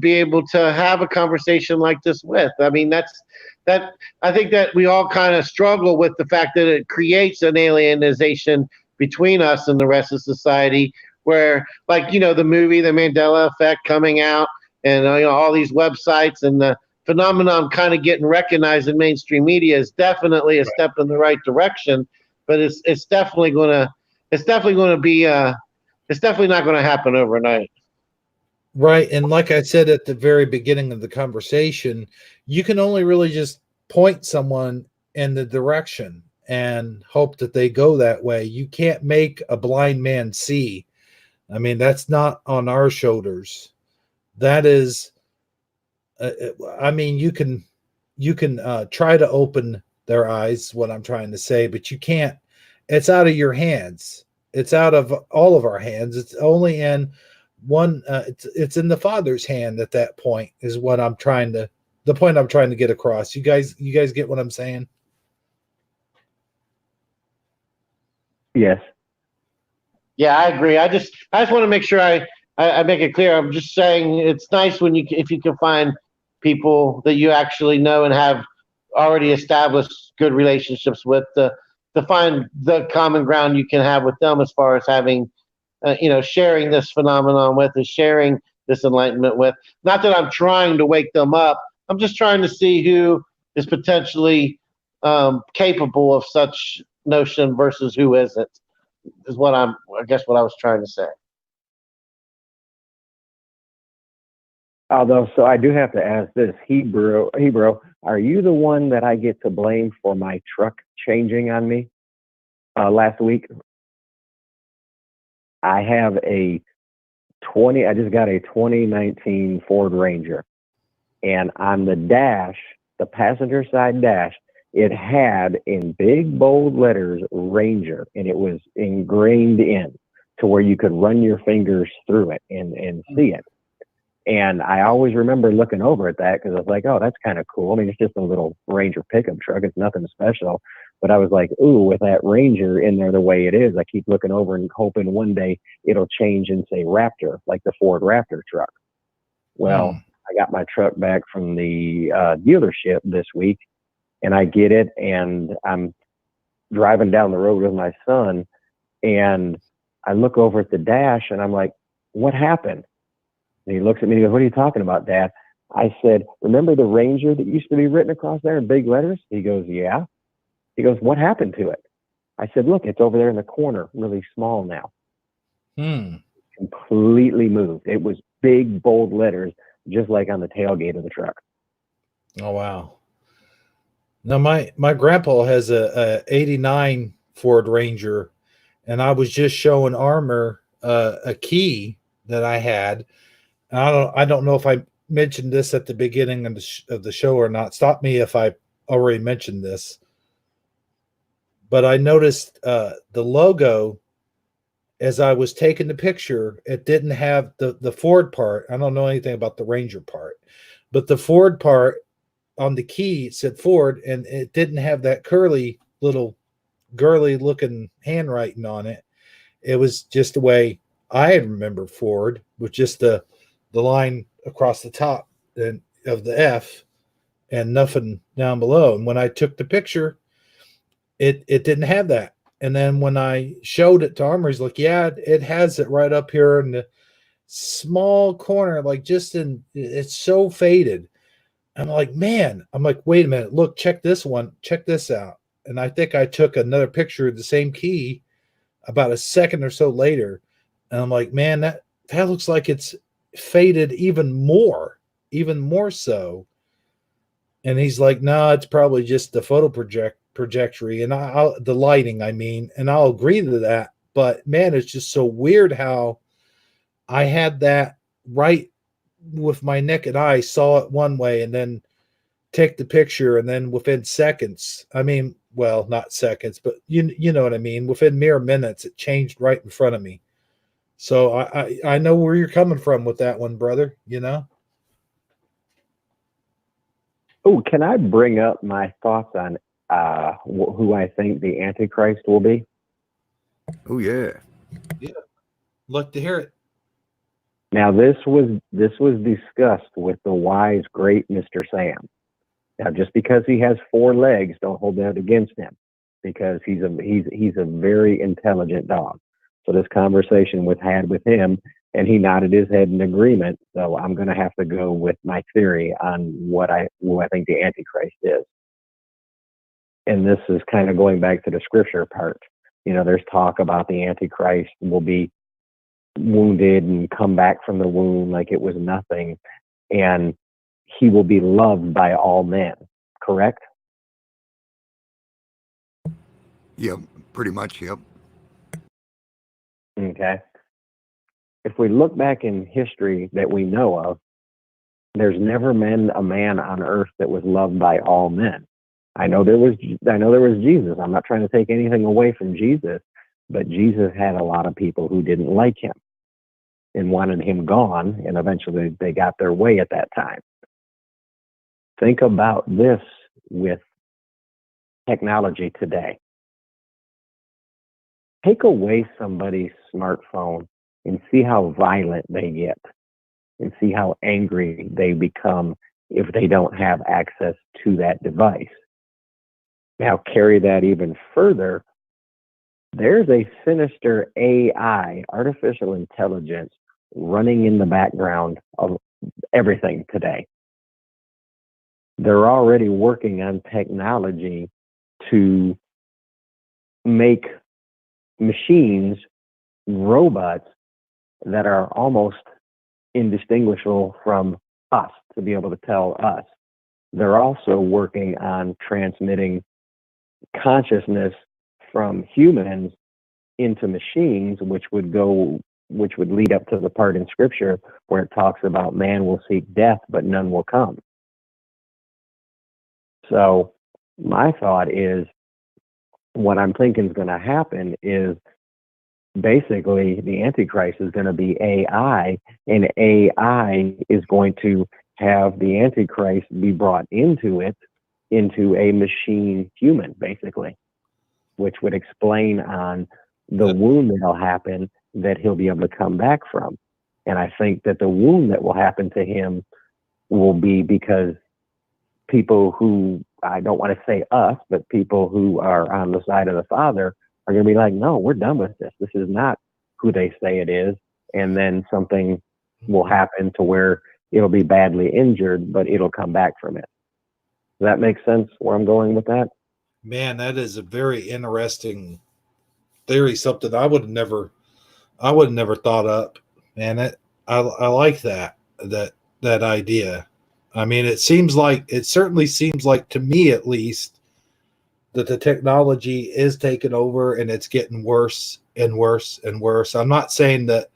be able to have a conversation like this with. I mean, that I think that we all kind of struggle with the fact that it creates an alienization between us and the rest of society, where, like, the movie The Mandela Effect coming out, and all these websites, and the phenomenon kind of getting recognized in mainstream media is definitely a step in the right direction, but it's definitely going to it's definitely not going to happen overnight. Right. And like I said at the very beginning of the conversation, you can only really just point someone in the direction and hope that they go that way. You can't make a blind man see. I mean, that's not on our shoulders. That is, I mean, you can try to open their eyes, what I'm trying to say, but you can't. It's out of your hands. It's out of all of our hands. It's only in one. It's in the Father's hand at that point. Is what I'm trying to. The point I'm trying to get across. You guys get what I'm saying? Yes. Yeah, I agree. I just want to make sure I make it clear. I'm just saying it's nice when if you can find people that you actually know and have already established good relationships with, to find the common ground you can have with them as far as having sharing this phenomenon with, and sharing this enlightenment with. Not that I'm trying to wake them up. I'm just trying to see who is potentially capable of such notion versus who isn't. Is what I guess what I was trying to say. Although, so I do have to ask this, Hebrew, are you the one that I get to blame for my truck changing on me last week? I have I just got a 2019 Ford Ranger, and on the dash, the passenger side dash, it had in big bold letters Ranger, and it was ingrained in to where you could run your fingers through it and see it. And I always remember looking over at that because I was like, oh, that's kind of cool. I mean, it's just a little Ranger pickup truck. It's nothing special. But I was like, ooh, with that Ranger in there the way it is, I keep looking over and hoping one day it'll change and say Raptor, like the Ford Raptor truck. Well, I got my truck back from the dealership this week, and I get it, and I'm driving down the road with my son, and I look over at the dash, and I'm like, what happened? And he looks at me and he goes, what are you talking about, Dad? I said, remember the Ranger that used to be written across there in big letters? He goes, yeah. He goes, what happened to it? I said, look, it's over there in the corner, really small now. Completely moved. It was big, bold letters, just like on the tailgate of the truck. Oh, wow. Now, my grandpa has a 89 Ford Ranger, and I was just showing Armor a key that I had. I don't know if I mentioned this at the beginning of the show or not. Stop me if I already mentioned this. But I noticed the logo as I was taking the picture, it didn't have the Ford part. I don't know anything about the Ranger part, but the Ford part on the key said Ford, and it didn't have that curly little girly looking handwriting on it. It was just the way I remember Ford, with just the line across the top and of the F and nothing down below. And when I took the picture, it didn't have that. And then when I showed it to Armour, he's like, yeah, it has it right up here in the small corner, like just in, it's so faded. I'm like, man, I'm like, wait a minute, look, check this one, check this out. And I think I took another picture of the same key about a second or so later. And I'm like, man, that looks like it's faded even more so. And he's like, no, it's probably just the photo trajectory and the lighting, I mean, and I'll agree to that. But man, it's just so weird how I had that right with my naked eye, saw it one way, and then take the picture, and then within seconds, I mean, well, not seconds, but you know what I mean, within mere minutes, it changed right in front of me. So I know where you're coming from with that one, brother. You know. Oh, can I bring up my thoughts on who I think the Antichrist will be? Oh yeah. Yeah. Look to hear it. Now this was discussed with the wise great Mr. Sam. Now just because he has 4 legs, don't hold that against him, because he's a very intelligent dog. So this conversation was had with him, and he nodded his head in agreement. So I'm going to have to go with my theory on who I think the Antichrist is. And this is kind of going back to the scripture part. You know, there's talk about the Antichrist will be wounded and come back from the wound like it was nothing, and he will be loved by all men. Correct? Yep. Pretty much. Yep. Okay. If we look back in history that we know of, there's never been a man on earth that was loved by all men. I know there was Jesus. I'm not trying to take anything away from Jesus, but Jesus had a lot of people who didn't like him and wanted him gone, and eventually they got their way at that time. Think about this with technology today. Take away somebody's smartphone and see how violent they get, and see how angry they become if they don't have access to that device. Now carry that even further. There's a sinister AI, artificial intelligence, running in the background of everything today. They're already working on technology to make machines, robots that are almost indistinguishable from us, to be able to tell us. They're also working on transmitting consciousness from humans into machines, which would lead up to the part in scripture where it talks about man will seek death, but none will come. So my thought is, what I'm thinking is going to happen is basically the Antichrist is going to be AI, and AI is going to have the Antichrist be brought into a machine human, basically, which would explain on the wound that'll happen that he'll be able to come back from. And I think that the wound that will happen to him will be because people who, I don't want to say us, but people who are on the side of the Father are going to be like, no, we're done with this. This is not who they say it is. And then something will happen to where it'll be badly injured, but it'll come back from it. Does that make sense where I'm going with that? Man, that is a very interesting theory. Something I would have never thought up. Man, I like that idea. I mean, it certainly seems like, to me at least, that the technology is taking over and it's getting worse and worse and worse. I'm not saying that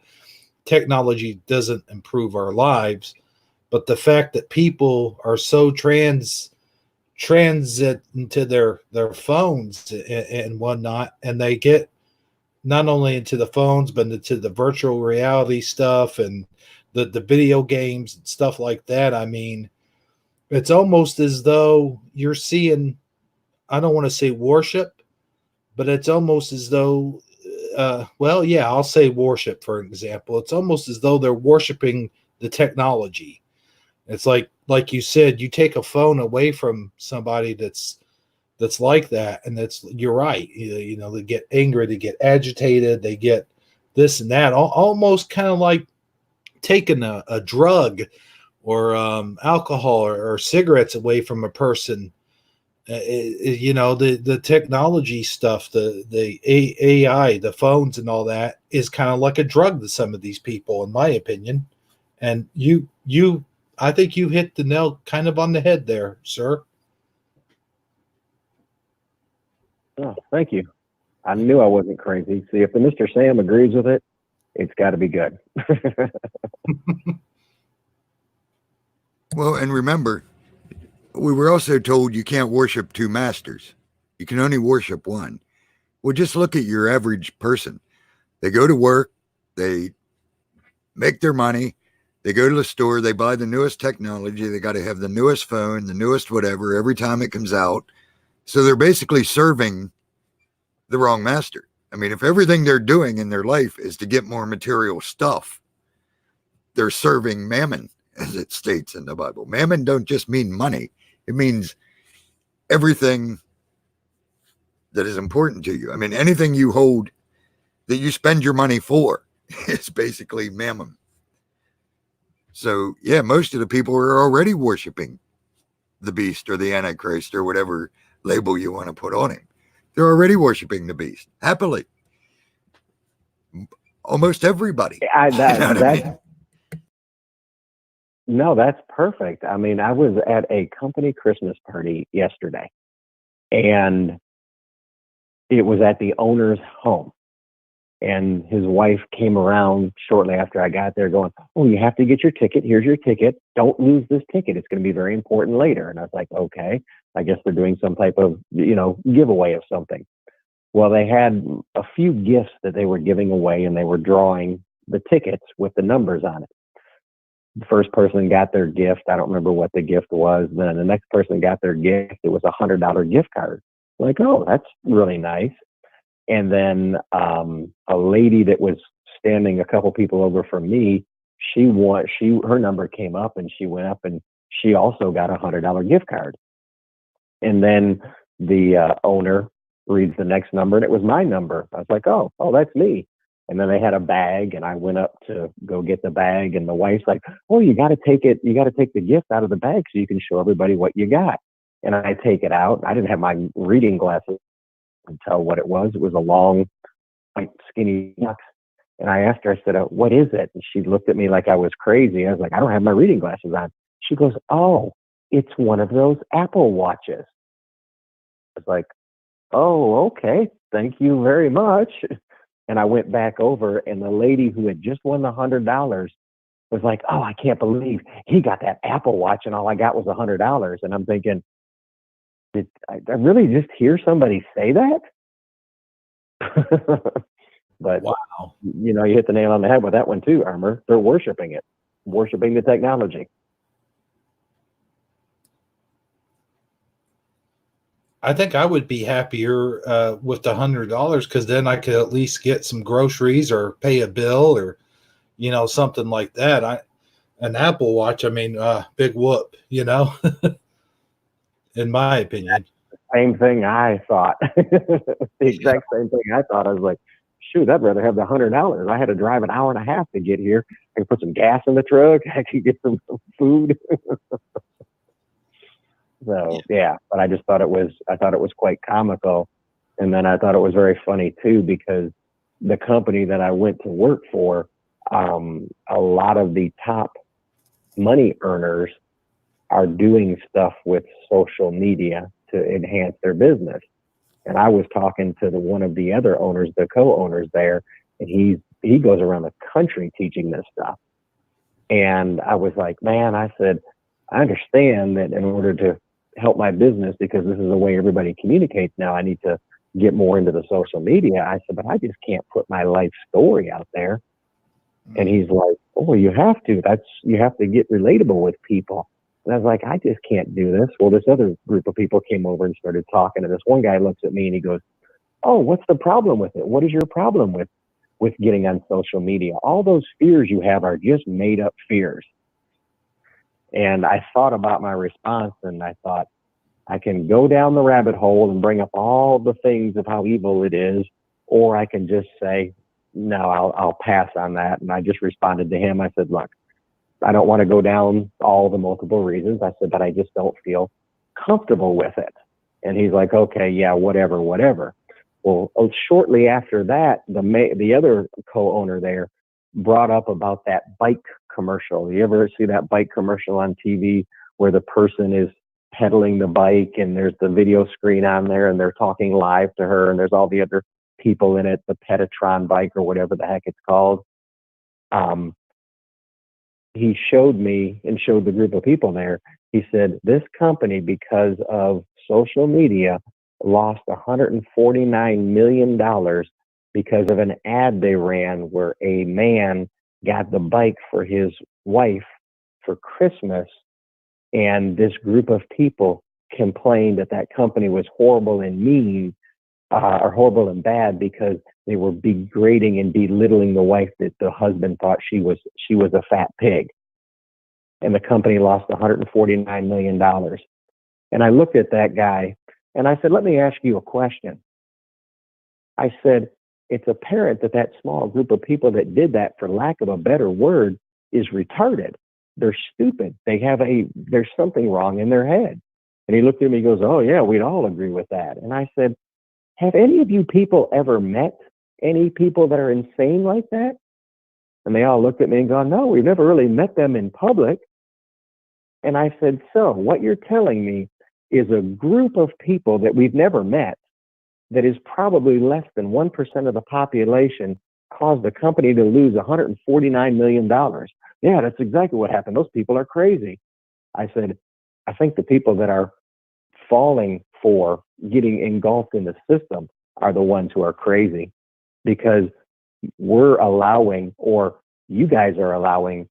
technology doesn't improve our lives, but the fact that people are so transit into their phones and whatnot, and they get not only into the phones, but into the virtual reality stuff and the video games and stuff like that. I mean, it's almost as though you're seeing, I don't want to say worship, but it's almost as though, well, yeah, I'll say worship, for example. It's almost as though they're worshiping the technology. It's like you said, you take a phone away from somebody that's like that, and that's, you're right. You know, they get angry, they get agitated, they get this and that, almost kind of like taking a drug or alcohol or cigarettes away from a person. You know, the technology stuff, the AI, the phones and all that is kind of like a drug to some of these people, in my opinion. And I think you hit the nail kind of on the head there, sir. Oh, thank you. I knew I wasn't crazy. See, if the Mr. Sam agrees with it, it's got to be good. Well, and remember, we were also told you can't worship two masters. You can only worship one. Well, just look at your average person. They go to work, they make their money, they go to the store, they buy the newest technology, they got to have the newest phone, the newest whatever, every time it comes out. So they're basically serving the wrong master. I mean, if everything they're doing in their life is to get more material stuff, they're serving mammon, as it states in the Bible. Mammon don't just mean money. It means everything that is important to you. I mean, anything you hold that you spend your money for is basically mammon. So, yeah, most of the people are already worshiping the beast or the Antichrist or whatever label you want to put on him. They're already worshiping the beast happily. Almost everybody. No, that's perfect. I mean, I was at a company Christmas party yesterday, and it was at the owner's home. And his wife came around shortly after I got there going, "Oh, you have to get your ticket. Here's your ticket. Don't lose this ticket. It's going to be very important later." And I was like, okay, I guess they're doing some type of, giveaway of something. Well, they had a few gifts that they were giving away, and they were drawing the tickets with the numbers on it. The first person got their gift. I don't remember what the gift was. Then the next person got their gift. It was a $100 gift card. Like, oh, that's really nice. And then a lady that was standing a couple people over from me, her number came up, and she went up and she also got a $100 gift card. And then the owner reads the next number, and it was my number. I was like, oh, that's me. And then they had a bag, and I went up to go get the bag, and the wife's like, oh, you got to take the gift out of the bag so you can show everybody what you got. And I take it out. I didn't have my reading glasses and tell what it was. It was a long, white, skinny box. And I asked her, I said, what is it? And she looked at me like I was crazy. I was like, I don't have my reading glasses on. She goes, oh, it's one of those Apple Watches. I was like, oh, okay. Thank you very much. And I went back over, and the lady who had just won the $100 was like, oh, I can't believe he got that Apple Watch and all I got was $100. And I'm thinking, did I really just hear somebody say that? But, wow, you hit the nail on the head with that one too, Armor. They're worshiping it, worshiping the technology. I think I would be happier with the $100 because then I could at least get some groceries or pay a bill or, something like that. An Apple Watch, I mean, big whoop, in my opinion. Same thing I thought. The exact same thing I thought. I was like, shoot, I'd rather have the $100. I had to drive an hour and a half to get here. I could put some gas in the truck. I could get some food. So yeah, but I just thought it was quite comical. And then I thought it was very funny too, because the company that I went to work for, a lot of the top money earners are doing stuff with social media to enhance their business. And I was talking to one of the other owners, the co-owners there, and he goes around the country teaching this stuff. And I was like, man, I said, I understand that in order to help my business, because this is the way everybody communicates now, I need to get more into the social media. I said, but I just can't put my life story out there. And he's like, oh, you have to. You have to get relatable with people. And I was like, I just can't do this. Well, this other group of people came over and started talking. And this one guy looks at me and he goes, oh, what's the problem with it? What is your problem with getting on social media? All those fears you have are just made up fears. And I thought about my response and I thought, I can go down the rabbit hole and bring up all the things of how evil it is, or I can just say, no, I'll pass on that. And I just responded to him. I said, look, I don't want to go down all the multiple reasons. I said, but I just don't feel comfortable with it. And he's like, okay, yeah, whatever. Well, shortly after that, the other co-owner there brought up about that bike commercial. You ever see that bike commercial on TV where the person is pedaling the bike and there's the video screen on there and they're talking live to her and there's all the other people in it, the Petatron bike or whatever the heck it's called. He showed me and showed the group of people there. He said, this company, because of social media, lost $149 million because of an ad they ran where a man got the bike for his wife for Christmas. And this group of people complained that company was horrible and mean, or horrible and bad because they were degrading and belittling the wife that the husband thought she was a fat pig. And the company lost $149 million. And I looked at that guy and I said, let me ask you a question. I said, it's apparent that small group of people that did that, for lack of a better word, is retarded. They're stupid. There's something wrong in their head. And he looked at me and goes, oh yeah, we'd all agree with that. And I said, have any of you people ever met any people that are insane like that? And they all looked at me and gone, no, we've never really met them in public. And I said, so what you're telling me is a group of people that we've never met that is probably less than 1% of the population caused the company to lose $149 million. Yeah, that's exactly what happened. Those people are crazy. I said, I think the people that are falling for getting engulfed in the system are the ones who are crazy, because we're allowing, or you guys are allowing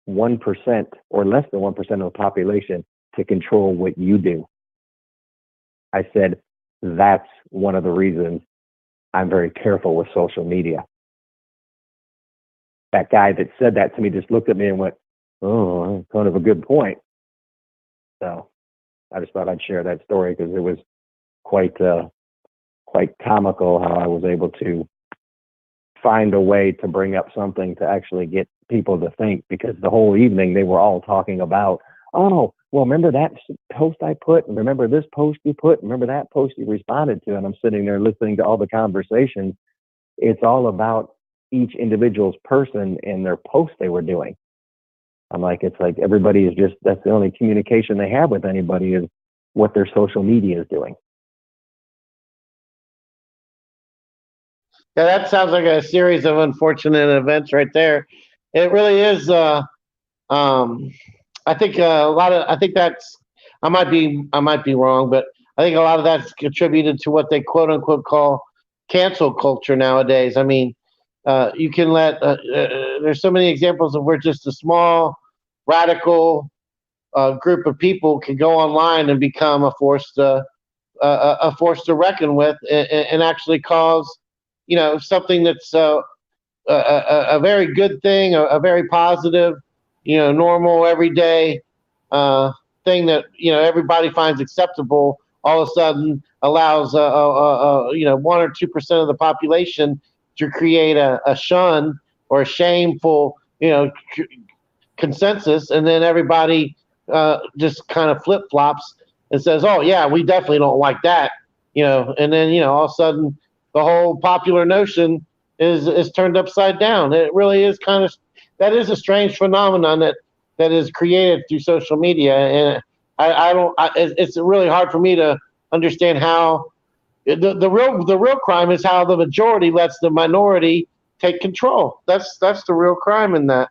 1% or less than 1% of the population to control what you do. I said, that's one of the reasons I'm very careful with social media. That guy that said that to me just looked at me and went, oh, kind of a good point. So I just thought I'd share that story because it was quite comical how I was able to find a way to bring up something to actually get people to think, because the whole evening they were all talking about, oh, well, remember that post I put, and remember this post you put, remember that post you responded to, and I'm sitting there listening to all the conversations. It's all about each individual's person and their post they were doing. I'm like, it's like everybody is just, that's the only communication they have with anybody is what their social media is doing. Yeah, that sounds like a series of unfortunate events right there. It really is. I think I think that's, I might be wrong, but I think a lot of that's contributed to what they quote unquote call cancel culture nowadays. I mean, you can there's so many examples of where just a small radical group of people can go online and become a force to reckon with, and actually cause, something that's a very good thing, a very positive, normal everyday thing that everybody finds acceptable. All of a sudden, allows 1 or 2% of the population to create a shun or a shameful consensus, and then everybody just kind of flip flops and says, "Oh yeah, we definitely don't like that," and then all of a sudden the whole popular notion is turned upside down. It really is that is a strange phenomenon that is created through social media, and it's really hard for me to understand how the real crime is how the majority lets the minority take control. That's the real crime in that.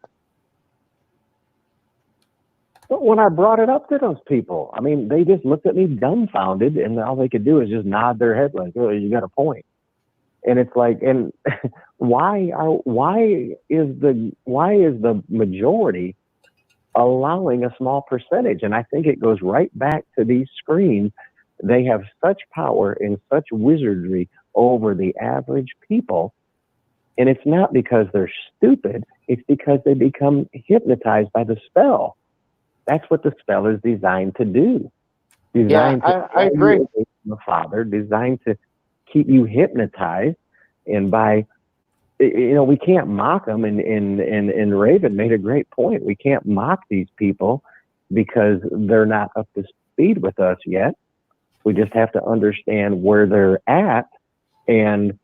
But when I brought it up to those people, I mean, they just looked at me dumbfounded, and all they could do is just nod their head like, "Oh, you got a point." And it's like, and why is the majority allowing a small percentage? And I think it goes right back to these screens. They have such power and such wizardry over the average people. And it's not because they're stupid. It's because they become hypnotized by the spell. That's what the spell is designed to do. Designed to I agree. away from the Father, designed to keep you hypnotized. And by, we can't mock them. And Raven made a great point. We can't mock these people because they're not up to speed with us yet. We just have to understand where they're at, and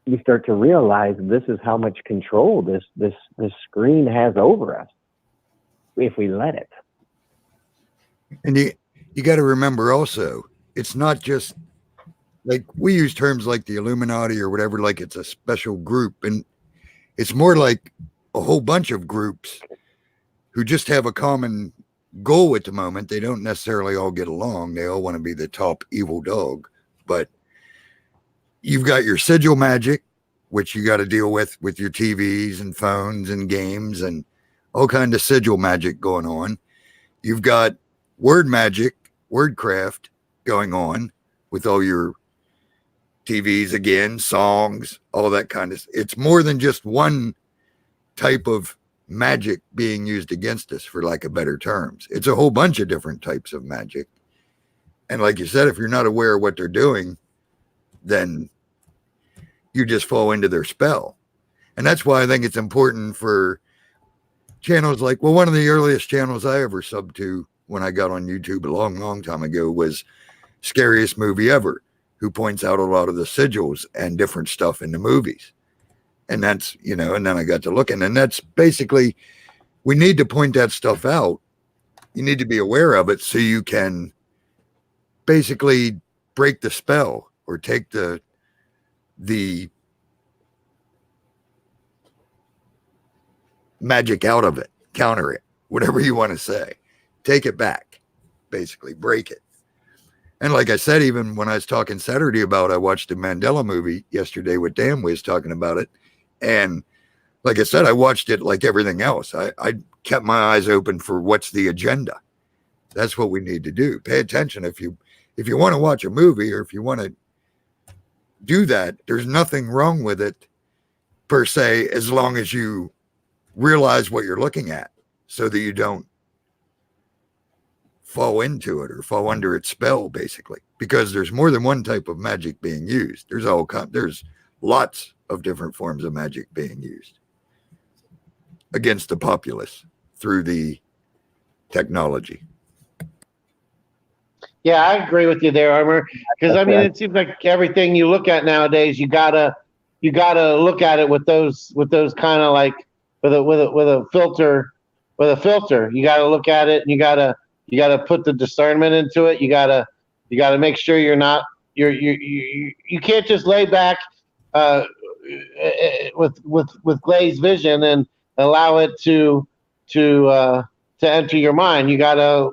you start to realize this is how much control this screen has over us if we let it. And you got to remember also, it's not just like we use terms like the Illuminati or whatever, like it's a special group, and it's more like a whole bunch of groups who just have a common goal at the moment. They don't necessarily all get along. They all want to be the top evil dog, but you've got your sigil magic, which you got to deal with your TVs and phones and games and all kind of sigil magic going on. You've got word magic, wordcraft going on with all your TVs again, songs, all that kind of. It's more than just one type of magic being used against us, for lack of better terms. It's a whole bunch of different types of magic. And like you said, if you're not aware of what they're doing, then you just fall into their spell. And that's why I think it's important for channels like, well, one of the earliest channels I ever subbed to when I got on YouTube a long, long time ago was Scariest Movie Ever, who points out a lot of the sigils and different stuff in the movies. And that's, and then I got to looking, and that's basically, we need to point that stuff out. You need to be aware of it so you can basically break the spell or take the magic out of it, counter it, whatever you want to say, take it back, basically break it. And like I said, even when I was talking Saturday about, I watched the Mandela movie yesterday with Dan was talking about it. And like I said, I watched it like everything else. I kept my eyes open for what's the agenda. That's what we need to do. Pay attention. If you want to watch a movie, or if you want to do that, there's nothing wrong with it per se, as long as you realize what you're looking at so that you don't fall into it or fall under its spell, basically, because there's more than one type of magic being used. There's lots of different forms of magic being used against the populace through the technology. Yeah, I agree with you there, Armor. Because I mean, it seems like everything you look at nowadays, you gotta look at it with those kind of like with a filter. With a filter, you got to look at it, and you got to put the discernment into it. You got to make sure you can't just lay back with glazed vision and allow it to enter your mind. You gotta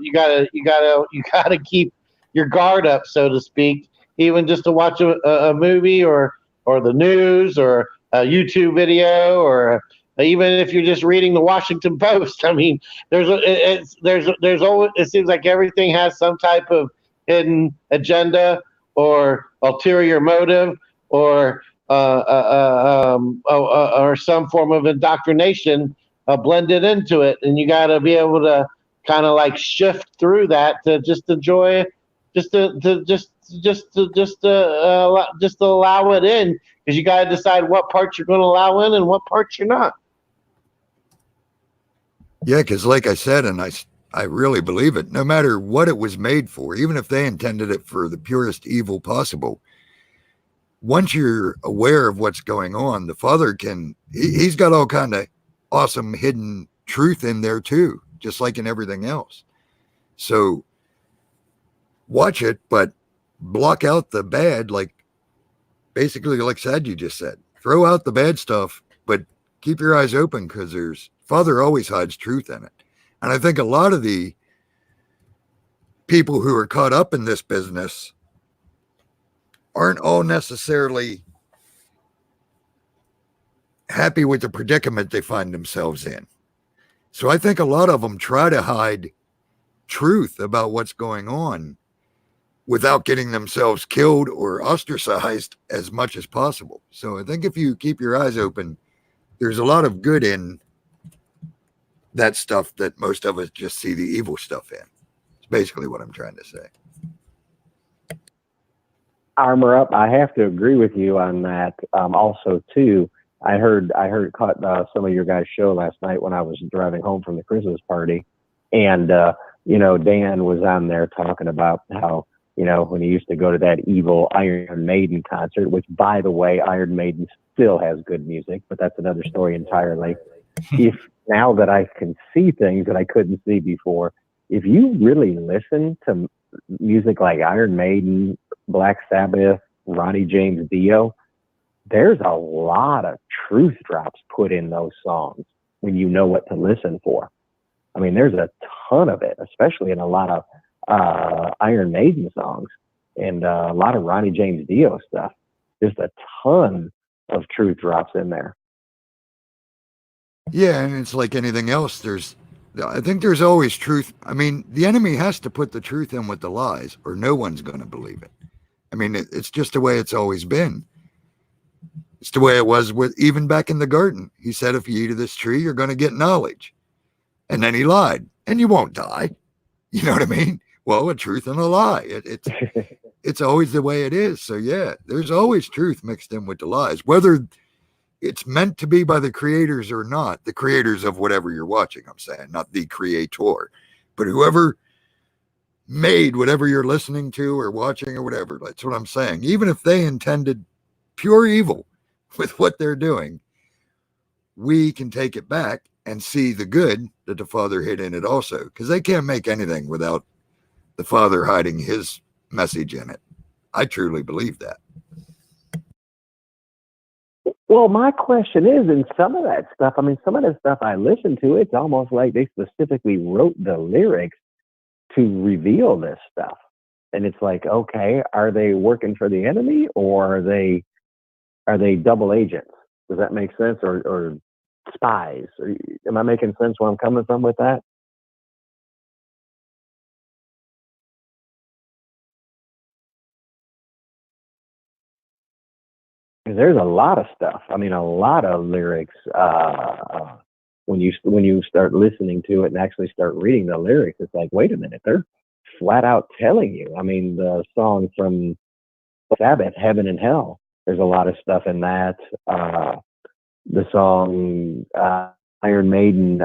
keep your guard up, so to speak, even just to watch a movie or the news or a YouTube video, or even if you're just reading the Washington Post. I mean, there's always, it seems like everything has some type of hidden agenda or ulterior motive or some form of indoctrination blended into it, and you got to be able to kind of like shift through that to just enjoy it, just to allow it in, because you got to decide what parts you're going to allow in and what parts you're not. Yeah, because like I said, and I really believe it, no matter what it was made for, even if they intended it for the purest evil possible, once you're aware of what's going on, the Father he's got all kind of awesome hidden truth in there too, just like in everything else. So watch it, but block out the bad, like basically like Sadji just said. Throw out the bad stuff, but keep your eyes open, because Father always hides truth in it. And I think a lot of the people who are caught up in this business aren't all necessarily happy with the predicament they find themselves in. So I think a lot of them try to hide truth about what's going on without getting themselves killed or ostracized as much as possible. So I think if you keep your eyes open, there's a lot of good in that stuff that most of us just see the evil stuff in. It's basically what I'm trying to say. Armor Up, I have to agree with you on that. Also, too, I caught some of your guys' show last night when I was driving home from the Christmas party, and Dan was on there talking about how when he used to go to that evil Iron Maiden concert, which, by the way, Iron Maiden still has good music, but that's another story entirely. If now that I can see things that I couldn't see before, if you really listen to music like Iron Maiden, Black Sabbath, Ronnie James Dio, there's a lot of truth drops put in those songs when you know what to listen for. I mean, there's a ton of it, especially in a lot of Iron Maiden songs and a lot of Ronnie James Dio stuff. Just a ton of truth drops in there. Yeah, and it's like anything else. I think there's always truth. I mean, the enemy has to put the truth in with the lies, or no one's going to believe it. I mean, it's just the way it's always been. It's the way it was even back in the garden. He said, if you eat of this tree, you're going to get knowledge. And then he lied, and you won't die. You know what I mean? Well, a truth and a lie. It's always the way it is. So yeah, there's always truth mixed in with the lies, whether it's meant to be by the creators or not. The creators of whatever you're watching, I'm saying, not the creator, but whoever made whatever you're listening to or watching or whatever. That's what I'm saying. Even if they intended pure evil with what they're doing, we can take it back and see the good that the Father hid in it also, because they can't make anything without the Father hiding his message in it. I truly believe that. Well, my question is, in some of that stuff, I mean, some of the stuff I listen to, it's almost like they specifically wrote the lyrics to reveal this stuff. And it's like, okay, are they working for the enemy, or are they double agents? Does that make sense? Or spies? Am I making sense where I'm coming from with that? There's a lot of stuff. I mean, a lot of lyrics. When you start listening to it and actually start reading the lyrics, it's like, wait a minute, they're flat out telling you. I mean, the song from Sabbath, "Heaven and Hell," there's a lot of stuff in that. The song Iron Maiden,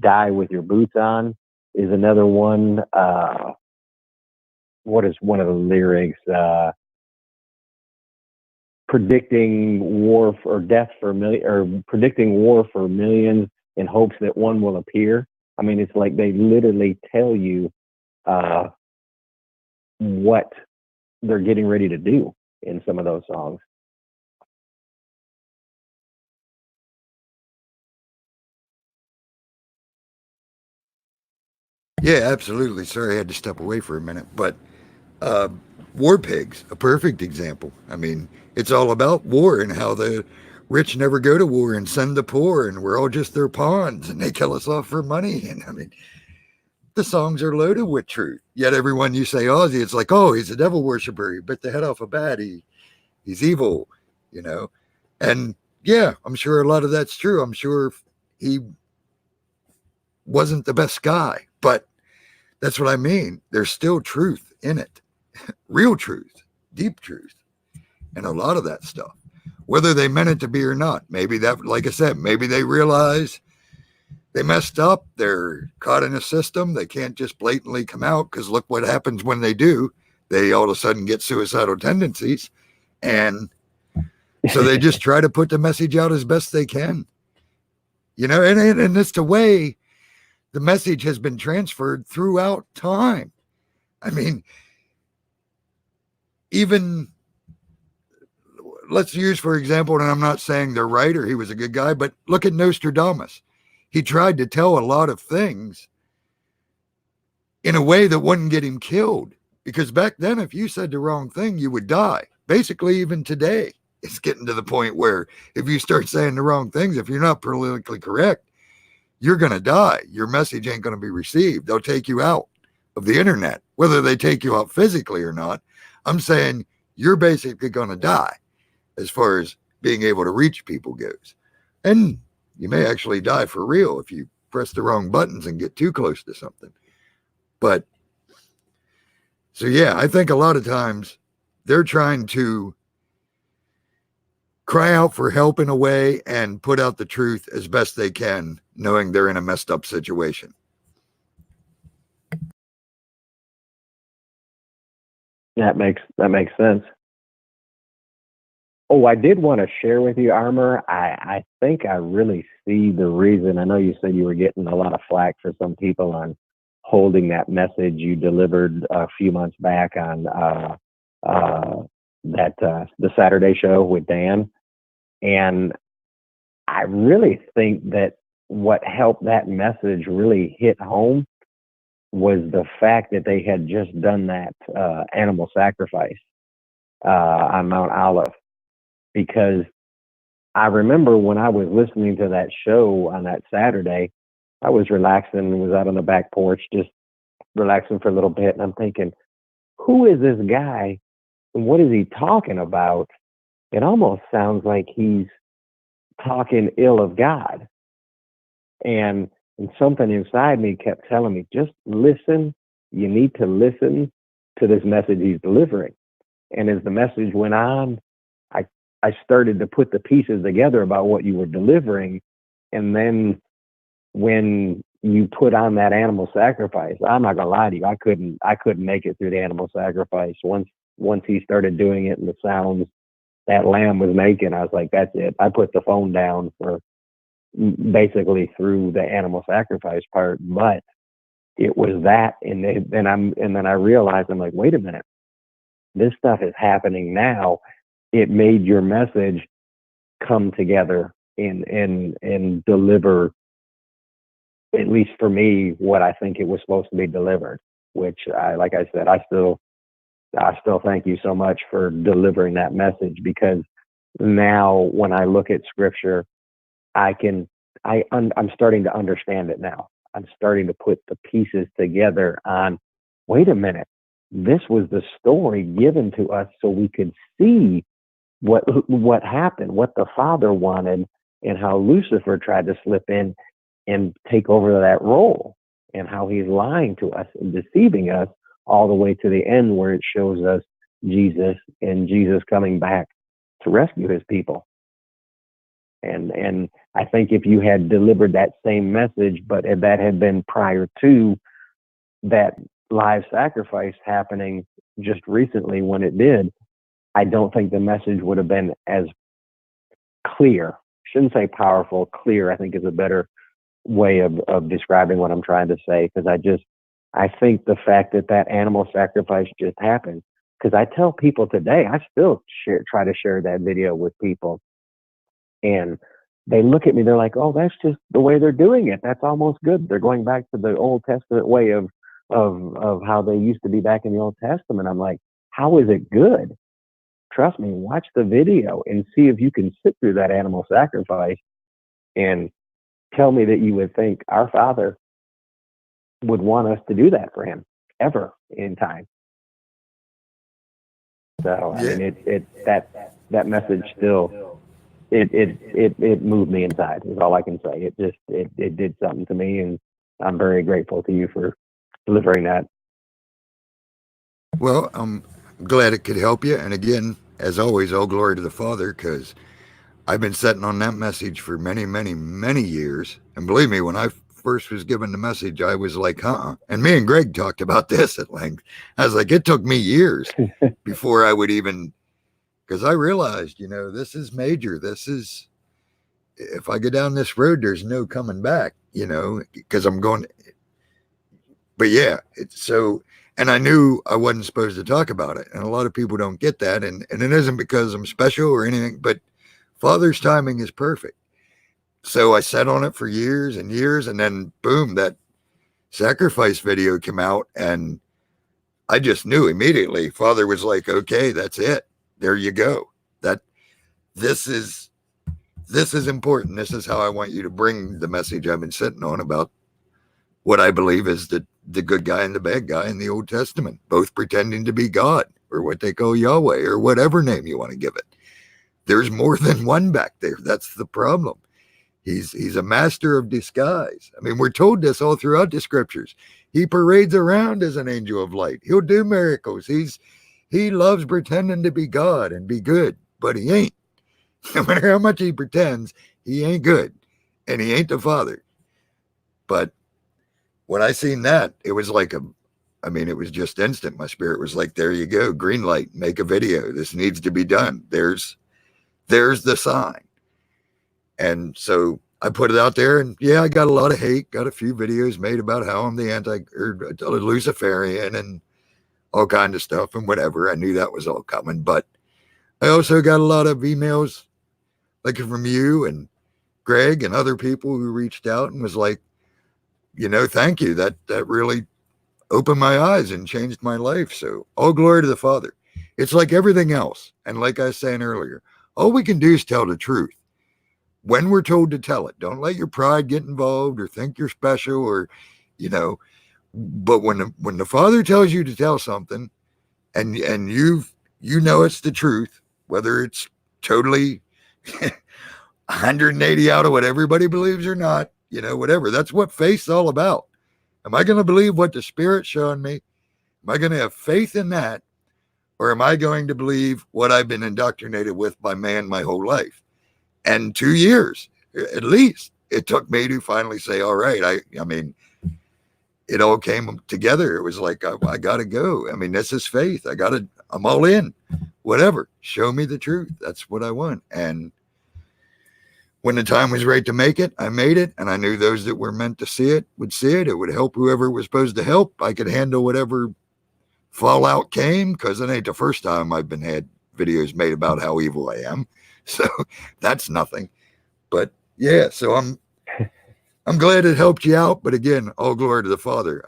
"Die with Your Boots On," is another one. What is one of the lyrics? Predicting war or death for predicting war for millions in hopes that one will appear. I mean, it's like they literally tell you what they're getting ready to do in some of those songs. Yeah, absolutely. Sorry, I had to step away for a minute, but War Pigs, a perfect example. I mean, it's all about war and how the rich never go to war and send the poor, and we're all just their pawns, and they kill us off for money. And I mean, the songs are loaded with truth. Yet everyone you say Ozzy, it's like, oh, he's a devil worshiper. He bit the head off a bat. He's evil, you know. And yeah, I'm sure a lot of that's true. I'm sure he wasn't the best guy, but that's what I mean. There's still truth in it. Real truth, deep truth, and a lot of that stuff, whether they meant it to be or not. Maybe that, like I said, maybe they realize they messed up. They're caught in a system. They can't just blatantly come out, because look what happens when they do. They all of a sudden get suicidal tendencies. And so they just try to put the message out as best they can. You know, and it's the way the message has been transferred throughout time. I mean, even let's use, for example, and I'm not saying they're right or he was a good guy, but look at Nostradamus. he tried to tell a lot of things in a way that wouldn't get him killed. Because back then, if you said the wrong thing, you would die. Basically, even today, it's getting to the point where if you start saying the wrong things, if you're not politically correct, you're going to die. Your message ain't going to be received. They'll take you out of the internet, whether they take you out physically or not. I'm saying you're basically going to die as far as being able to reach people goes. And you may actually die for real if you press the wrong buttons and get too close to something. But so, yeah, I think a lot of times they're trying to cry out for help in a way and put out the truth as best they can, knowing they're in a messed up situation. That makes sense. Oh, I did want to share with you, Armor. I think I really see the reason. I know you said you were getting a lot of flack for some people on holding that message you delivered a few months back on the Saturday show with Dan. And I really think that what helped that message really hit home was the fact that they had just done that animal sacrifice on Mount Olive. Because I remember when I was listening to that show on that Saturday, I was relaxing, was out on the back porch, just relaxing for a little bit. And I'm thinking, who is this guy? And what is he talking about? It almost sounds like he's talking ill of God. And something inside me kept telling me, just listen. You need to listen to this message he's delivering. And as the message went on, I started to put the pieces together about what you were delivering. And then when you put on that animal sacrifice, I'm not gonna lie to you, I couldn't make it through the animal sacrifice. Once he started doing it and the sounds that lamb was making, I was like, that's it. I put the phone down for basically through the animal sacrifice part. But it was that, and then I realized, I'm like, wait a minute, this stuff is happening now. It made your message come together and deliver, at least for me, what I think it was supposed to be delivered. Which, like I said, I still thank you so much for delivering that message, because now when I look at Scripture, I'm starting to understand it now. I'm starting to put the pieces together on, wait a minute, this was the story given to us so we could see what happened, what the Father wanted, and how Lucifer tried to slip in and take over that role, and how he's lying to us and deceiving us all the way to the end, where it shows us Jesus and Jesus coming back to rescue his people. And I think if you had delivered that same message, but that had been prior to that live sacrifice happening just recently when it did, I don't think the message would have been as clear. Shouldn't say powerful, clear, I think is a better way of describing what I'm trying to say. Because I think the fact that animal sacrifice just happened, because I tell people today, I still try to share that video with people. And they look at me, they're like, oh, that's just the way they're doing it. That's almost good. They're going back to the Old Testament way of how they used to be back in the Old Testament. I'm like, how is it good? Trust me, watch the video and see if you can sit through that animal sacrifice and tell me that you would think our Father would want us to do that for him ever in time. So, Yeah. I mean, that message still, it moved me inside is all I can say. It did something to me, and I'm very grateful to you for delivering that. Well, I'm glad it could help you. And again, as always, all glory to the Father, because I've been sitting on that message for many, many, many years. And believe me, when I first was given the message, I was like, And me and Greg talked about this at length. I was like, it took me years before I would even, because I realized, this is major. This is, if I go down this road, there's no coming back, because I'm going. But yeah, it's so, and I knew I wasn't supposed to talk about it. And a lot of people don't get that. And it isn't because I'm special or anything, but Father's timing is perfect. So I sat on it for years and years, and then boom, that sacrifice video came out, and I just knew immediately. Father was like, "Okay, that's it. There you go. That this is important. This is how I want you to bring the message I've been sitting on about what I believe is the good guy and the bad guy in the Old Testament, both pretending to be God or what they call Yahweh or whatever name you want to give it. There's more than one back there. That's the problem. He's a master of disguise. I mean, we're told this all throughout the scriptures. He parades around as an angel of light. He'll do miracles. He loves pretending to be God and be good, but he ain't. No matter how much he pretends, he ain't good, and he ain't the Father. But when I seen that, it was like it was just instant. My spirit was like, there you go, green light, make a video. This needs to be done. There's the sign. And so I put it out there, and yeah, I got a lot of hate, got a few videos made about how I'm the Luciferian and all kind of stuff and whatever. I knew that was all coming, but I also got a lot of emails like from you and Greg and other people who reached out and was like, thank you. That really opened my eyes and changed my life. So all glory to the Father. It's like everything else. And like I was saying earlier, all we can do is tell the truth when we're told to tell it. Don't let your pride get involved or think you're special or, but when the Father tells you to tell something and it's the truth, whether it's totally 180 out of what everybody believes or not, whatever. That's what faith's all about. Am I going to believe what the Spirit's showing me? Am I going to have faith in that? Or am I going to believe what I've been indoctrinated with by man my whole life? And 2 years, at least, it took me to finally say, all right, I mean, it all came together. It was like, I got to go. I mean, this is faith. I'm all in. Whatever. Show me the truth. That's what I want. And when the time was right to make it, I made it. And I knew those that were meant to see it would see it. It would help whoever was supposed to help. I could handle whatever fallout came, because it ain't the first time I've had videos made about how evil I am. So that's nothing. But yeah, so I'm glad it helped you out. But again, all glory to the Father.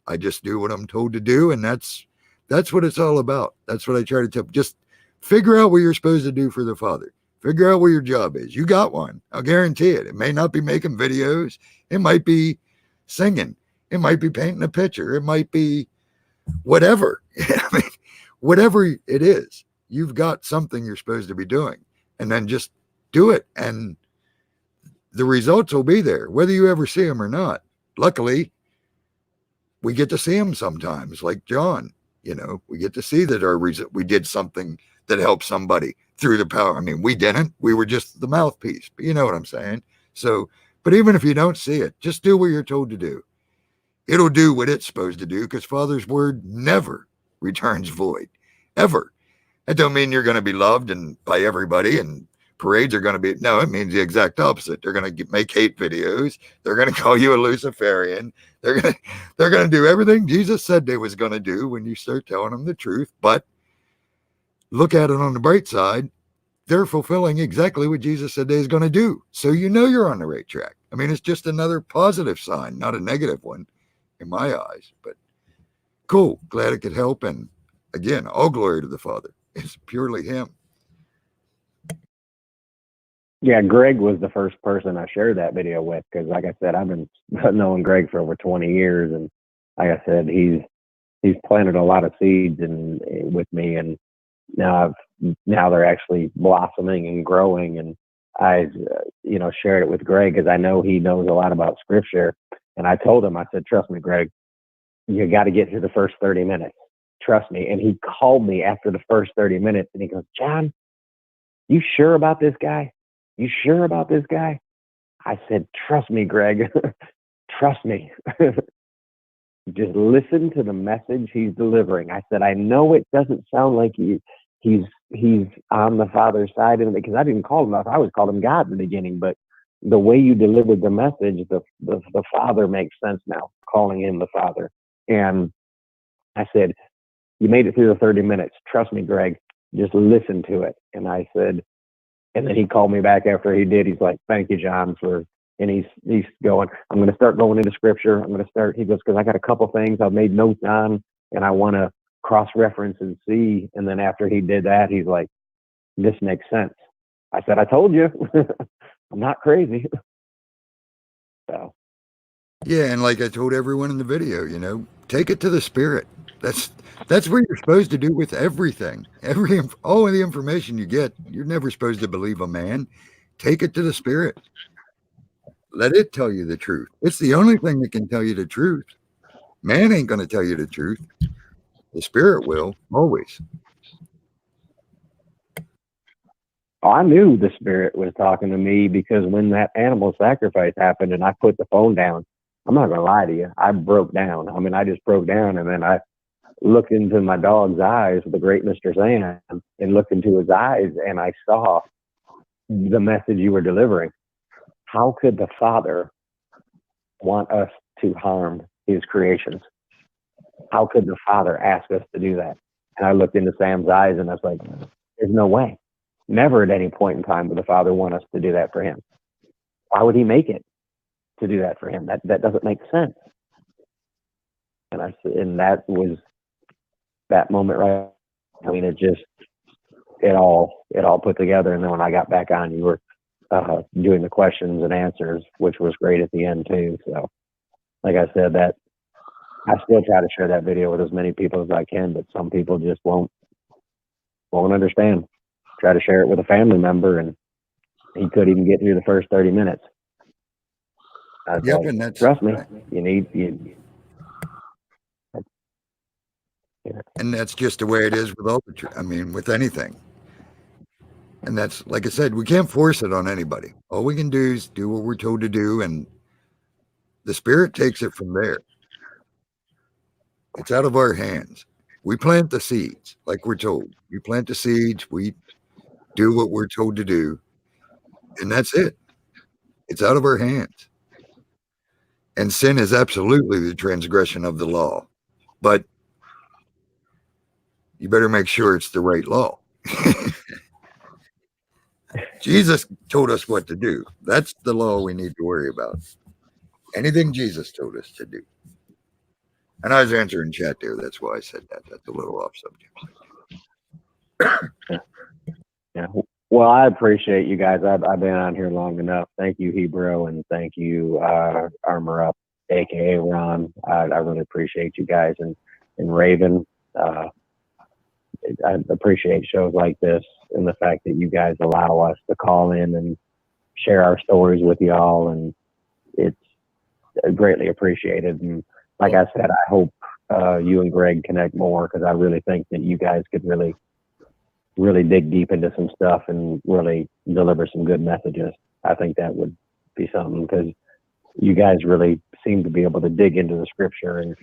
I just do what I'm told to do, and that's what it's all about. That's what I try to tell. Just figure out what you're supposed to do for the Father. Figure out what your job is. You got one. I'll guarantee it. It may not be making videos. It might be singing. It might be painting a picture. It might be whatever. I mean, whatever it is, you've got something you're supposed to be doing. And then just do it. And the results will be there, whether you ever see them or not. Luckily, we get to see them sometimes, like John. We get to see that we did something that helped somebody through the power. I mean, we didn't. We were just the mouthpiece. But you know what I'm saying? So, but even if you don't see it, just do what you're told to do. It'll do what it's supposed to do, because Father's word never returns void, ever. That don't mean you're going to be loved and by everybody, and parades are going to be. No, it means the exact opposite. They're going to make hate videos. They're going to call you a Luciferian. They're going to do everything Jesus said they was going to do when you start telling them the truth. But look at it on the bright side. They're fulfilling exactly what Jesus said they was going to do. So you're on the right track. I mean, it's just another positive sign, not a negative one in my eyes. But cool. Glad it could help. And again, all glory to the Father. It's purely him. Yeah, Greg was the first person I shared that video with, because like I said, I've been knowing Greg for over 20 years, and like I said, he's planted a lot of seeds with me, and now they're actually blossoming and growing. And I shared it with Greg because I know he knows a lot about scripture, and I told him, I said, trust me, Greg, you got to get through the first 30 minutes. Trust me. And he called me after the first 30 minutes and he goes, John, you sure about this guy? You sure about this guy? I said, trust me, Greg. Trust me. Just listen to the message he's delivering. I said, I know it doesn't sound like he's on the Father's side, because I didn't call him that. I always called him God in the beginning, but the way you delivered the message, the Father makes sense now, calling him the Father. And I said, you made it through the 30 minutes. Trust me, Greg, just listen to it. And I said, And then he called me back after he did. He's like, "Thank you, John, for." And he's going, "I'm going to start going into scripture. I'm going to start." He goes, "Because I got a couple things I've made notes on, and I want to cross reference and see." And then after he did that, he's like, "This makes sense." I said, "I told you, I'm not crazy." So Yeah, and like I told everyone in the video, you know, take it to the spirit. That's what you're supposed to do with everything. All of the information you get, you're never supposed to believe a man. Take it to the spirit. Let it tell you the truth. It's the only thing that can tell you the truth. Man ain't going to tell you the truth. The spirit will always. I knew the spirit was talking to me because when that animal sacrifice happened and I put the phone down, I'm not going to lie to you, I broke down. I mean, I just broke down, and then I looked into my dog's eyes, the great Mr. Sam, and looked into his eyes, and I saw the message you were delivering. How could the Father want us to harm his creations? How could the Father ask us to do that? And I looked into Sam's eyes, and I was like, there's no way. Never at any point in time would the Father want us to do that for him. Why would he make it to do that for him? That doesn't make sense. And that was that moment, right? I mean, it all put together. And then when I got back on, you were doing the questions and answers, which was great at the end too. So, like I said, that I still try to share that video with as many people as I can, but some people just won't understand. Try to share it with a family member, and he couldn't even get through the first 30 minutes. I was Yep, like, and that's trust me, you. and that's just the way it is with all with anything. And that's, like I said, we can't force it on anybody. All we can do is do what we're told to do, and the spirit takes it from there. It's out of our hands. We plant the seeds, like we're told. We plant the seeds, we do what we're told to do, and that's it. It's out of our hands. And sin is absolutely the transgression of the law. But you better make sure it's the right law. Jesus told us what to do. That's the law we need to worry about. Anything Jesus told us to do. And I was answering chat there. That's why I said that. That's a little off subject. Yeah. Well, I appreciate you guys. I've been on here long enough. Thank you, Hebrew, and thank you, Armor Up, aka Ron. I really appreciate you guys, and Raven. I appreciate shows like this and the fact that you guys allow us to call in and share our stories with y'all, and it's greatly appreciated. And like I said, I hope you and Greg connect more, because I really think that you guys could really dig deep into some stuff and really deliver some good messages. I think that would be something, because you guys really seem to be able to dig into the scripture and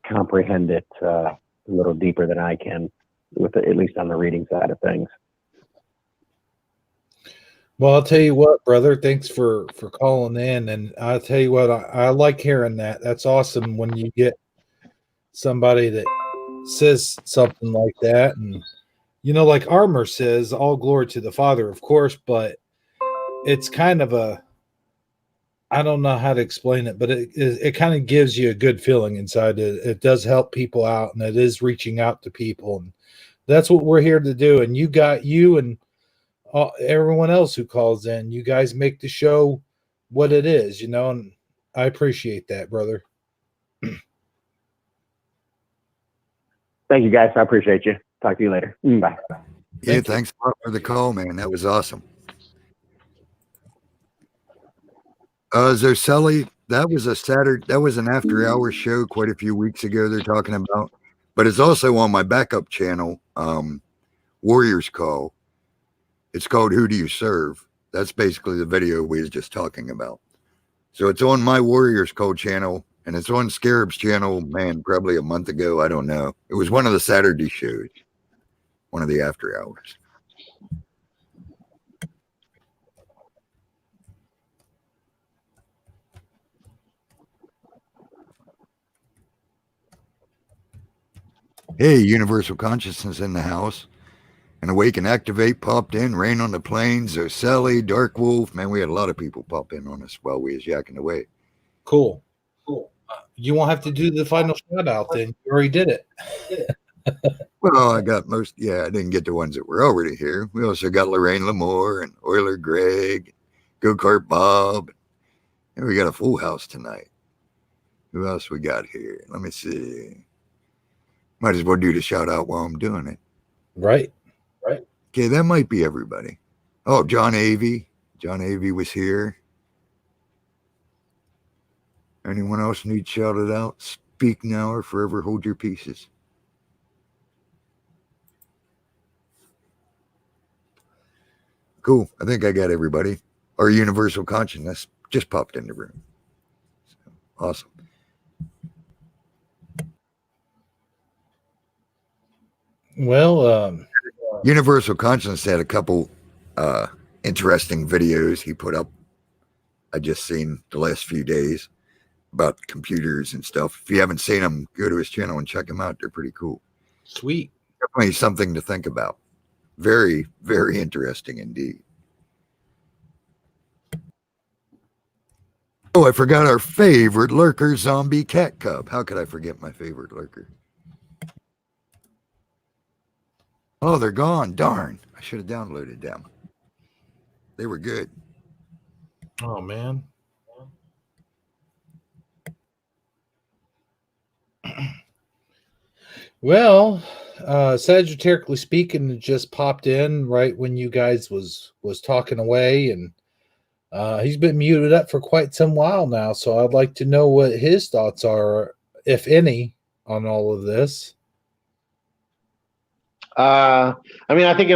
comprehend it a little deeper than I can, at least on the reading side of things. Well, I'll tell you what, brother. Thanks for calling in, and I'll tell you what, I like hearing that. That's awesome when you get somebody that says something like that. And like Armor says, all glory to the Father, of course, but it's kind of I don't know how to explain it, but it kind of gives you a good feeling inside. It does help people out, and it is reaching out to people, and that's what we're here to do. And you and everyone else who calls in, you guys make the show what it is, and I appreciate that, brother. Thank you, guys. I appreciate you. Talk to you later. Bye. Yeah, thanks a lot for the call, man. That was awesome. Zoselli, that was an after-hours show quite a few weeks ago they're talking about, but it's also on my backup channel, Warriors Call. It's called Who Do You Serve? That's basically the video we was just talking about. So it's on my Warriors Call channel, and it's on Scarab's channel, man, probably a month ago. I don't know. It was one of the Saturday shows, one of the after hours. Hey, Universal Consciousness in the house. And And Awake and Activate popped in. Rain on the Plains, Ocelli, Dark Wolf. Man, we had a lot of people pop in on us while we was yakking away. Cool. You won't have to do the final shout out then. You already did it. Well, I got most. Yeah, I didn't get the ones that were already here. We also got Lorraine Lamore and Euler Greg, Go Kart Bob. And we got a full house tonight. Who else we got here? Let me see. Might as well do the shout out while I'm doing it. Right. Okay, that might be everybody. Oh, John Avey. John Avey was here. Anyone else need shouted out? Speak now or forever hold your pieces. Cool. I think I got everybody. Our universal consciousness just popped in the room. So, awesome. Well, Universal Consciousness had a couple interesting videos he put up. I just seen the last few days about computers and stuff. If you haven't seen them, go to his channel and check them out. They're pretty cool. sweet. Definitely something to think about. Very, very interesting indeed. Oh, I forgot our favorite lurker, Zombie Cat Cub. How could I forget my favorite lurker? Oh, they're gone. Darn. I should have downloaded them. They were good. Oh, man. Well, Sagittariusly speaking, it just popped in right when you guys was talking away, and he's been muted up for quite some while now. So I'd like to know what his thoughts are, if any, on all of this. I mean, I think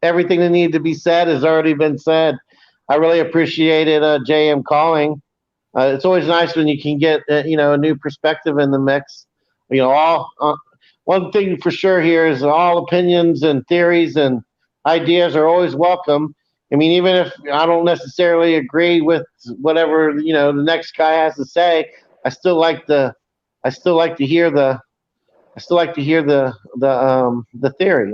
everything that needed to be said has already been said. I really appreciated JM calling. It's always nice when you can get a new perspective in the mix. One thing for sure here is all opinions and theories and ideas are always welcome. I mean, even if I don't necessarily agree with whatever the next guy has to say, I still like to hear the theory.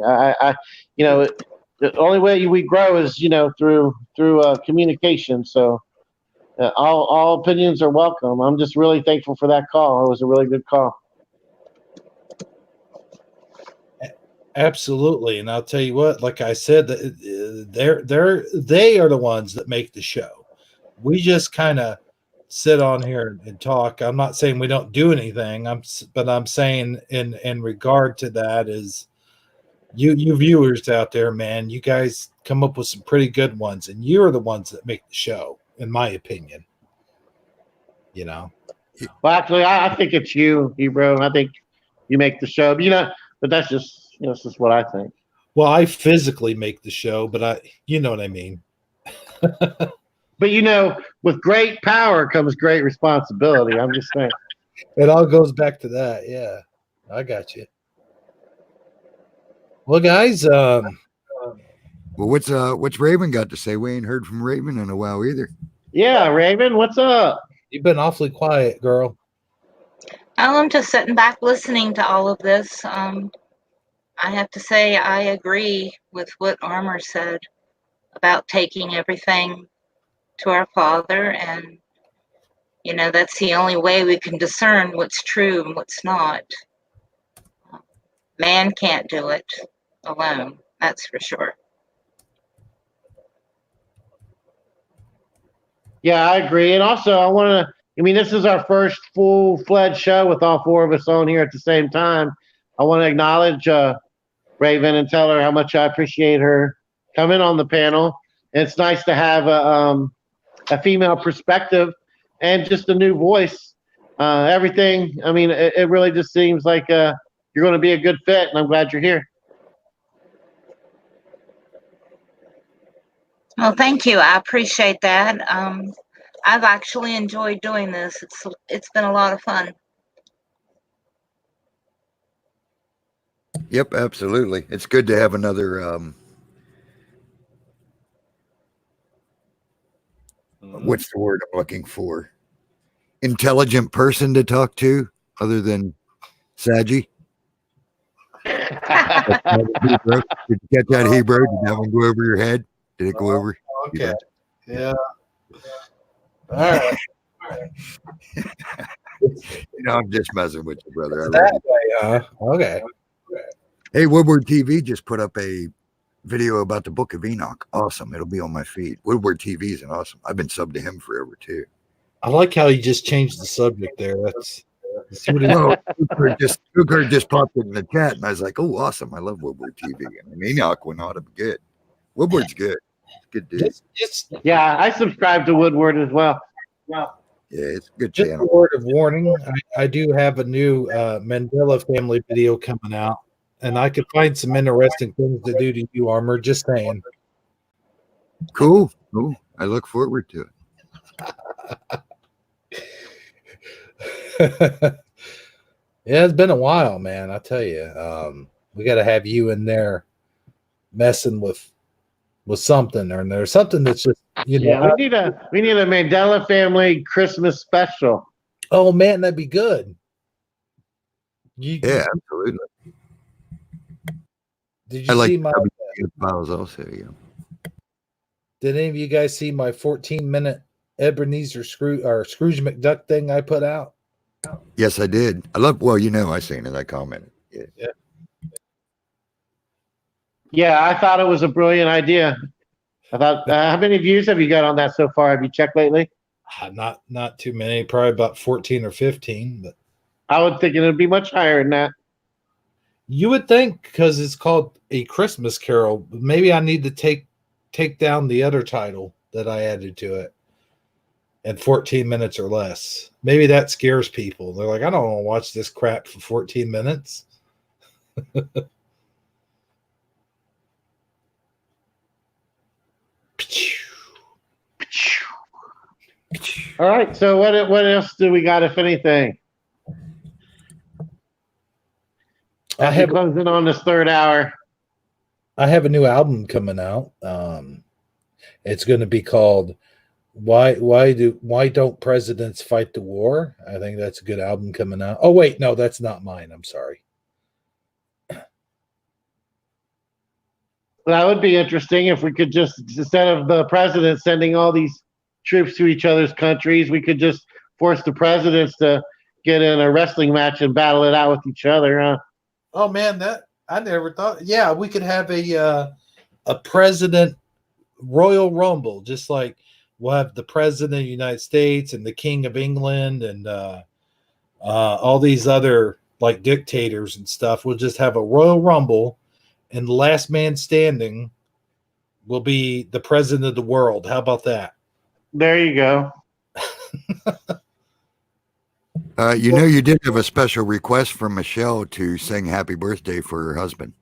The only way we grow is through communication. So all opinions are welcome. I'm just really thankful for that call. It was a really good call. Absolutely, and I'll tell you what. Like I said, they are the ones that make the show. We just kind of sit on here and talk. I'm not saying we don't do anything. But I'm saying in regard to that is you viewers out there, man. You guys come up with some pretty good ones, and you're the ones that make the show, in my opinion. Well, actually, I think it's you, Ebro. I think you make the show. But that's just that's just what I think. Well, I physically make the show, but you know what I mean. But with great power comes great responsibility. I'm just saying. It all goes back to that. Yeah, I got you. Well, guys, well, what's Raven got to say? We ain't heard from Raven in a while either. Yeah, Raven, what's up? You've been awfully quiet, girl. I'm just sitting back listening to all of this. I have to say I agree with what Armor said about taking everything to our Father, and that's the only way we can discern what's true and what's not. Man can't do it alone, that's for sure. Yeah, I agree. And also, this is our first full-fledged show with all four of us on here at the same time. I want to acknowledge Raven and tell her how much I appreciate her coming on the panel. And it's nice to have a female perspective and just a new voice. Everything, it really just seems like you're going to be a good fit, and I'm glad you're here. Well, thank you. I appreciate that. I've actually enjoyed doing this. It's been a lot of fun. Yep, absolutely. It's good to have another what's the word I'm looking for? Intelligent person to talk to other than Saji. Hebrew. Did you catch that Hebrew? Did that one go over your head? Did it go over? Okay. Yeah. All right. I'm just messing with you, brother. I love That you. way, okay. Hey, Woodward TV just put up a video about the Book of Enoch. Awesome. It'll be on my feed. Woodward TV is an awesome. I've been subbed to him forever too. I like how you just changed the subject there. That's what Well, Cooker just popped it in the chat, and I was like, "Oh, awesome! I love Woodward TV." I mean, Enoch went ought to be good. Woodward's good. Good dude. Yeah, I subscribe to Woodward as well. Yeah, it's a good Just a channel. word of warning. I do have a new Mandela family video coming out, and I could find some interesting things to do to you, Armor. Just saying. Cool. I look forward to it. Yeah, it's been a while, man. I tell you, we got to have you in there messing with something, or there's something that's just we need a Mandela family Christmas special. Oh man, that'd be good. Yeah, absolutely. Did you see my files also? Yeah. Did any of you guys see my 14-minute Ebenezer Scrooge McDuck thing I put out? Yes, I did. I love. Well, I seen it. I commented. Yeah. Yeah, I thought it was a brilliant idea. I thought, how many views have you got on that so far? Have you checked lately? Not too many. Probably about 14 or 15. But I would think it'd be much higher than that. You would think, because it's called A Christmas Carol. Maybe I need to take down the other title that I added to it. And 14 minutes or less. Maybe that scares people. They're like, I don't want to watch this crap for 14 minutes. All right. So what else do we got, if anything? I have closing on this third hour. I have a new album coming out. It's going to be called Why Don't Presidents Fight the War? I think that's a good album coming out. Oh wait, no, that's not mine. I'm sorry. That would be interesting if we could just, instead of the president sending all these troops to each other's countries, we could just force the presidents to get in a wrestling match and battle it out with each other. Huh? Oh man, that I never thought. Yeah, we could have a president Royal Rumble, just like we'll have the president of the United States and the King of England and all these other like dictators and stuff. We'll just have a Royal Rumble, and the last man standing will be the president of the world. How about that? There you go. You did have a special request from Michelle to sing happy birthday for her husband.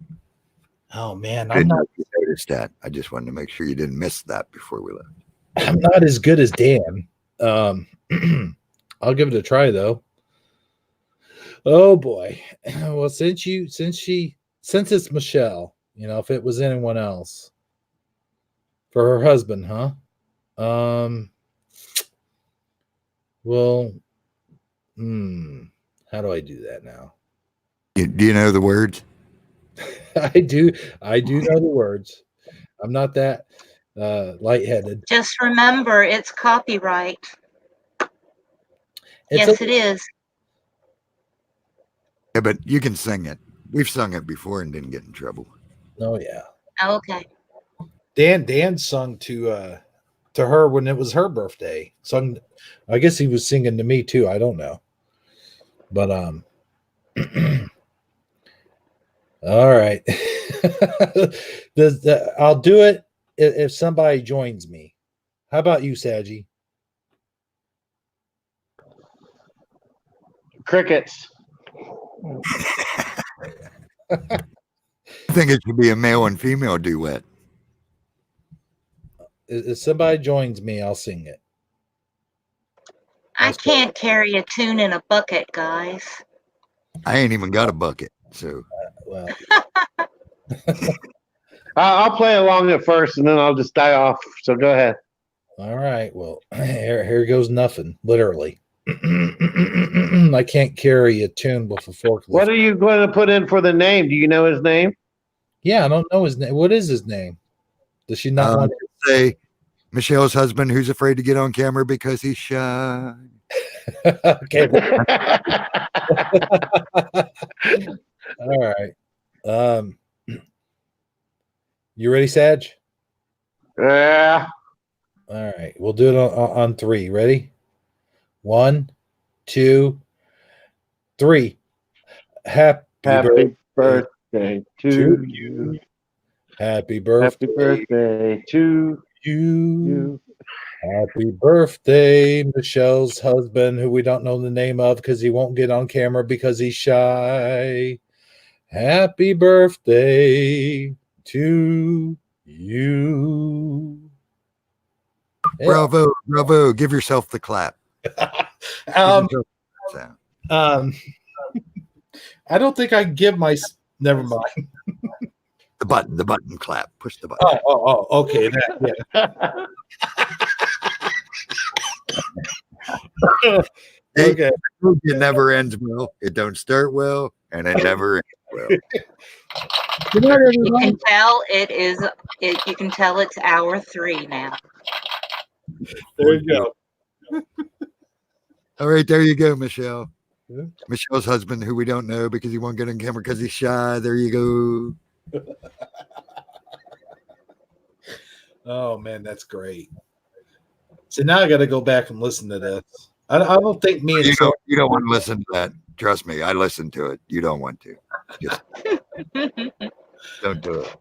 Oh man, I didn't notice that. I just wanted to make sure you didn't miss that before we left. I'm not as good as Dan. I'll give it a try though. Oh boy. Well, since it's Michelle, if it was anyone else for her husband, huh? Well, how do I do that now? Do you know the words? I do know the words. I'm not that lightheaded. Just remember, it's copyright. Yes, it is. Yeah, but you can sing it. We've sung it before and didn't get in trouble. Oh yeah. Okay. Dan sung to her when it was her birthday. Sung, I guess he was singing to me too. I don't know. But all right. I'll do it if somebody joins me. How about you, Saji? Crickets. I think it should be a male and female duet. If somebody joins me, I'll sing it. I can't carry a tune in a bucket, guys. I ain't even got a bucket, so. Well, I'll play along at first, and then I'll just die off. So go ahead. All right. Well, here goes nothing, literally. I can't carry a tune with a forklift. What are you going to put in for the name? Do you know his name? Yeah, I don't know his name. What is his name? Does she not want to say Michelle's husband who's afraid to get on camera because he's shy? Okay. All right. You ready, Sag? Yeah. All right. We'll do it on three. Ready? 1, 2, 3. Happy birthday to you. Happy birthday. Happy birthday to you. you. Happy birthday, Michelle's husband, who we don't know the name of because he won't get on camera because he's shy. Happy birthday to you. Yeah. Bravo, bravo. Give yourself the clap. I don't think I can give my. Never mind. The button clap. Push the button. Okay. That, yeah. Okay. It never ends well. It don't start well, and it never ends well. You can tell it is. You can tell it's hour 3 now. There you go. All right, there you go, Michelle. Yeah. Michelle's husband, who we don't know because he won't get on camera because he's shy. There you go. Oh man, that's great. So now I got to go back and listen to this. I don't think me and you don't want to listen to that. Trust me, I listened to it. You don't want to. Just don't do it.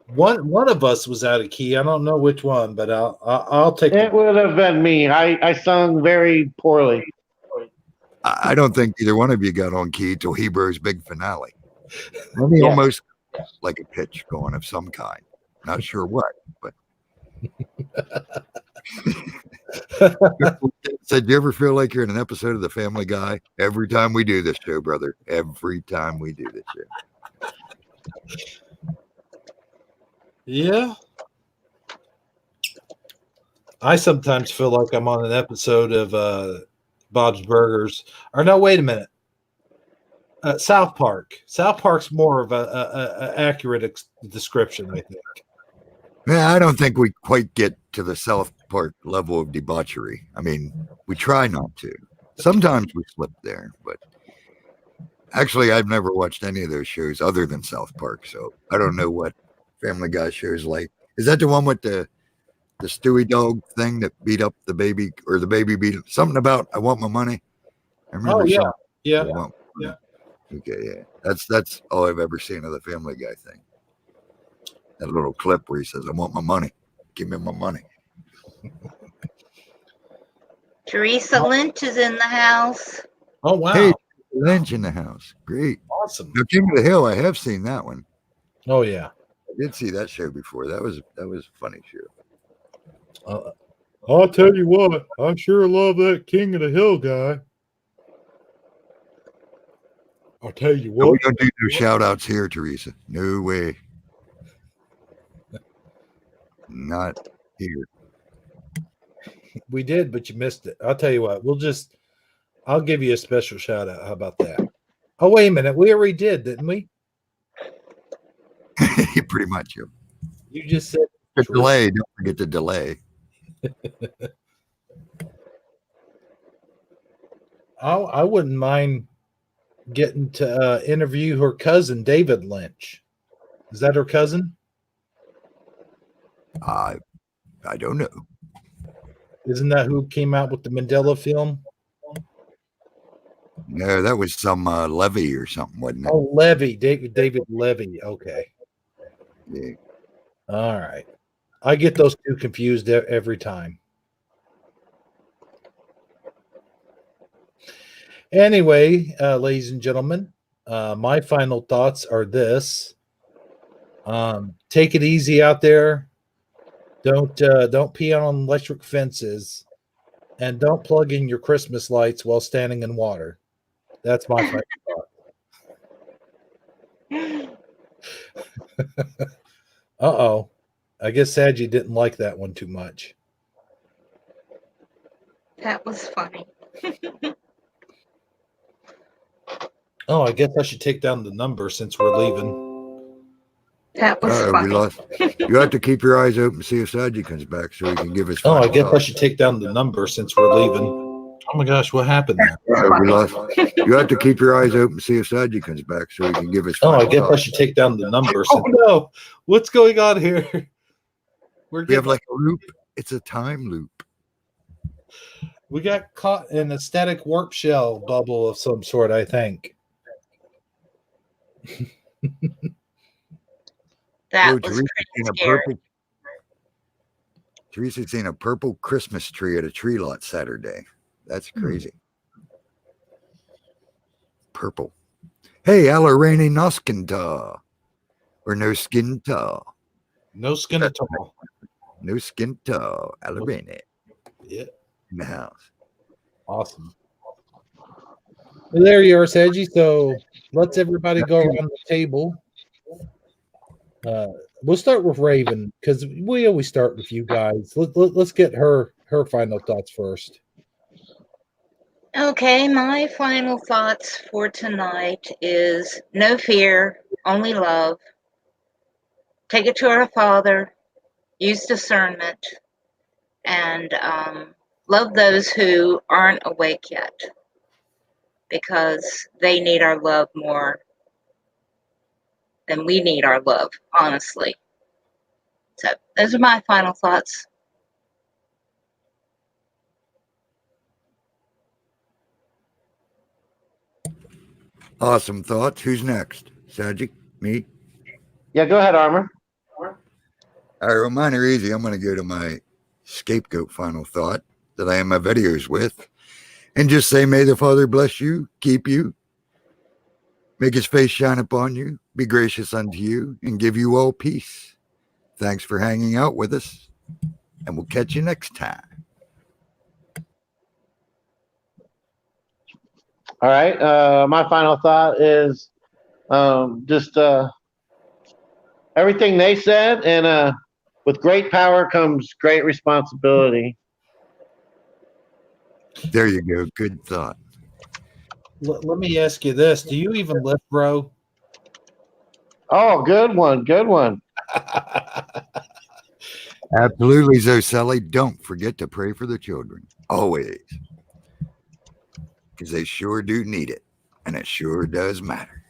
One of us was out of key. I don't know which one, but I'll take it. Would have been me. I sung very poorly. I don't think either one of you got on key till Hebrew's big finale. Maybe almost like a pitch going of some kind. Not sure what, but said, "Do you ever feel like you're in an episode of The Family Guy?" Every time we do this show, brother. Every time we do this show. Yeah. I sometimes feel like I'm on an episode of Bob's Burgers. Or no, wait a minute. South Park. South Park's more of a accurate description, I think. Yeah, I don't think we quite get to the South Park level of debauchery. I mean, we try not to. Sometimes we slip there, but actually, I've never watched any of those shows other than South Park, so I don't know what Family Guy shows like. Is that the one with the Stewie dog thing that beat up the baby, or the baby beat something about "I want my money"? I remember. Yeah. Okay, yeah. That's all I've ever seen of the Family Guy thing. That little clip where he says, "I want my money. Give me my money." Teresa Lynch is in the house. Oh wow! Hey, Lynch in the house. Great, awesome. Now, King of the Hill. I have seen that one. Oh yeah, I did see that show before. That was a funny show. I'll tell you what, I sure love that King of the Hill guy. I'll tell you what. We don't do no shout outs here, Teresa. No way. Not here. We did, but you missed it. I'll tell you what, I'll give you a special shout out. How about that? Oh, wait a minute. We already did, didn't we? Pretty much. You just said the delay. Don't forget the delay. I wouldn't mind getting to interview her cousin, David Lynch. Is that her cousin? I don't know. Isn't that who came out with the Mandela film? No, that was some Levy or something, wasn't it? Oh, Levy, David Levy. Okay. Yeah. All right. I get those two confused every time. Anyway, ladies and gentlemen, my final thoughts are this. Take it easy out there. Don't pee on electric fences, and don't plug in your Christmas lights while standing in water. That's my final thought. Uh-oh. I guess Sadgie didn't like that one too much. That was funny. Oh, I guess I should take down the number since we're leaving. That was We funny. lost. You have to keep your eyes open, see if Saji comes back, so he can give his. Oh, I final guess I thoughts. should take down the number since we're leaving. Oh my gosh, what happened there? We lost. You have to keep your eyes open, see if Saji comes back, so he can give his. Oh, I final guess I thoughts. should take down the number. Oh no, what's going on here? We have like a loop. It's a time loop. We got caught in a static warp shell bubble of some sort, I think. That Yo, was Teresa's pretty seen a scary. purple. Teresa's seen a purple Christmas tree at a tree lot Saturday. That's crazy. Purple. Hey, Alarene Noskinta. Or no skin ta. No skin at all. No skin ta. Alarene. Yeah. In the house. Awesome. Well, there you are, Sedgy. So let's everybody go around the table. We'll start with Raven because we always start with you guys. Let's get her final thoughts first. Okay, my final thoughts for tonight is no fear, only love. Take it to our Father, use discernment, and love those who aren't awake yet because they need our love more than we need our love, honestly. So those are my final thoughts. Awesome thoughts. Who's next? Saji? Me? Yeah, go ahead, Armor. All right, well, mine are easy. I'm going to go to my scapegoat final thought that I end my videos with and just say, may the Father bless you, keep you, make his face shine upon you, be gracious unto you, and give you all peace. Thanks for hanging out with us, and we'll catch you next time. All right. My final thought is just everything they said, and with great power comes great responsibility. There you go. Good thought. Let me ask you this: do you even lift, bro? Oh, good one. Good one. Absolutely, Zoselli. Don't forget to pray for the children. Always. Because they sure do need it. And it sure does matter.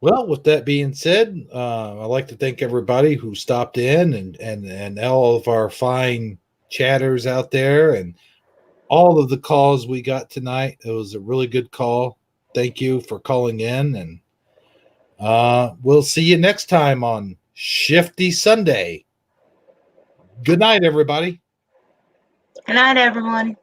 Well, with that being said, I'd like to thank everybody who stopped in and all of our fine chatters out there and all of the calls we got tonight. It was a really good call. Thank you for calling in, and we'll see you next time on Shifty Sunday. Good night, everybody. Good night, everyone.